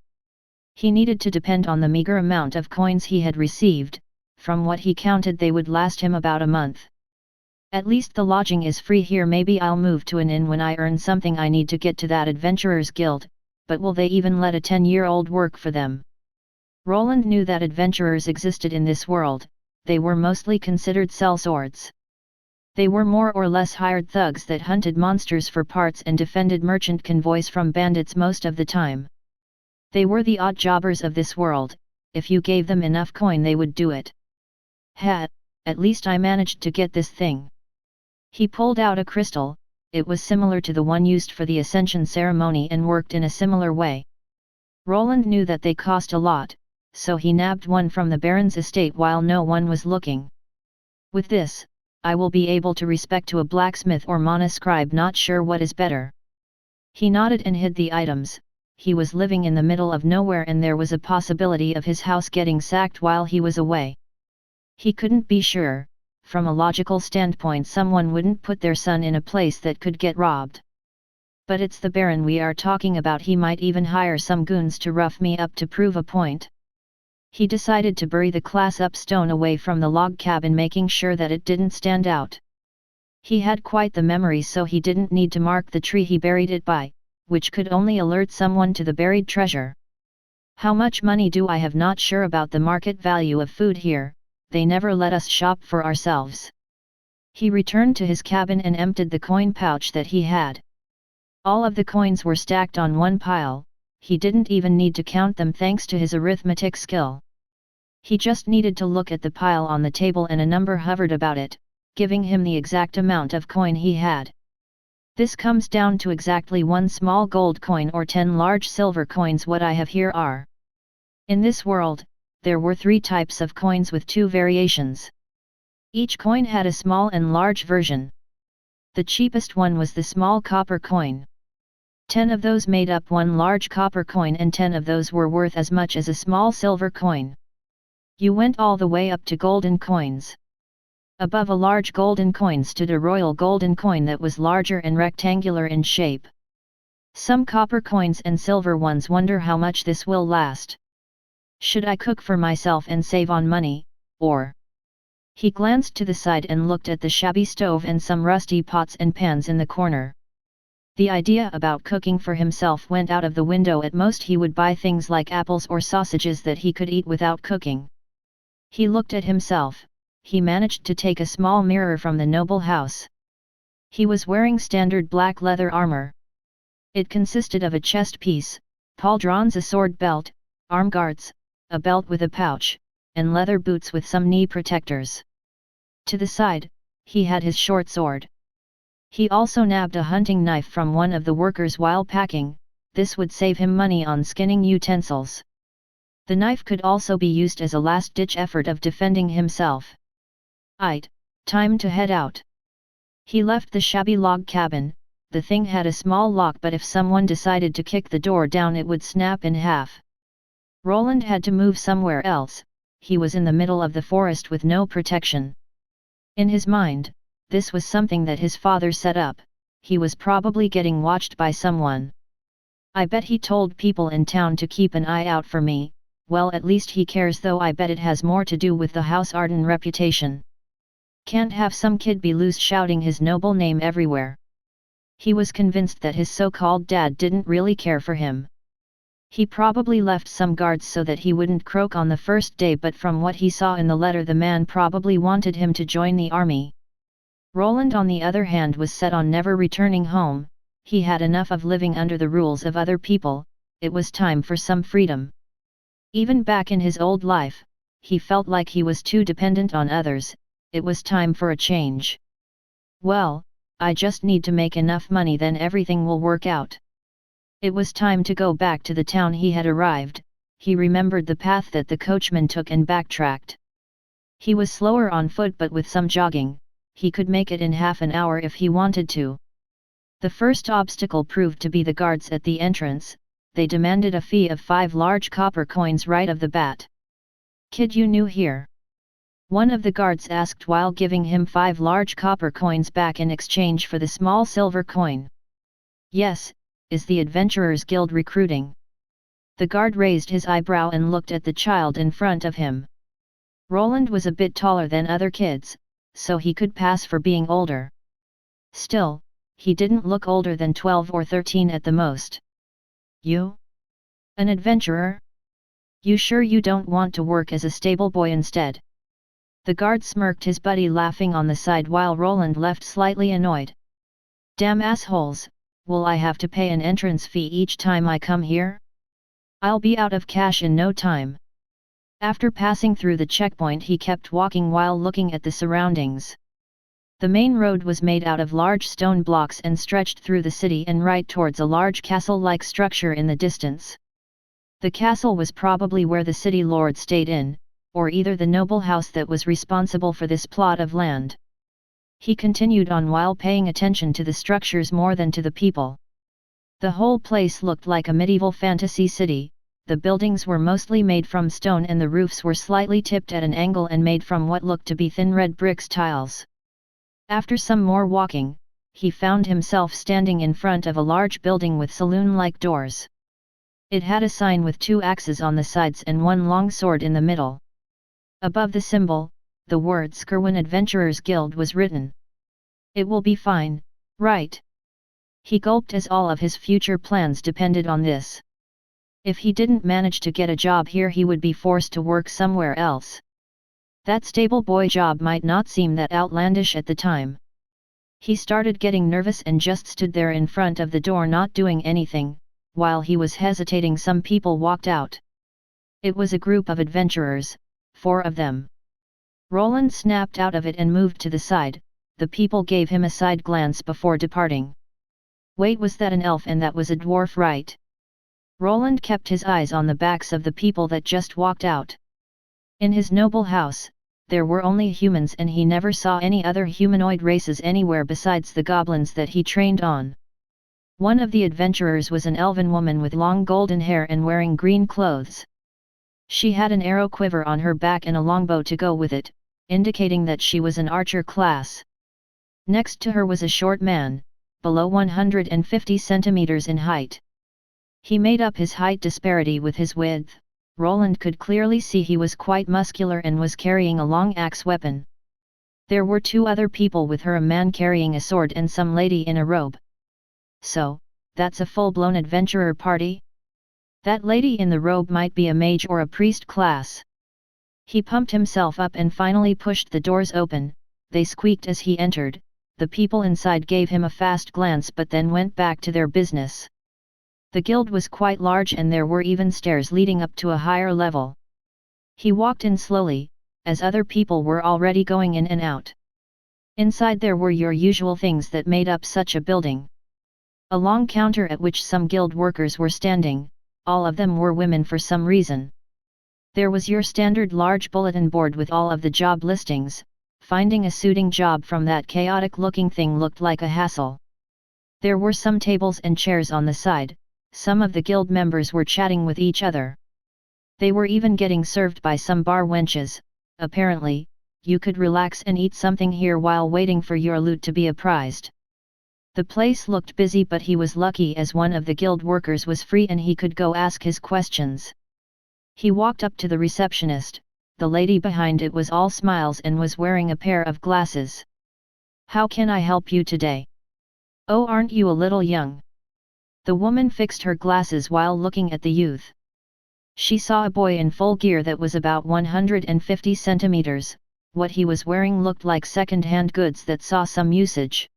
He needed to depend on the meager amount of coins he had received. From what he counted, they would last him about a month. At least the lodging is free here. Maybe I'll move to an inn when I earn something. I need to get to that Adventurers Guild, but will they even let a 10-year-old work for them? Roland knew that adventurers existed in this world. They were mostly considered sellswords. They were more or less hired thugs that hunted monsters for parts and defended merchant convoys from bandits most of the time. They were the odd jobbers of this world. If you gave them enough coin, they would do it. At least I managed to get this thing. He pulled out a crystal. It was similar to the one used for the Ascension ceremony and worked in a similar way. Roland knew that they cost a lot, so he nabbed one from the Baron's estate while no one was looking. With this, I will be able to respect to a blacksmith or monoscribe, not sure what is better. He nodded and hid the items. He was living in the middle of nowhere and there was a possibility of his house getting sacked while he was away. He couldn't be sure. From a logical standpoint, someone wouldn't put their son in a place that could get robbed. But it's the Baron we are talking about. He might even hire some goons to rough me up to prove a point. He decided to bury the class-up stone away from the log cabin, making sure that it didn't stand out. He had quite the memory, so he didn't need to mark the tree he buried it by, which could only alert someone to the buried treasure. How much money do I have? Not sure about the market value of food here. They never let us shop for ourselves. He returned to his cabin and emptied the coin pouch that he had. All of the coins were stacked on one pile. He didn't even need to count them thanks to his arithmetic skill. He just needed to look at the pile on the table and a number hovered about it, giving him the exact amount of coin he had. This comes down to exactly 1 small gold coin or 10 large silver coins. What I have here are. In this world, there were 3 types of coins with 2 variations. Each coin had a small and large version. The cheapest one was the small copper coin. 10 of those made up 1 large copper coin, and 10 of those were worth as much as a small silver coin. You went all the way up to golden coins. Above a large golden coin stood a royal golden coin that was larger and rectangular in shape. Some copper coins and silver ones. Wonder how much this will last. Should I cook for myself and save on money, or? He glanced to the side and looked at the shabby stove and some rusty pots and pans in the corner. The idea about cooking for himself went out of the window. At most he would buy things like apples or sausages that he could eat without cooking. He looked at himself. He managed to take a small mirror from the noble house. He was wearing standard black leather armor. It consisted of a chest piece, pauldrons, a sword belt, arm guards, a belt with a pouch, and leather boots with some knee protectors. To the side, he had his short sword. He also nabbed a hunting knife from one of the workers while packing. This would save him money on skinning utensils. The knife could also be used as a last-ditch effort of defending himself. Time to head out. He left the shabby log cabin. The thing had a small lock, but if someone decided to kick the door down it would snap in half. Roland had to move somewhere else. He was in the middle of the forest with no protection. In his mind, this was something that his father set up. He was probably getting watched by someone. I bet he told people in town to keep an eye out for me. Well, at least he cares, though I bet it has more to do with the House Arden reputation. Can't have some kid be loose shouting his noble name everywhere. He was convinced that his so-called dad didn't really care for him. He probably left some guards so that he wouldn't croak on the first day, but from what he saw in the letter the man probably wanted him to join the army. Roland, on the other hand, was set on never returning home. he had enough of living under the rules of other people, it was time for some freedom. Even back in his old life, he felt like he was too dependent on others, it was time for a change. Well, I just need to make enough money, then everything will work out. It was time to go back to the town he had arrived. He remembered the path that the coachman took and backtracked. He was slower on foot, but with some jogging, he could make it in half an hour if he wanted to. The first obstacle proved to be the guards at the entrance. They demanded a fee of 5 large copper coins right off the bat. "Kid, you new here?" one of the guards asked while giving him 5 large copper coins back in exchange for the small silver coin. "Yes, is the Adventurers Guild recruiting?" The guard raised his eyebrow and looked at the child in front of him. Roland was a bit taller than other kids, so he could pass for being older. Still, he didn't look older than 12 or 13 at the most. "You? An adventurer? You sure you don't want to work as a stable boy instead?" The guard smirked, his buddy laughing on the side while Roland left slightly annoyed. "Damn assholes, will I have to pay an entrance fee each time I come here? I'll be out of cash in no time." After passing through the checkpoint, he kept walking while looking at the surroundings. The main road was made out of large stone blocks and stretched through the city and right towards a large castle-like structure in the distance. The castle was probably where the city lord stayed in, or either the noble house that was responsible for this plot of land. He continued on while paying attention to the structures more than to the people. The whole place looked like a medieval fantasy city. The buildings were mostly made from stone and the roofs were slightly tipped at an angle and made from what looked to be thin red bricks tiles. After some more walking, he found himself standing in front of a large building with saloon-like doors. It had a sign with 2 axes on the sides and 1 long sword in the middle. Above the symbol, the word Skirwin Adventurers Guild was written. "It will be fine, right?" He gulped as all of his future plans depended on this. If he didn't manage to get a job here, he would be forced to work somewhere else. That stable boy job might not seem that outlandish at the time. He started getting nervous and just stood there in front of the door not doing anything. While he was hesitating, some people walked out. It was a group of adventurers, 4 of them. Roland snapped out of it and moved to the side. The people gave him a side glance before departing. Wait, was that an elf? And that was a dwarf, right? Roland kept his eyes on the backs of the people that just walked out. In his noble house, there were only humans and he never saw any other humanoid races anywhere besides the goblins that he trained on. One of the adventurers was an elven woman with long golden hair and wearing green clothes. She had an arrow quiver on her back and a longbow to go with it, indicating that she was an archer class. Next to her was a short man, below 150 centimeters in height. He made up his height disparity with his width. Roland could clearly see he was quite muscular and was carrying a long axe weapon. There were 2 other people with her, a man carrying a sword and some lady in a robe. So, that's a full-blown adventurer party? That lady in the robe might be a mage or a priest class. He pumped himself up and finally pushed the doors open. They squeaked as he entered. The people inside gave him a fast glance but then went back to their business. The guild was quite large and there were even stairs leading up to a higher level. He walked in slowly, as other people were already going in and out. Inside there were your usual things that made up such a building. A long counter at which some guild workers were standing, all of them were women for some reason. There was your standard large bulletin board with all of the job listings. Finding a suiting job from that chaotic-looking thing looked like a hassle. There were some tables and chairs on the side. Some of the guild members were chatting with each other. They were even getting served by some bar wenches. Apparently, you could relax and eat something here while waiting for your loot to be apprised. The place looked busy, but he was lucky as one of the guild workers was free and he could go ask his questions. He walked up to the receptionist. The lady behind it was all smiles and was wearing a pair of glasses. "How can I help you today? Oh, aren't you a little young?" The woman fixed her glasses while looking at the youth. She saw a boy in full gear that was about 150 centimeters. What he was wearing looked like second-hand goods that saw some usage.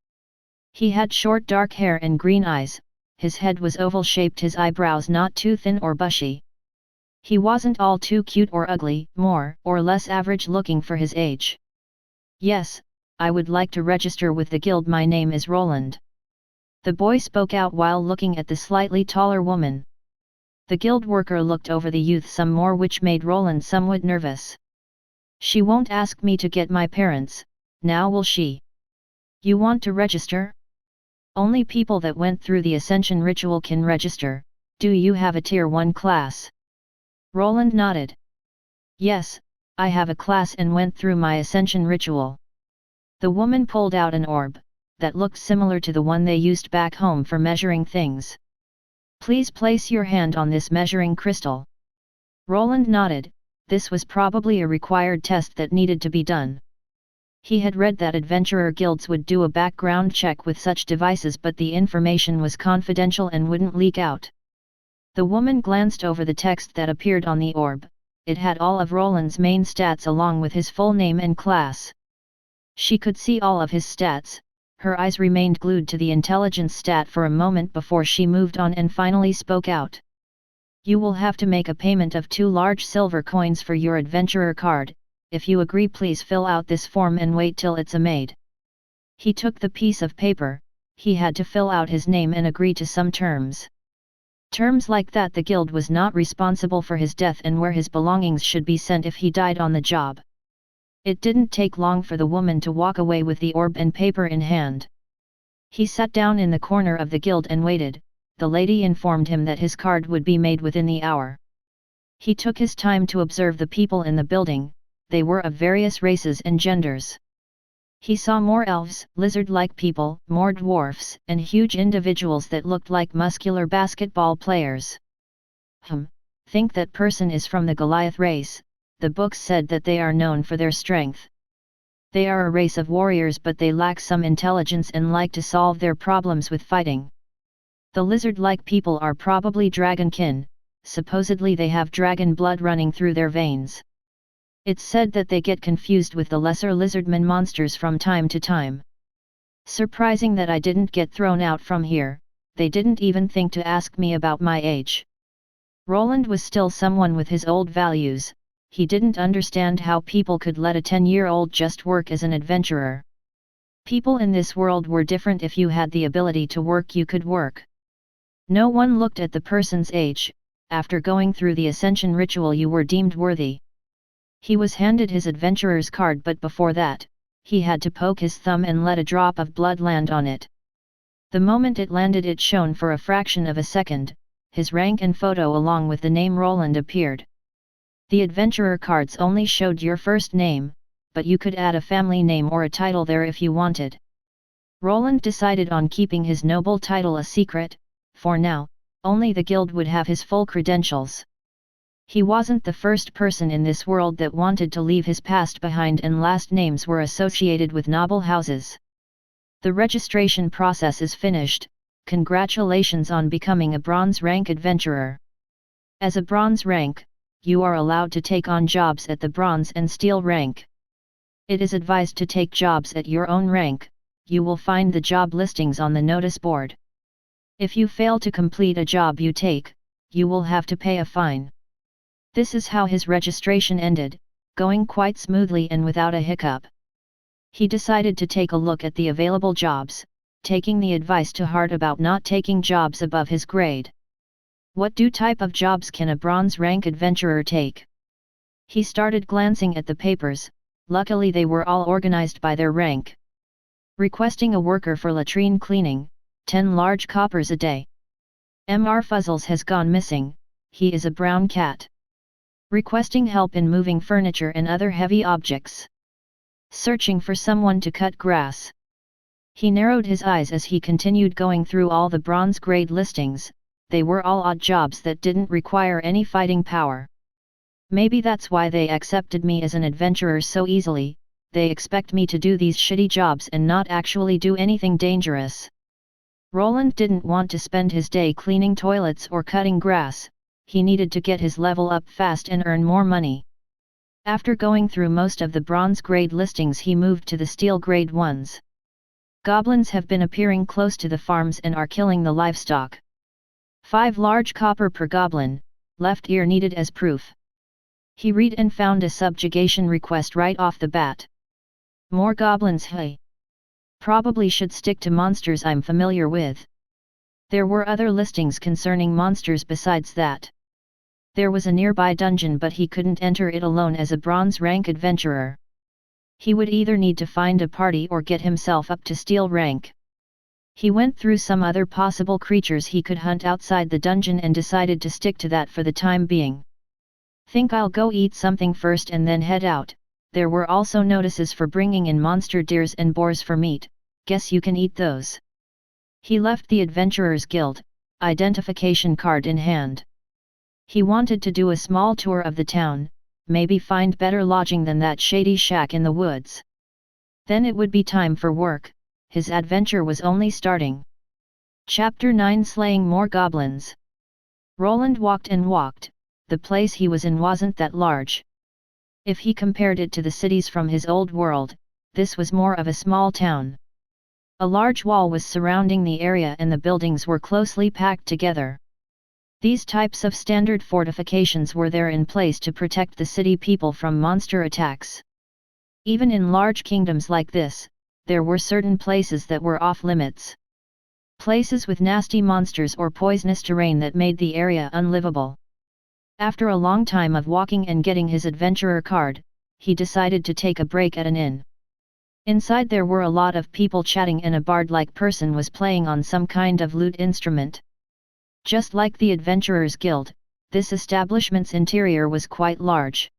He had short dark hair and green eyes, his head was oval-shaped, his eyebrows not too thin or bushy. He wasn't all too cute or ugly, more or less average looking for his age. "Yes, I would like to register with the guild. My name is Roland." The boy spoke out while looking at the slightly taller woman. The guild worker looked over the youth some more, which made Roland somewhat nervous. "She won't ask me to get my parents, now will she?" "You want to register? Only people that went through the Ascension ritual can register. Do you have a Tier 1 class?" Roland nodded. "Yes, I have a class and went through my Ascension ritual." The woman pulled out an orb, that looked similar to the one they used back home for measuring things. "Please place your hand on this measuring crystal." Roland nodded. This was probably a required test that needed to be done. He had read that adventurer guilds would do a background check with such devices, but the information was confidential and wouldn't leak out. The woman glanced over the text that appeared on the orb. It had all of Roland's main stats along with his full name and class. She could see all of his stats. Her eyes remained glued to the intelligence stat for a moment before she moved on and finally spoke out. "You will have to make a payment of 2 large silver coins for your adventurer card. If you agree, please fill out this form and wait till it's made." He took the piece of paper. He had to fill out his name and agree to some terms. Terms like that the guild was not responsible for his death and where his belongings should be sent if he died on the job. It didn't take long for the woman to walk away with the orb and paper in hand. He sat down in the corner of the guild and waited. The lady informed him that his card would be made within the hour. He took his time to observe the people in the building. They were of various races and genders. He saw more elves, lizard-like people, more dwarfs, and huge individuals that looked like muscular basketball players. Think that person is from the Goliath race. The books said that they are known for their strength. They are a race of warriors, but they lack some intelligence and like to solve their problems with fighting. The lizard-like people are probably dragonkin. Supposedly they have dragon blood running through their veins. It's said that they get confused with the lesser lizardman monsters from time to time. Surprising that I didn't get thrown out from here. They didn't even think to ask me about my age." Roland was still someone with his old values. He didn't understand how people could let a 10-year-old just work as an adventurer. People in this world were different. If you had the ability to work, you could work. No one looked at the person's age. After going through the Ascension ritual, you were deemed worthy. He was handed his adventurer's card, but before that, he had to poke his thumb and let a drop of blood land on it. The moment it landed, it shone for a fraction of a second. His rank and photo along with the name Roland appeared. The adventurer cards only showed your first name, but you could add a family name or a title there if you wanted. Roland decided on keeping his noble title a secret. For now, only the guild would have his full credentials. He wasn't the first person in this world that wanted to leave his past behind, and last names were associated with noble houses. The registration process is finished. Congratulations on becoming a bronze rank adventurer. As a bronze rank, you are allowed to take on jobs at the bronze and steel rank. It is advised to take jobs at your own rank. You will find the job listings on the notice board. If you fail to complete a job you take, you will have to pay a fine. This is how his registration ended, going quite smoothly and without a hiccup. He decided to take a look at the available jobs, taking the advice to heart about not taking jobs above his grade. What type of jobs can a bronze rank adventurer take? He started glancing at the papers. Luckily they were all organized by their rank. Requesting a worker for latrine cleaning, 10 large coppers a day. Mr. Fuzzles has gone missing. He is a brown cat. Requesting help in moving furniture and other heavy objects. Searching for someone to cut grass. He narrowed his eyes as he continued going through all the bronze grade listings. They were all odd jobs that didn't require any fighting power. Maybe that's why they accepted me as an adventurer so easily. They expect me to do these shitty jobs and not actually do anything dangerous. Roland didn't want to spend his day cleaning toilets or cutting grass. He needed to get his level up fast and earn more money. After going through most of the bronze grade listings, he moved to the steel grade ones. Goblins have been appearing close to the farms and are killing the livestock. 5 large copper per goblin, left ear needed as proof. He read and found a subjugation request right off the bat. More goblins, hey. Probably should stick to monsters I'm familiar with. There were other listings concerning monsters besides that. There was a nearby dungeon, but he couldn't enter it alone as a bronze rank adventurer. He would either need to find a party or get himself up to steel rank. He went through some other possible creatures he could hunt outside the dungeon and decided to stick to that for the time being. Think I'll go eat something first and then head out. There were also notices for bringing in monster deers and boars for meat, guess you can eat those. He left the Adventurers Guild, identification card in hand. He wanted to do a small tour of the town, maybe find better lodging than that shady shack in the woods. Then it would be time for work, his adventure was only starting. Chapter 9 Slaying More Goblins. Roland walked and walked, the place he was in wasn't that large. If he compared it to the cities from his old world, this was more of a small town. A large wall was surrounding the area and the buildings were closely packed together. These types of standard fortifications were there in place to protect the city people from monster attacks. Even in large kingdoms like this, there were certain places that were off limits. Places with nasty monsters or poisonous terrain that made the area unlivable. After a long time of walking and getting his adventurer card, he decided to take a break at an inn. Inside there were a lot of people chatting and a bard-like person was playing on some kind of lute instrument. Just like the Adventurers Guild, this establishment's interior was quite large.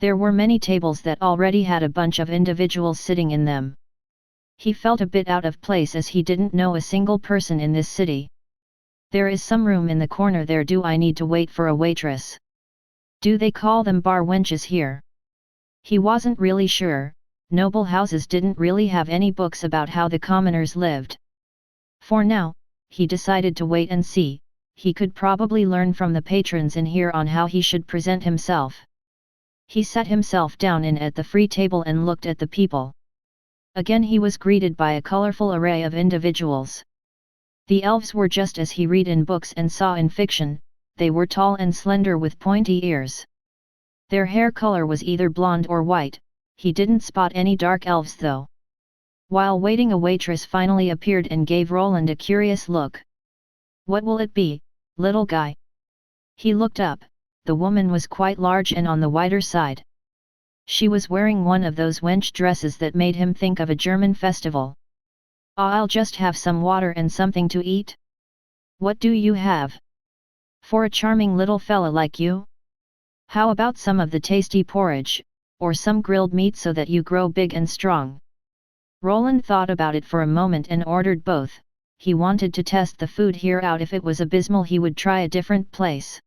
There were many tables that already had a bunch of individuals sitting in them. He felt a bit out of place as he didn't know a single person in this city. There is some room in the corner there. Do I need to wait for a waitress? Do they call them bar wenches here? He wasn't really sure, noble houses didn't really have any books about how the commoners lived. For now, he decided to wait and see. He could probably learn from the patrons in here on how he should present himself. He sat himself down at the free table and looked at the people. Again he was greeted by a colorful array of individuals. The elves were just as he read in books and saw in fiction, they were tall and slender with pointy ears. Their hair color was either blonde or white, he didn't spot any dark elves though. While waiting, a waitress finally appeared and gave Roland a curious look. What will it be, little guy? He looked up, the woman was quite large and on the wider side. She was wearing one of those wench dresses that made him think of a German festival. I'll just have some water and something to eat. What do you have? For a charming little fella like you? How about some of the tasty porridge, or some grilled meat so that you grow big and strong? Roland thought about it for a moment and ordered both. He wanted to test the food here out. If it was abysmal, he would try a different place.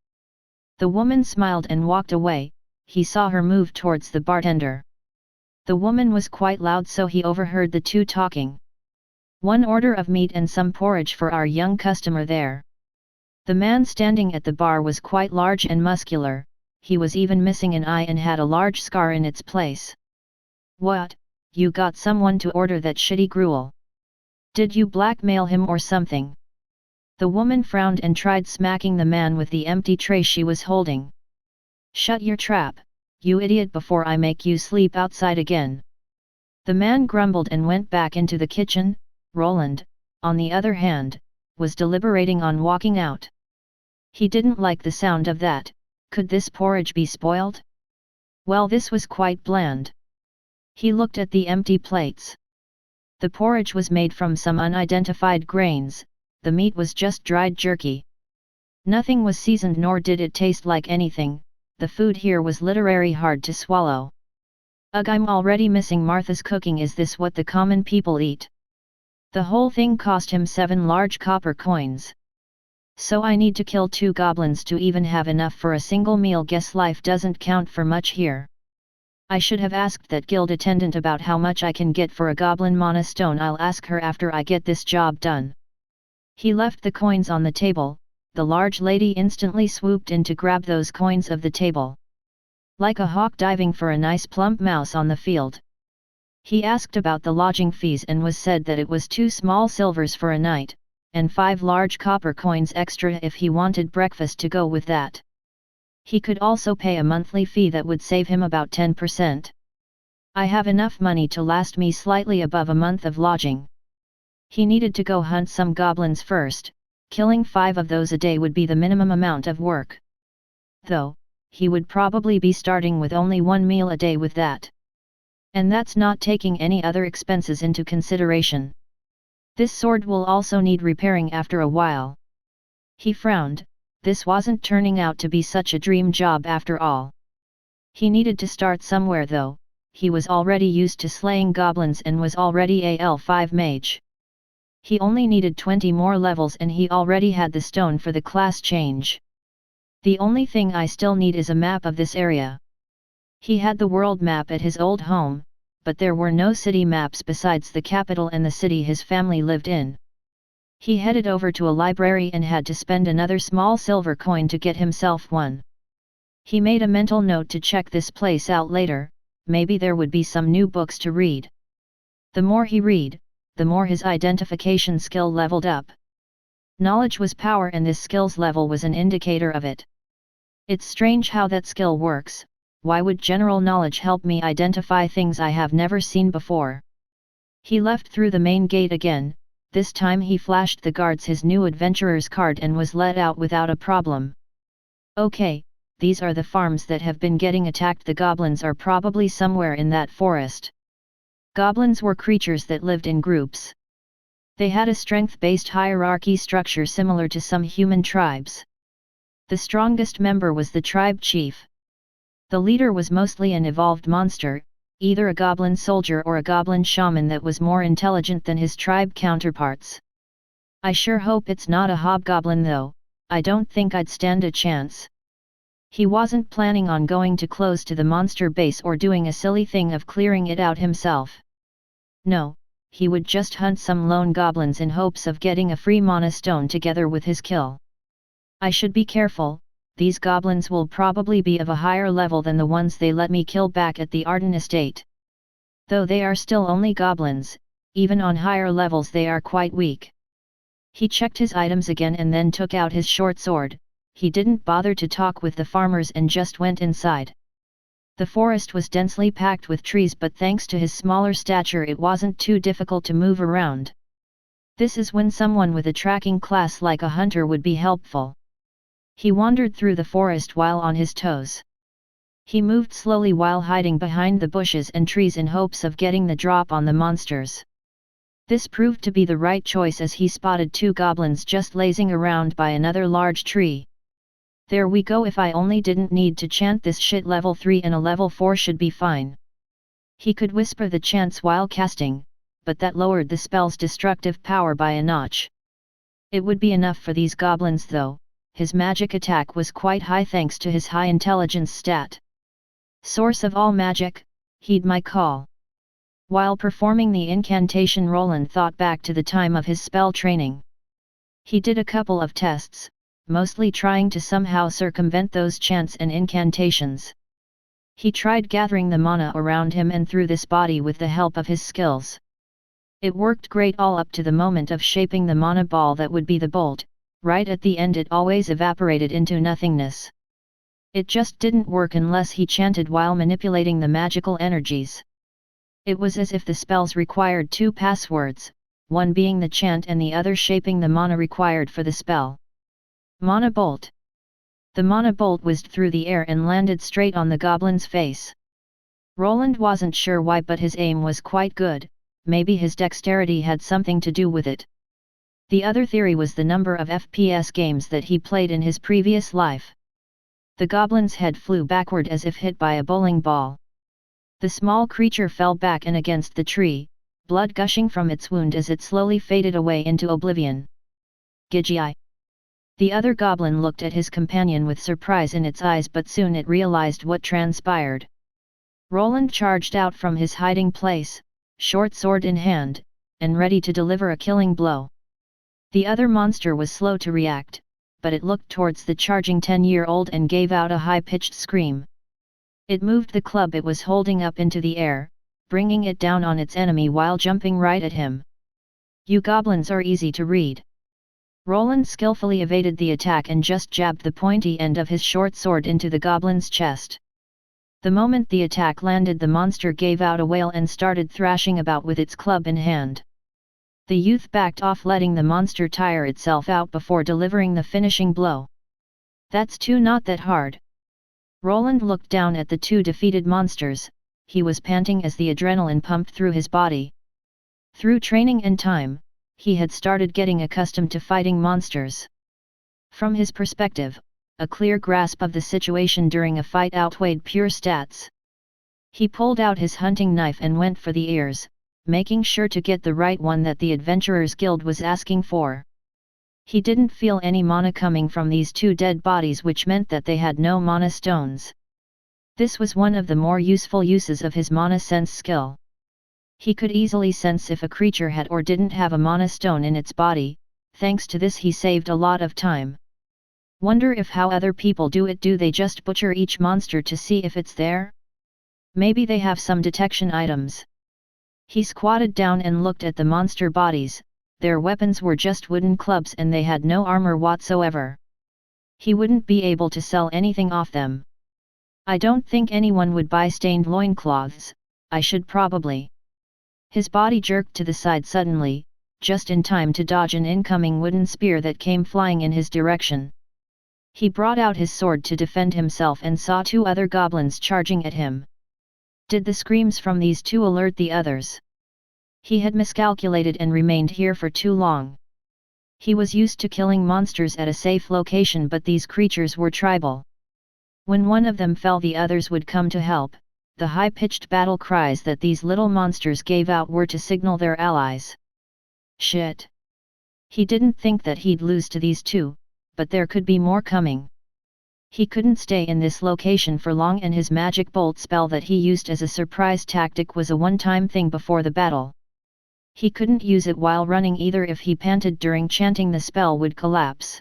The woman smiled and walked away. He saw her move towards the bartender. The woman was quite loud, so he overheard the two talking. One order of meat and some porridge for our young customer there. The man standing at the bar was quite large and muscular. He was even missing an eye and had a large scar in its place. What, you got someone to order that shitty gruel? Did you blackmail him or something? The woman frowned and tried smacking the man with the empty tray she was holding. Shut your trap, you idiot, before I make you sleep outside again. The man grumbled and went back into the kitchen. Roland, on the other hand, was deliberating on walking out. He didn't like the sound of that. Could this porridge be spoiled? Well, this was quite bland. He looked at the empty plates. The porridge was made from some unidentified grains, the meat was just dried jerky. Nothing was seasoned, nor did it taste like anything. The food here was literally hard to swallow. Ugh, I'm already missing Martha's cooking. Is this what the common people eat? The whole thing cost him 7 large copper coins. So I need to kill 2 goblins to even have enough for a single meal. Guess life doesn't count for much here. I should have asked that guild attendant about how much I can get for a goblin mana stone. I'll ask her after I get this job done. He left the coins on the table. The large lady instantly swooped in to grab those coins of the table. Like a hawk diving for a nice plump mouse on the field. He asked about the lodging fees and was said that it was 2 small silvers for a night, and 5 large copper coins extra if he wanted breakfast to go with that. He could also pay a monthly fee that would save him about 10%. I have enough money to last me slightly above a month of lodging. He needed to go hunt some goblins first, killing 5 of those a day would be the minimum amount of work. Though, he would probably be starting with only 1 meal a day with that. And that's not taking any other expenses into consideration. This sword will also need repairing after a while. He frowned, this wasn't turning out to be such a dream job after all. He needed to start somewhere though, he was already used to slaying goblins and was already a L5 mage. He only needed 20 more levels and he already had the stone for the class change. The only thing I still need is a map of this area. He had the world map at his old home, but there were no city maps besides the capital and the city his family lived in. He headed over to a library and had to spend another small silver coin to get himself one. He made a mental note to check this place out later, maybe there would be some new books to read. The more he read, the more his identification skill leveled up. Knowledge was power and this skills level was an indicator of it. It's strange how that skill works. Why would general knowledge help me identify things I have never seen before? He left through the main gate again, this time he flashed the guards his new adventurer's card and was let out without a problem. Okay, these are the farms that have been getting attacked. The goblins are probably somewhere in that forest. Goblins were creatures that lived in groups. They had a strength-based hierarchy structure similar to some human tribes. The strongest member was the tribe chief. The leader was mostly an evolved monster, either a goblin soldier or a goblin shaman that was more intelligent than his tribe counterparts. I sure hope it's not a hobgoblin though, I don't think I'd stand a chance. He wasn't planning on going too close to the monster base or doing a silly thing of clearing it out himself. No, he would just hunt some lone goblins in hopes of getting a free mana stone together with his kill. I should be careful. These goblins will probably be of a higher level than the ones they let me kill back at the Arden estate. Though they are still only goblins, even on higher levels they are quite weak. He checked his items again and then took out his short sword. He didn't bother to talk with the farmers and just went inside. The forest was densely packed with trees, but thanks to his smaller stature it wasn't too difficult to move around. This is when someone with a tracking class like a hunter would be helpful. He wandered through the forest while on his toes. He moved slowly while hiding behind the bushes and trees in hopes of getting the drop on the monsters. This proved to be the right choice as he spotted 2 goblins just lazing around by another large tree. There we go, if I only didn't need to chant this shit, level 3 and a level 4 should be fine. He could whisper the chants while casting, but that lowered the spell's destructive power by a notch. It would be enough for these goblins though. His magic attack was quite high thanks to his high intelligence stat. Source of all magic, heed my call. While performing the incantation, Roland thought back to the time of his spell training. He did a couple of tests, mostly trying to somehow circumvent those chants and incantations. He tried gathering the mana around him and through this body with the help of his skills. It worked great all up to the moment of shaping the mana ball that would be the bolt. Right at the end it always evaporated into nothingness. It just didn't work unless he chanted while manipulating the magical energies. It was as if the spells required 2 passwords, one being the chant and the other shaping the mana required for the spell. Mana bolt. The mana bolt whizzed through the air and landed straight on the goblin's face. Roland wasn't sure why, but his aim was quite good, maybe his dexterity had something to do with it. The other theory was the number of FPS games that he played in his previous life. The goblin's head flew backward as if hit by a bowling ball. The small creature fell back and against the tree, blood gushing from its wound as it slowly faded away into oblivion. Gidgee. The other goblin looked at his companion with surprise in its eyes, but soon it realized what transpired. Roland charged out from his hiding place, short sword in hand, and ready to deliver a killing blow. The other monster was slow to react, but it looked towards the charging 10-year-old and gave out a high-pitched scream. It moved the club it was holding up into the air, bringing it down on its enemy while jumping right at him. You goblins are easy to read. Roland skillfully evaded the attack and just jabbed the pointy end of his short sword into the goblin's chest. The moment the attack landed, the monster gave out a wail and started thrashing about with its club in hand. The youth backed off, letting the monster tire itself out before delivering the finishing blow. That's not that hard. Roland looked down at the two defeated monsters. He was panting as the adrenaline pumped through his body. Through training and time, he had started getting accustomed to fighting monsters. From his perspective, a clear grasp of the situation during a fight outweighed pure stats. He pulled out his hunting knife and went for the ears, making sure to get the right one that the Adventurers Guild was asking for. He didn't feel any mana coming from these two dead bodies, which meant that they had no mana stones. This was one of the more useful uses of his mana sense skill. He could easily sense if a creature had or didn't have a mana stone in its body. Thanks to this, he saved a lot of time. Wonder if how other people do it. Do they just butcher each monster to see if it's there? Maybe they have some detection items. He squatted down and looked at the monster bodies. Their weapons were just wooden clubs and they had no armor whatsoever. He wouldn't be able to sell anything off them. I don't think anyone would buy stained loincloths. I should probably. His body jerked to the side suddenly, just in time to dodge an incoming wooden spear that came flying in his direction. He brought out his sword to defend himself and saw two other goblins charging at him. Did the screams from these two alert the others? He had miscalculated and remained here for too long. He was used to killing monsters at a safe location, but these creatures were tribal. When one of them fell, the others would come to help. The high-pitched battle cries that these little monsters gave out were to signal their allies. Shit! He didn't think that he'd lose to these two, but there could be more coming. He couldn't stay in this location for long, and his magic bolt spell that he used as a surprise tactic was a one-time thing before the battle. He couldn't use it while running either. If he panted during chanting, the spell would collapse.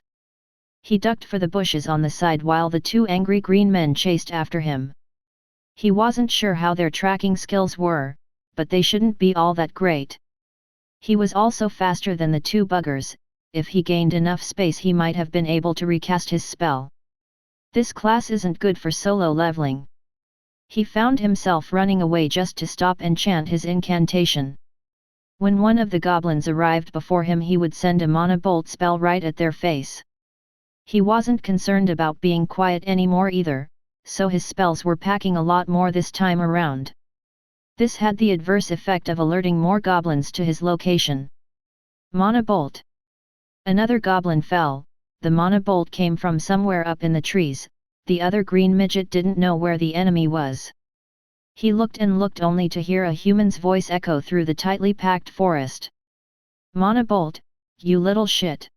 He ducked for the bushes on the side while the two angry green men chased after him. He wasn't sure how their tracking skills were, but they shouldn't be all that great. He was also faster than the two buggers. If he gained enough space, he might have been able to recast his spell. This class isn't good for solo leveling. He found himself running away just to stop and chant his incantation. When one of the goblins arrived before him, he would send a mana bolt spell right at their face. He wasn't concerned about being quiet anymore either, so his spells were packing a lot more this time around. This had the adverse effect of alerting more goblins to his location. Mana bolt. Another goblin fell. The mana bolt came from somewhere up in the trees. The other green midget didn't know where the enemy was. He looked and looked only to hear a human's voice echo through the tightly packed forest. Mana bolt, you little shit.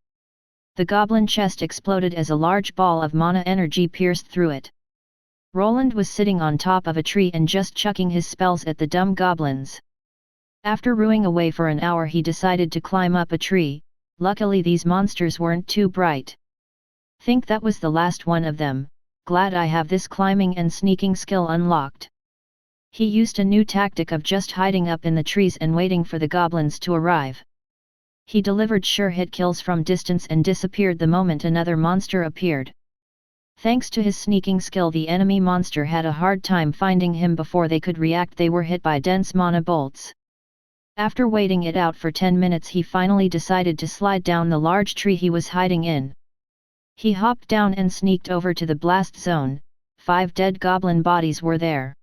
The goblin chest exploded as a large ball of mana energy pierced through it. Roland was sitting on top of a tree and just chucking his spells at the dumb goblins. After ruing away for an hour, he decided to climb up a tree. Luckily these monsters weren't too bright. Think that was the last one of them. Glad I have this climbing and sneaking skill unlocked. He used a new tactic of just hiding up in the trees and waiting for the goblins to arrive. He delivered sure hit kills from distance and disappeared the moment another monster appeared. Thanks to his sneaking skill, the enemy monster had a hard time finding him before they could react. They were hit by dense mana bolts. After waiting it out for 10 minutes, he finally decided to slide down the large tree he was hiding in. He hopped down and sneaked over to the blast zone. 5 dead goblin bodies were there.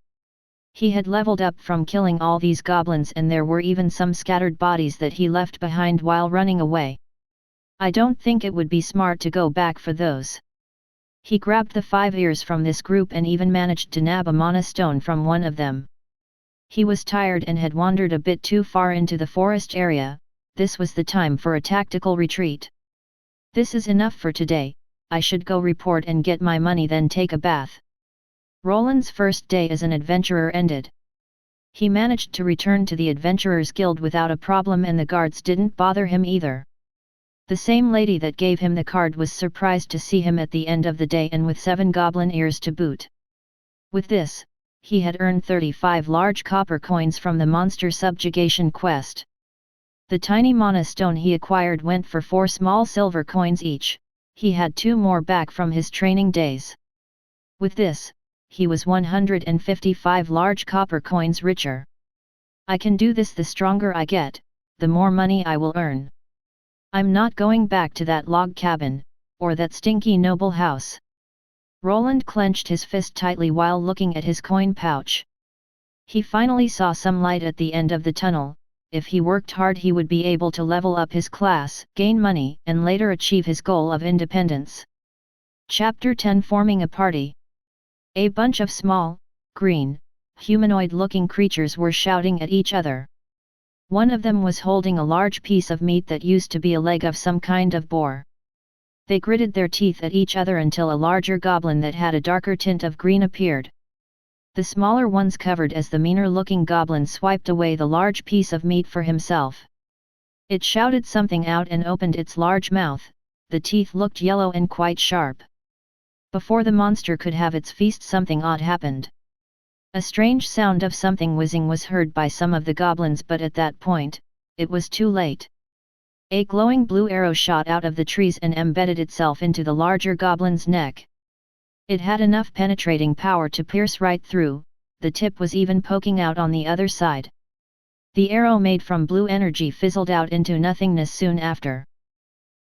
He had leveled up from killing all these goblins, and there were even some scattered bodies that he left behind while running away. I don't think it would be smart to go back for those. He grabbed the 5 ears from this group and even managed to nab a mana stone from one of them. He was tired and had wandered a bit too far into the forest area. This was the time for a tactical retreat. This is enough for today. I should go report and get my money, then take a bath. Roland's first day as an adventurer ended. He managed to return to the Adventurers Guild without a problem, and the guards didn't bother him either. The same lady that gave him the card was surprised to see him at the end of the day, and with 7 goblin ears to boot. With this, he had earned 35 large copper coins from the monster subjugation quest. The tiny mana stone he acquired went for 4 small silver coins each. He had 2 more back from his training days. With this, he was 155 large copper coins richer. I can do this. The stronger I get, the more money I will earn. I'm not going back to that log cabin, or that stinky noble house. Roland clenched his fist tightly while looking at his coin pouch. He finally saw some light at the end of the tunnel. If he worked hard, he would be able to level up his class, gain money, and later achieve his goal of independence. Chapter 10: Forming a Party. A bunch of small, green, humanoid-looking creatures were shouting at each other. One of them was holding a large piece of meat that used to be a leg of some kind of boar. They gritted their teeth at each other until a larger goblin that had a darker tint of green appeared. The smaller ones covered as the meaner-looking goblin swiped away the large piece of meat for himself. It shouted something out and opened its large mouth. The teeth looked yellow and quite sharp. Before the monster could have its feast, something odd happened. A strange sound of something whizzing was heard by some of the goblins, but at that point, it was too late. A glowing blue arrow shot out of the trees and embedded itself into the larger goblin's neck. It had enough penetrating power to pierce right through. The tip was even poking out on the other side. The arrow made from blue energy fizzled out into nothingness soon after.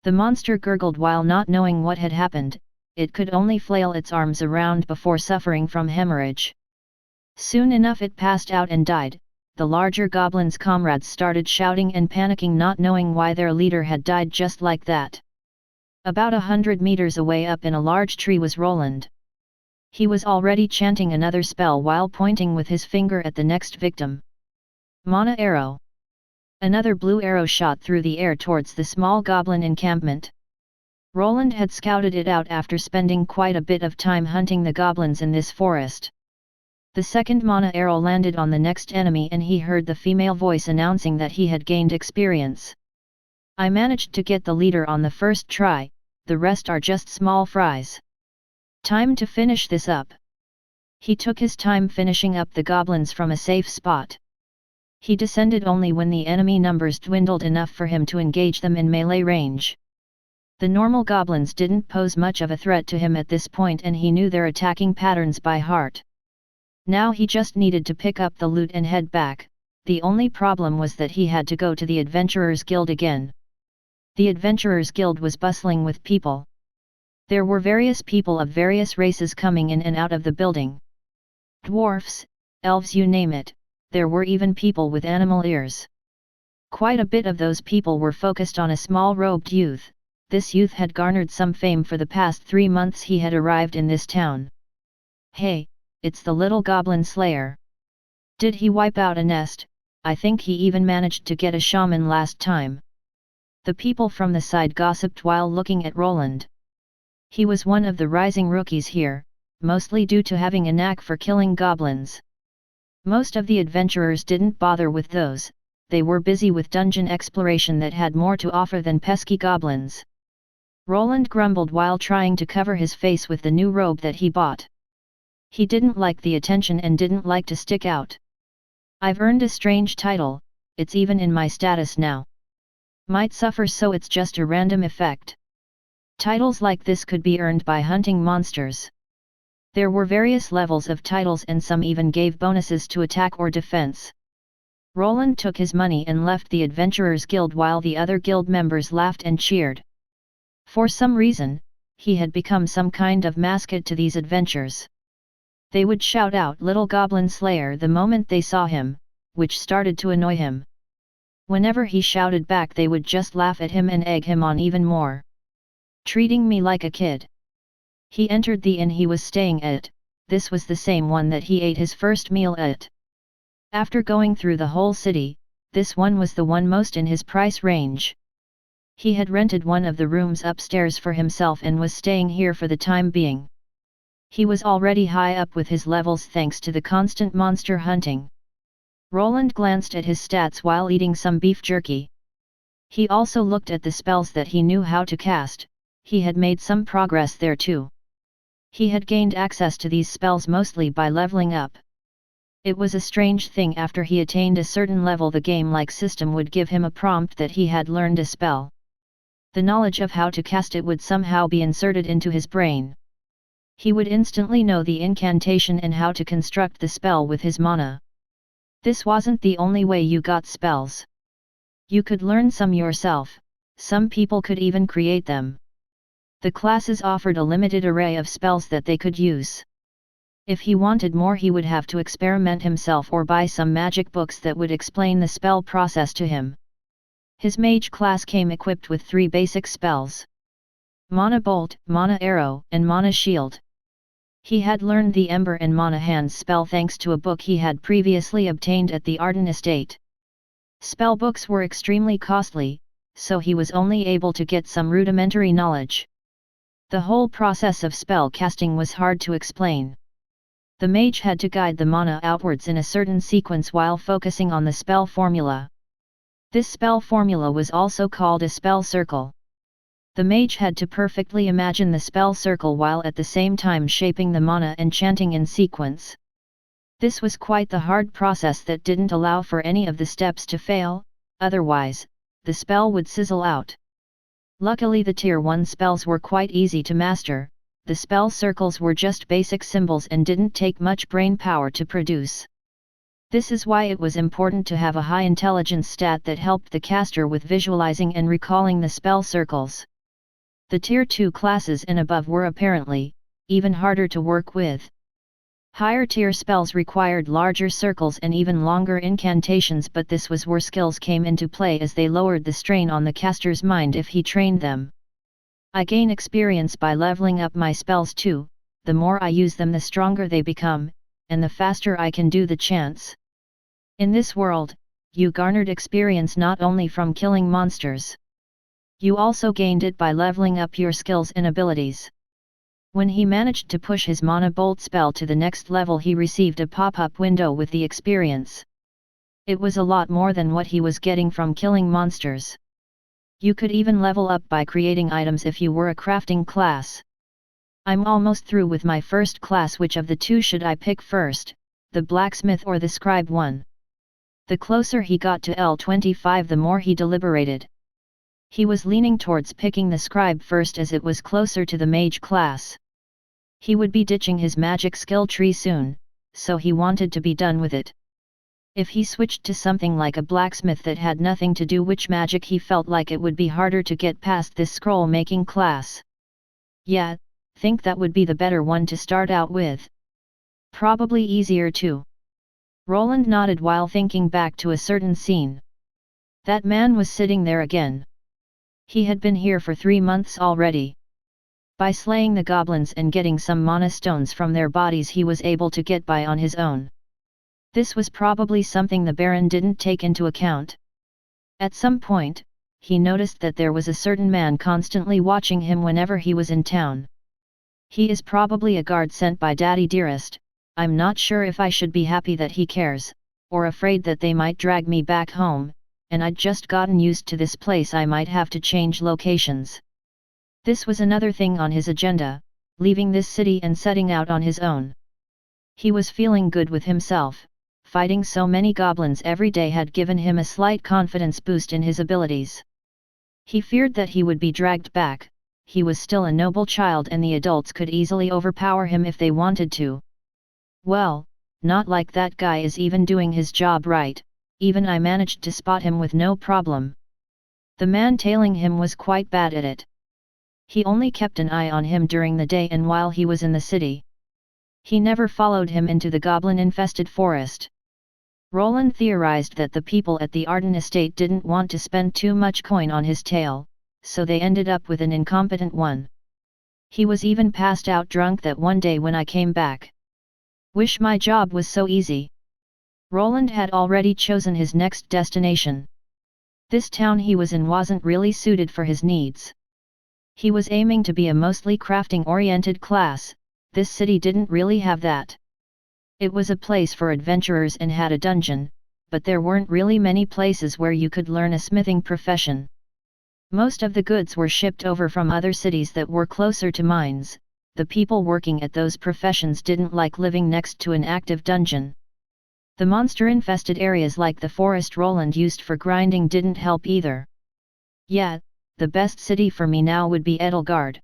The monster gurgled while not knowing what had happened. It could only flail its arms around before suffering from hemorrhage. Soon enough it passed out and died. The larger goblin's comrades started shouting and panicking, not knowing why their leader had died just like that. About 100 meters away up in a large tree was Roland. He was already chanting another spell while pointing with his finger at the next victim. Mana arrow. Another blue arrow shot through the air towards the small goblin encampment. Roland had scouted it out after spending quite a bit of time hunting the goblins in this forest. The second mana arrow landed on the next enemy and he heard the female voice announcing that he had gained experience. I managed to get the leader on the first try, the rest are just small fries. Time to finish this up. He took his time finishing up the goblins from a safe spot. He descended only when the enemy numbers dwindled enough for him to engage them in melee range. The normal goblins didn't pose much of a threat to him at this point and he knew their attacking patterns by heart. Now he just needed to pick up the loot and head back. The only problem was that he had to go to the Adventurers Guild again. The Adventurers Guild was bustling with people. There were various people of various races coming in and out of the building. Dwarfs, elves, you name it, there were even people with animal ears. Quite a bit of those people were focused on a small robed youth. This youth had garnered some fame for the past 3 months he had arrived in this town. Hey, it's the little goblin slayer. Did he wipe out a nest? I think he even managed to get a shaman last time. The people from the side gossiped while looking at Roland. He was one of the rising rookies here, mostly due to having a knack for killing goblins. Most of the adventurers didn't bother with those, they were busy with dungeon exploration that had more to offer than pesky goblins. Roland grumbled while trying to cover his face with the new robe that he bought. He didn't like the attention and didn't like to stick out. I've earned a strange title, it's even in my status now. Might suffer, so it's just a random effect. Titles like this could be earned by hunting monsters. There were various levels of titles and some even gave bonuses to attack or defense. Roland took his money and left the Adventurers Guild while the other guild members laughed and cheered. For some reason, he had become some kind of mascot to these adventures. They would shout out "Little Goblin Slayer" the moment they saw him, which started to annoy him. Whenever he shouted back, they would just laugh at him and egg him on even more. Treating me like a kid. He entered the inn he was staying at. This was the same one that he ate his first meal at. After going through the whole city, this one was the one most in his price range. He had rented one of the rooms upstairs for himself and was staying here for the time being. He was already high up with his levels thanks to the constant monster hunting. Roland glanced at his stats while eating some beef jerky. He also looked at the spells that he knew how to cast. He had made some progress there too. He had gained access to these spells mostly by leveling up. It was a strange thing. After he attained a certain level, the game-like system would give him a prompt that he had learned a spell. The knowledge of how to cast it would somehow be inserted into his brain. He would instantly know the incantation and how to construct the spell with his mana. This wasn't the only way you got spells. You could learn some yourself, some people could even create them. The classes offered a limited array of spells that they could use. If he wanted more, he would have to experiment himself or buy some magic books that would explain the spell process to him. His mage class came equipped with 3 basic spells: Mana Bolt, Mana Arrow, and Mana Shield. He had learned the Ember and Mana Hands spell thanks to a book he had previously obtained at the Arden Estate. Spell books were extremely costly, so he was only able to get some rudimentary knowledge. The whole process of spell casting was hard to explain. The mage had to guide the mana outwards in a certain sequence while focusing on the spell formula. This spell formula was also called a spell circle. The mage had to perfectly imagine the spell circle while at the same time shaping the mana and chanting in sequence. This was quite the hard process that didn't allow for any of the steps to fail, otherwise, the spell would sizzle out. Luckily, the tier 1 spells were quite easy to master. The spell circles were just basic symbols and didn't take much brain power to produce. This is why it was important to have a high intelligence stat that helped the caster with visualizing and recalling the spell circles. The tier 2 classes and above were apparently even harder to work with. Higher tier spells required larger circles and even longer incantations, but this was where skills came into play as they lowered the strain on the caster's mind if he trained them. I gain experience by leveling up my spells too. The more I use them, the stronger they become, and the faster I can do the chants. In this world, you garnered experience not only from killing monsters. You also gained it by leveling up your skills and abilities. When he managed to push his Mana Bolt spell to the next level, he received a pop-up window with the experience. It was a lot more than what he was getting from killing monsters. You could even level up by creating items if you were a crafting class. I'm almost through with my first class. Which of the two should I pick first, the blacksmith or the scribe one? The closer he got to L25, the more he deliberated. He was leaning towards picking the scribe first as it was closer to the mage class. He would be ditching his magic skill tree soon, so he wanted to be done with it. If he switched to something like a blacksmith that had nothing to do with magic, he felt like it would be harder to get past this scroll making class. Yeah, think that would be the better one to start out with. Probably easier too. Roland nodded while thinking back to a certain scene. That man was sitting there again. He had been here for 3 months already. By slaying the goblins and getting some mana stones from their bodies, he was able to get by on his own. This was probably something the Baron didn't take into account. At some point, he noticed that there was a certain man constantly watching him whenever he was in town. He is probably a guard sent by Daddy Dearest. I'm not sure if I should be happy that he cares, or afraid that they might drag me back home, and I'd just gotten used to this place. I might have to change locations. This was another thing on his agenda, leaving this city and setting out on his own. He was feeling good with himself. Fighting so many goblins every day had given him a slight confidence boost in his abilities. He feared that he would be dragged back. He was still a noble child and the adults could easily overpower him if they wanted to. Well, not like that guy is even doing his job right. Even I managed to spot him with no problem. The man tailing him was quite bad at it. He only kept an eye on him during the day and while he was in the city. He never followed him into the goblin-infested forest. Roland theorized that the people at the Arden Estate didn't want to spend too much coin on his tail, so they ended up with an incompetent one. He was even passed out drunk that one day when I came back. Wish my job was so easy. Roland had already chosen his next destination. This town he was in wasn't really suited for his needs. He was aiming to be a mostly crafting-oriented class. This city didn't really have that. It was a place for adventurers and had a dungeon, but there weren't really many places where you could learn a smithing profession. Most of the goods were shipped over from other cities that were closer to mines. The people working at those professions didn't like living next to an active dungeon. The monster-infested areas like the forest Roland used for grinding didn't help either. Yeah, the best city for me now would be Edelgard.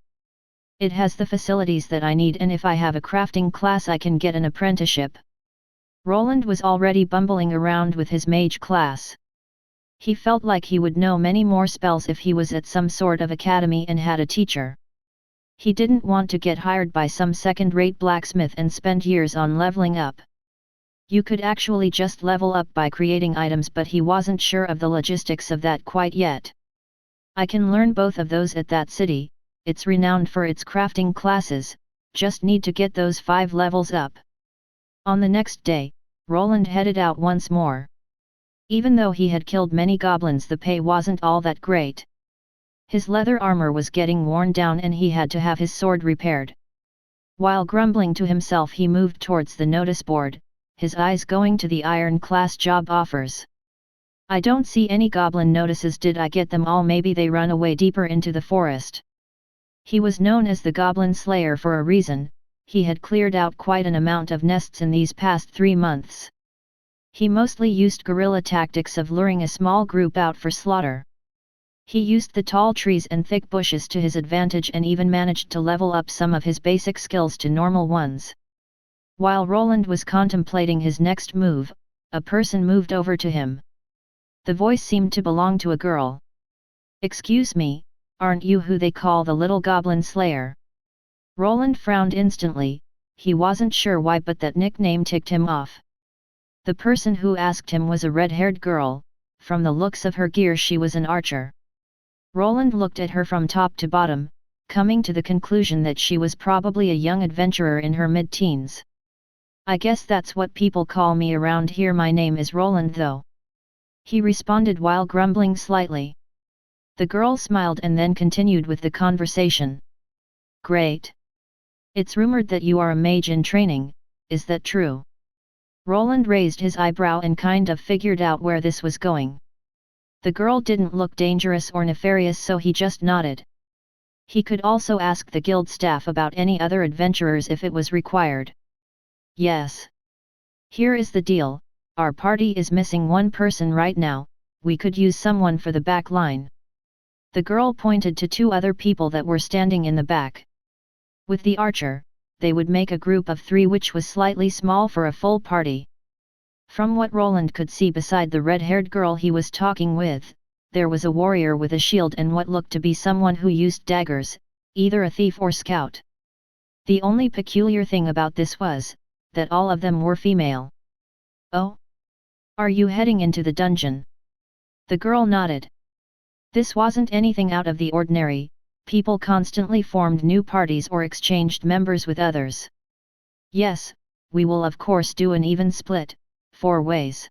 It has the facilities that I need, and if I have a crafting class I can get an apprenticeship. Roland was already bumbling around with his mage class. He felt like he would know many more spells if he was at some sort of academy and had a teacher. He didn't want to get hired by some second-rate blacksmith and spend years on leveling up. You could actually just level up by creating items, but he wasn't sure of the logistics of that quite yet. I can learn both of those at that city. It's renowned for its crafting classes, just need to get those 5 levels up. On the next day, Roland headed out once more. Even though he had killed many goblins, the pay wasn't all that great. His leather armor was getting worn down and he had to have his sword repaired. While grumbling to himself, he moved towards the notice board, his eyes going to the iron class job offers. I don't see any goblin notices. Did I get them all? Maybe they run away deeper into the forest. He was known as the Goblin Slayer for a reason. He had cleared out quite an amount of nests in these past 3 months. He mostly used guerrilla tactics of luring a small group out for slaughter. He used the tall trees and thick bushes to his advantage and even managed to level up some of his basic skills to normal ones. While Roland was contemplating his next move, a person moved over to him. The voice seemed to belong to a girl. "Excuse me, aren't you who they call the Little Goblin Slayer?" Roland frowned instantly. He wasn't sure why, but that nickname ticked him off. The person who asked him was a red-haired girl. From the looks of her gear she was an archer. Roland looked at her from top to bottom, coming to the conclusion that she was probably a young adventurer in her mid-teens. "I guess that's what people call me around here. My name is Roland though," he responded while grumbling slightly. The girl smiled and then continued with the conversation. "Great. It's rumored that you are a mage in training, is that true?" Roland raised his eyebrow and kind of figured out where this was going. The girl didn't look dangerous or nefarious, so he just nodded. He could also ask the guild staff about any other adventurers if it was required. "Yes. Here is the deal, our party is missing one person right now, we could use someone for the back line." The girl pointed to 2 other people that were standing in the back. With the archer, they would make a group of 3, which was slightly small for a full party. From what Roland could see, beside the red-haired girl he was talking with, there was a warrior with a shield and what looked to be someone who used daggers, either a thief or scout. The only peculiar thing about this was that all of them were female. "Oh? Are you heading into the dungeon?" The girl nodded. This wasn't anything out of the ordinary. People constantly formed new parties or exchanged members with others. "Yes, we will of course do an even split, 4 ways."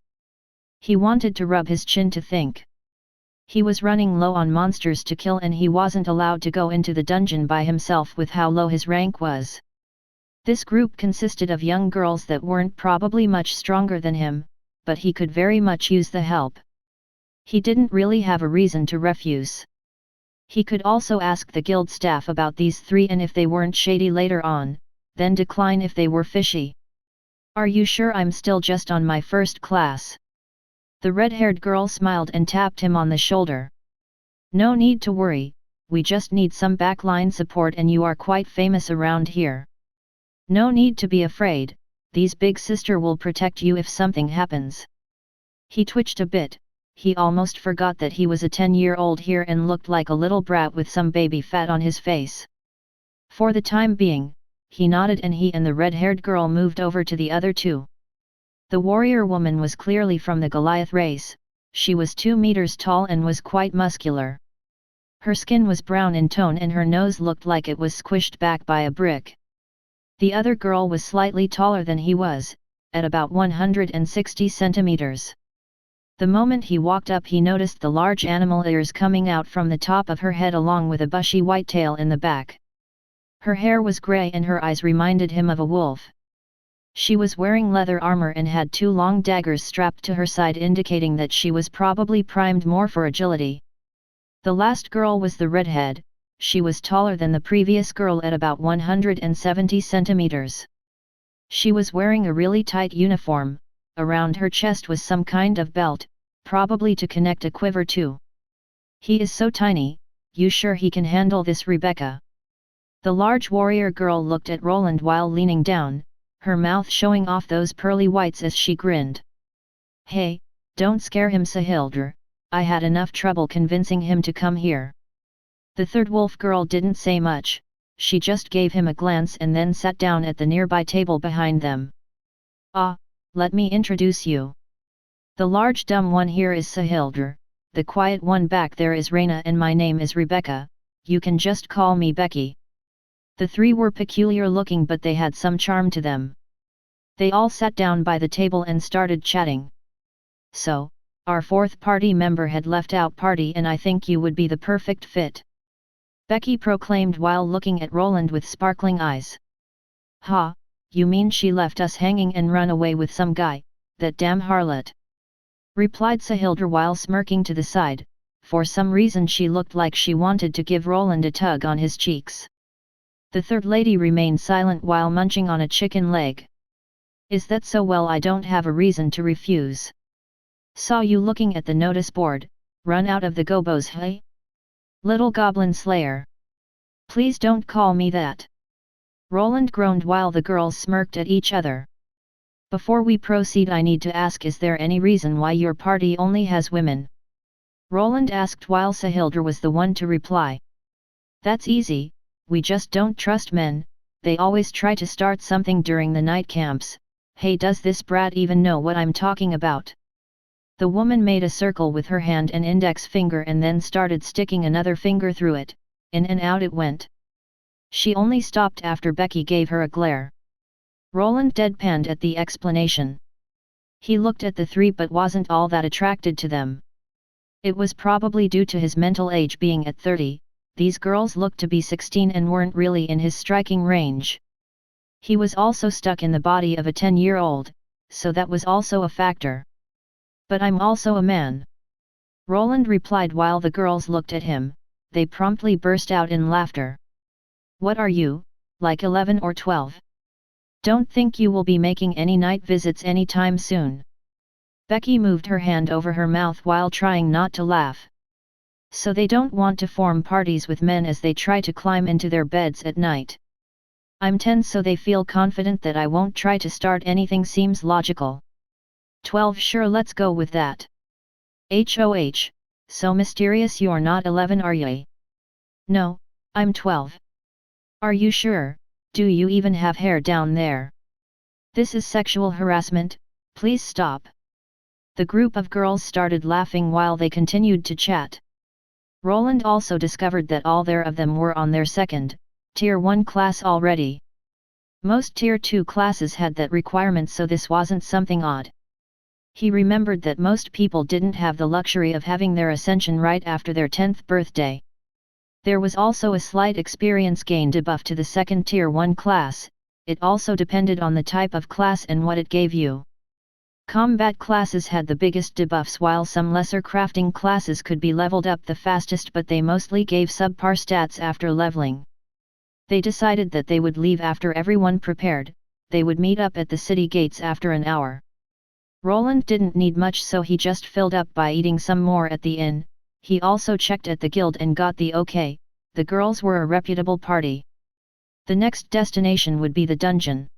He wanted to rub his chin to think. He was running low on monsters to kill and he wasn't allowed to go into the dungeon by himself with how low his rank was. This group consisted of young girls that weren't probably much stronger than him, but he could very much use the help. He didn't really have a reason to refuse. He could also ask the guild staff about these 3 and if they weren't shady later on, then decline if they were fishy. "Are you sure? I'm still just on my first class." The red-haired girl smiled and tapped him on the shoulder. "No need to worry, we just need some backline support and you are quite famous around here. No need to be afraid, these big sister will protect you if something happens." He twitched a bit. He almost forgot that he was a 10-year-old here and looked like a little brat with some baby fat on his face. For the time being, he nodded and he and the red-haired girl moved over to the other 2. The warrior woman was clearly from the Goliath race. She was 2 meters tall and was quite muscular. Her skin was brown in tone and her nose looked like it was squished back by a brick. The other girl was slightly taller than he was, at about 160 centimeters. The moment he walked up, he noticed the large animal ears coming out from the top of her head along with a bushy white tail in the back. Her hair was grey and her eyes reminded him of a wolf. She was wearing leather armor and had 2 long daggers strapped to her side, indicating that she was probably primed more for agility. The last girl was the redhead. She was taller than the previous girl at about 170 centimeters. She was wearing a really tight uniform, around her chest was some kind of belt, probably to connect a quiver to. He is so tiny, you sure he can handle this, Rebecca? The large warrior girl looked at Roland while leaning down, her mouth showing off those pearly whites as she grinned. Hey, don't scare him, Sahildr, I had enough trouble convincing him to come here. The third wolf girl didn't say much, she just gave him a glance and then sat down at the nearby table behind them. Ah, let me introduce you. The large dumb one here is Sahildr, the quiet one back there is Reyna, and my name is Rebecca, you can just call me Becky. The three were peculiar looking, but they had some charm to them. They all sat down by the table and started chatting. So, our fourth party member had left out party, and I think you would be the perfect fit. Becky proclaimed while looking at Roland with sparkling eyes. Ha, you mean she left us hanging and run away with some guy, that damn harlot? Replied Sahildr while smirking to the side, for some reason she looked like she wanted to give Roland a tug on his cheeks. The third lady remained silent while munching on a chicken leg. Is that so? Well, I don't have a reason to refuse. Saw you looking at the notice board, run out of the gobos, hey? Little goblin slayer. Please don't call me that. Roland groaned while the girls smirked at each other. Before we proceed, I need to ask, is there any reason why your party only has women? Roland asked while Sahildr was the one to reply. That's easy, we just don't trust men, they always try to start something during the night camps. Hey, does this brat even know what I'm talking about? The woman made a circle with her hand and index finger and then started sticking another finger through it, in and out it went. She only stopped after Becky gave her a glare. Roland deadpanned at the explanation. He looked at the three but wasn't all that attracted to them. It was probably due to his mental age being at 30, these girls looked to be 16 and weren't really in his striking range. He was also stuck in the body of a 10-year-old, so that was also a factor. But I'm also a man. Roland replied while the girls looked at him, they promptly burst out in laughter. What are you, like 11 or 12? Don't think you will be making any night visits anytime soon. Becky moved her hand over her mouth while trying not to laugh. So they don't want to form parties with men as they try to climb into their beds at night. I'm 10, so they feel confident that I won't try to start anything. Seems logical. 12, sure, let's go with that. HOH, so mysterious. You're not 11, are you? No, I'm 12. Are you sure? Do you even have hair down there? This is sexual harassment, please stop. The group of girls started laughing while they continued to chat. Roland also discovered that all of them were on their second, Tier 1 class already. Most Tier 2 classes had that requirement, so this wasn't something odd. He remembered that most people didn't have the luxury of having their ascension right after their 10th birthday. There was also a slight experience gain debuff to the second Tier 1 class, it also depended on the type of class and what it gave you. Combat classes had the biggest debuffs while some lesser crafting classes could be leveled up the fastest, but they mostly gave subpar stats after leveling. They decided that they would leave after everyone prepared, they would meet up at the city gates after an hour. Roland didn't need much, so he just filled up by eating some more at the inn. He also checked at the guild and got the okay, the girls were a reputable party. The next destination would be the dungeon.